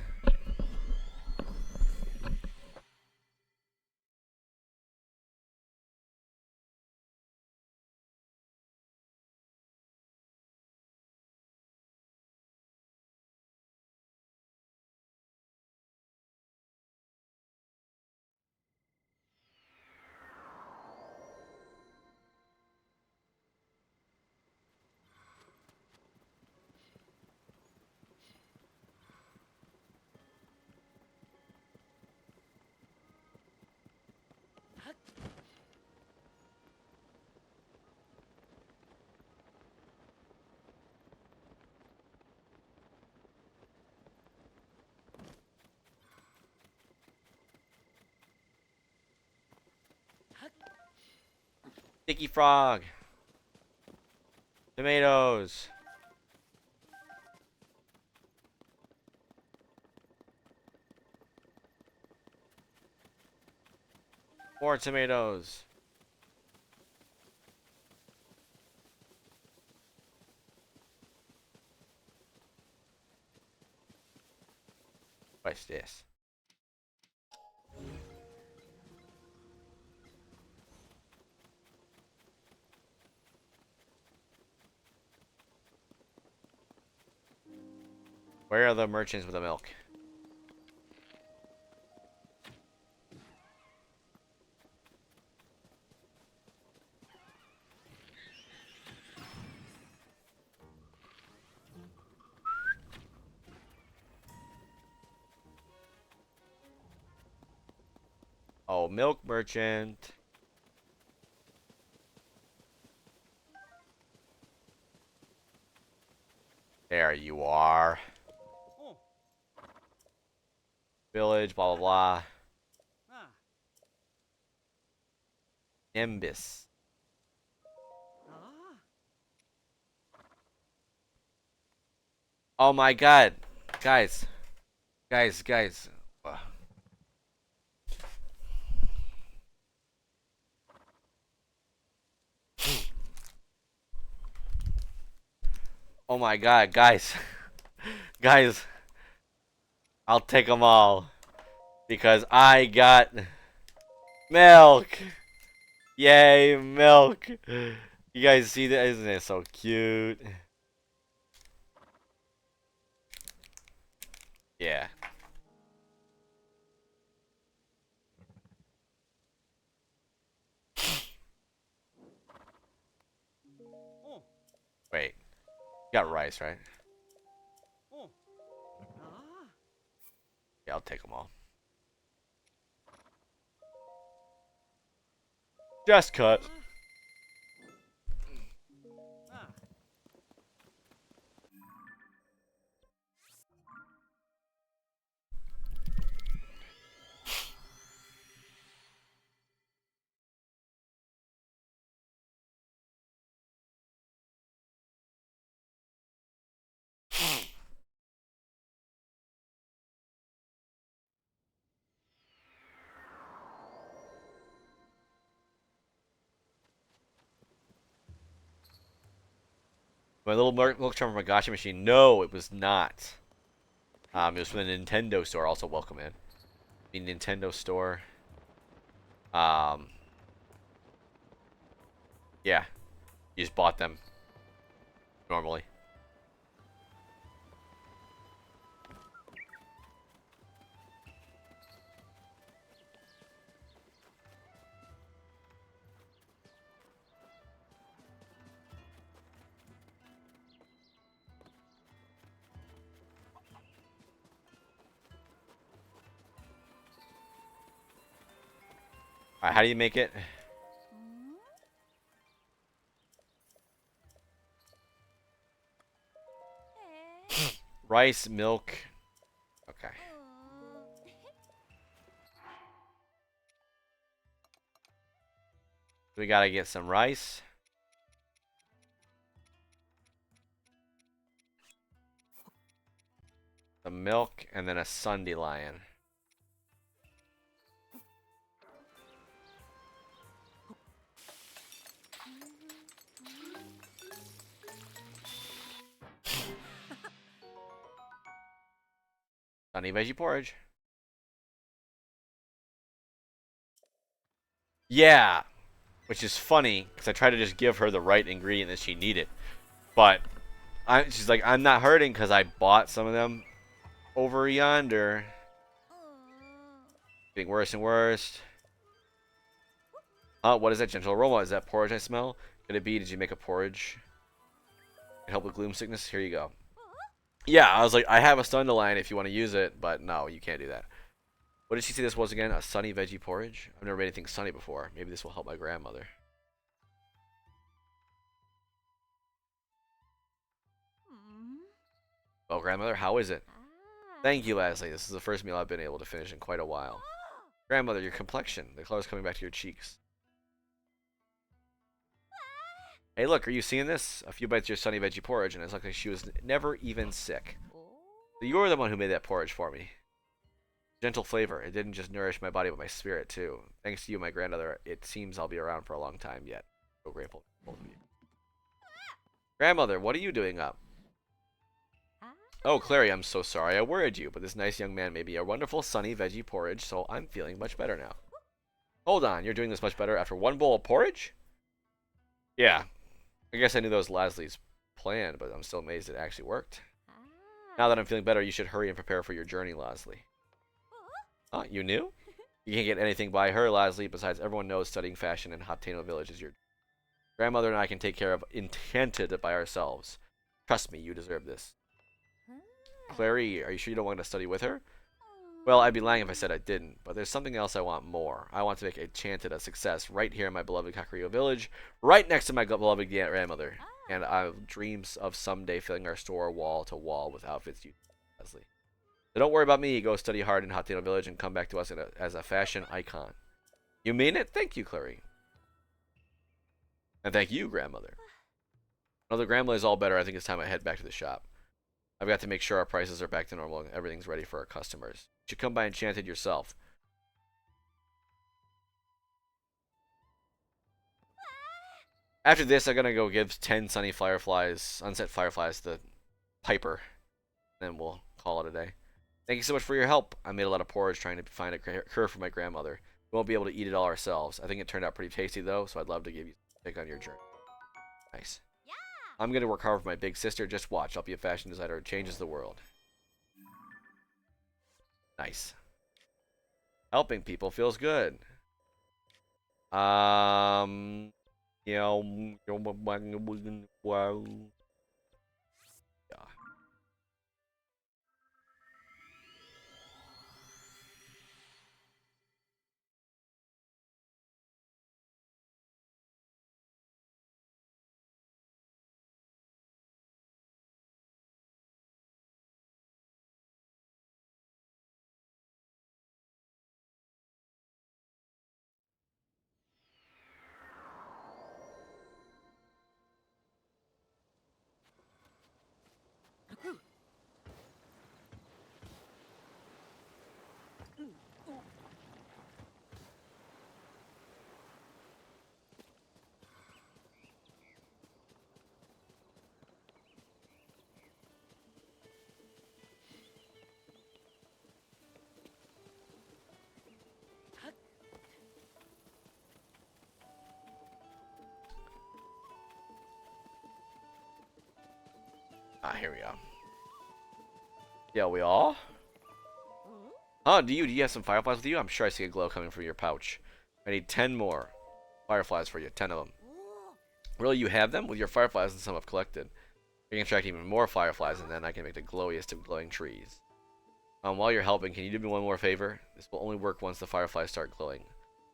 Sticky frog. Tomatoes. More tomatoes. What's this? Where are the merchants with the milk? Oh, milk merchant. There you are. Village, blah, blah, blah. Nimbus. Oh my god. Guys. Guys. Oh my god, guys. Guys. I'll take them all. Because I got milk. Yay, milk. You guys see that? Isn't it so cute? Yeah. Wait. You got rice, right? Yeah, I'll take them all. Just cut. My little milk charm from a gotcha machine. No, it was not. It was from the Nintendo store. Also, welcome in. The Nintendo store. Um, yeah, you just bought them normally. All right, how do you make it? Rice, milk. Okay. We gotta get some rice. Some milk, and then a Sunday lion. Sunny veggie porridge. Yeah, which is funny because I tried to just give her the right ingredient that she needed, but she's like, I'm not hurting because I bought some of them over yonder. Getting worse and worse. What is that gentle aroma? Is that porridge I smell? Could it be? Did you make a porridge? Can help with gloom sickness? Here you go. Yeah, I was like, I have a Sunderline if you want to use it, but no, you can't do that. What did she say this was again? A sunny veggie porridge? I've never made anything sunny before. Maybe this will help my grandmother. Well, grandmother, how is it? Thank you, Leslie. This is the first meal I've been able to finish in quite a while. Grandmother, your complexion. The color's coming back to your cheeks. Hey, look, are you seeing this? A few bites of your sunny veggie porridge, and it's like she was never even sick. So you were the one who made that porridge for me. Gentle flavor. It didn't just nourish my body, but my spirit, too. Thanks to you, my grandmother, it seems I'll be around for a long time yet. So grateful for both of you. Grandmother, what are you doing up? Oh, Clary, I'm so sorry I worried you, but this nice young man made me a wonderful sunny veggie porridge, so I'm feeling much better now. Hold on, you're doing this much better after one bowl of porridge? Yeah. I guess I knew that was Leslie's plan, but I'm still amazed it actually worked. Now that I'm feeling better, you should hurry and prepare for your journey, Leslie. Oh, you knew? You can't get anything by her, Leslie. Besides, everyone knows studying fashion in Hotano Village is your... Grandmother and I can take care of Enchanted by ourselves. Trust me, you deserve this. Clary, are you sure you don't want to study with her? Well, I'd be lying if I said I didn't, but there's something else I want more. I want to make Enchanted a success right here in my beloved Kakariko Village, right next to my beloved grandmother. And I have dreams of someday filling our store wall to wall with outfits you, Leslie. So don't worry about me. Go study hard in Hotano Village and come back to us as a fashion icon. You mean it? Thank you, Clary. And thank you, grandmother. Now the grandmother is all better. I think it's time I head back to the shop. I've got to make sure our prices are back to normal and everything's ready for our customers. You should come by Enchanted yourself. After this, I'm gonna go give 10 sunny fireflies, sunset fireflies to Piper. Then we'll call it a day. Thank you so much for your help. I made a lot of porridge trying to find a cure for my grandmother. We won't be able to eat it all ourselves. I think it turned out pretty tasty though, so I'd love to give you a pick on your journey. Nice. I'm gonna work hard for my big sister. Just watch. I'll be a fashion designer who changes the world. Nice. Helping people feels good. Yeah. Here we go. Yeah, we all? Oh, do you have some fireflies with you? I'm sure I see a glow coming from your pouch. I need 10 more fireflies for you. 10 of them. Really, you have them? With your fireflies and some I've collected. I can attract even more fireflies, and then I can make the glowiest of glowing trees. While you're helping, can you do me one more favor? This will only work once the fireflies start glowing.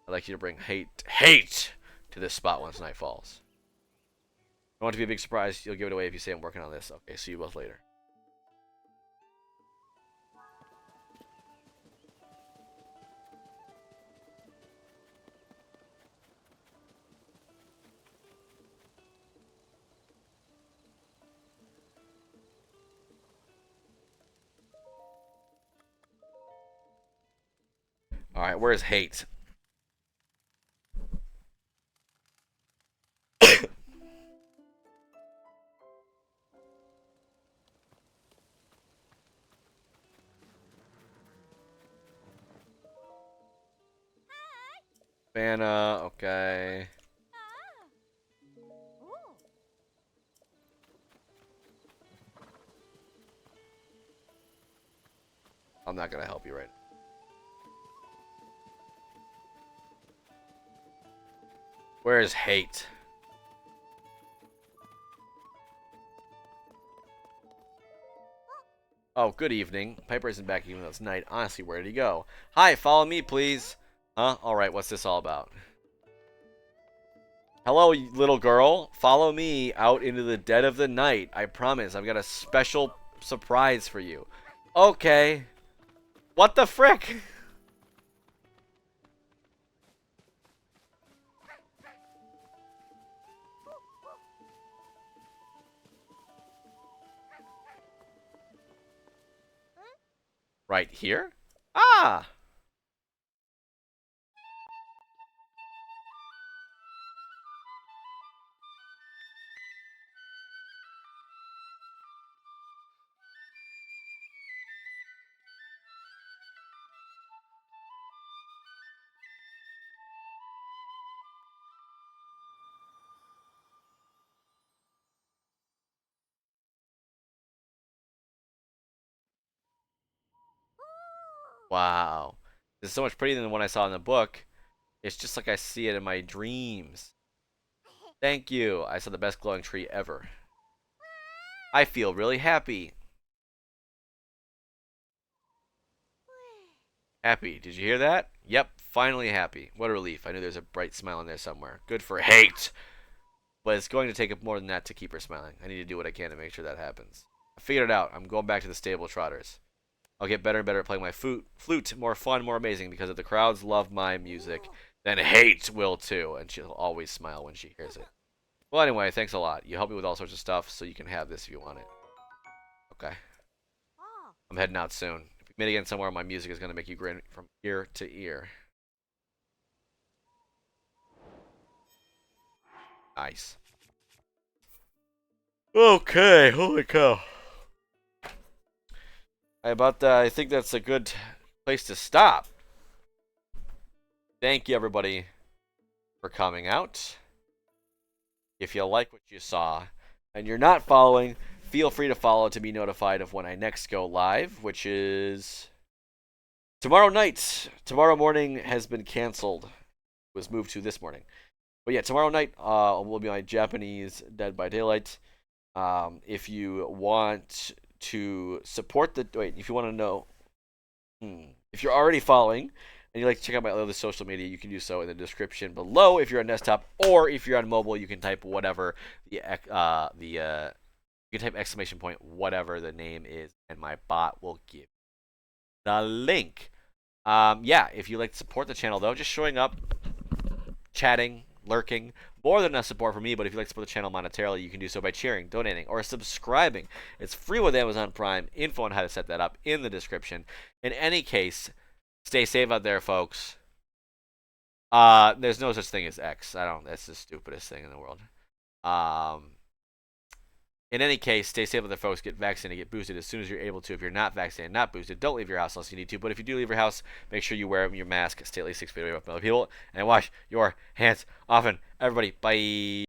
I'd like you to bring hate to this spot once night falls. I want it to be a big surprise. You'll give it away if you say I'm working on this. Okay, see you both later. Alright, where's hate? Vanna, okay. I'm not gonna help you right now. Where's hate? Oh, good evening. Piper isn't back even though it's night. Honestly, where did he go? Hi, follow me, please. Huh? Alright, what's this all about? Hello, little girl. Follow me out into the dead of the night. I promise, I've got a special surprise for you. Okay. What the frick? Right here? Ah! Wow. This is so much prettier than the one I saw in the book. It's just like I see it in my dreams. Thank you. I saw the best glowing tree ever. I feel really happy. Happy. Did you hear that? Yep, finally happy. What a relief. I knew there's a bright smile in there somewhere. Good for hate. But it's going to take more than that to keep her smiling. I need to do what I can to make sure that happens. I figured it out. I'm going back to the stable trotters. I'll get better and better at playing my flute. More fun, more amazing, because if the crowds love my music, then hate will too. And she'll always smile when she hears it. Well, anyway, thanks a lot. You helped me with all sorts of stuff, so you can have this if you want it. Okay. I'm heading out soon. If we meet again somewhere, my music is going to make you grin from ear to ear. Nice. Okay, holy cow. I think that's a good place to stop. Thank you, everybody, for coming out. If you like what you saw and you're not following, feel free to follow to be notified of when I next go live, which is tomorrow night. Tomorrow morning has been canceled. It was moved to this morning. But yeah, tomorrow night will be my Japanese Dead by Daylight. If you want to support the if you want to know, if you're already following and you'd like to check out my other social media, you can do so in the description below. If you're on desktop or if you're on mobile, you can type whatever you can type exclamation point whatever the name is, and my bot will give the link. Yeah, if you like to support the channel though, just showing up, chatting, lurking, more than enough support for me. But if you like to support the channel monetarily, you can do so by cheering, donating, or subscribing. It's free with Amazon Prime. Info on how to set that up in the description. In any case, stay safe out there, folks. There's no such thing as X. I don't. That's the stupidest thing in the world. Um, in any case, stay safe out there, folks. Get vaccinated, get boosted as soon as you're able to. If you're not vaccinated, not boosted, don't leave your house unless you need to. But if you do leave your house, make sure you wear your mask, stay at least 6 feet away from other people, and wash your hands often. Everybody, bye.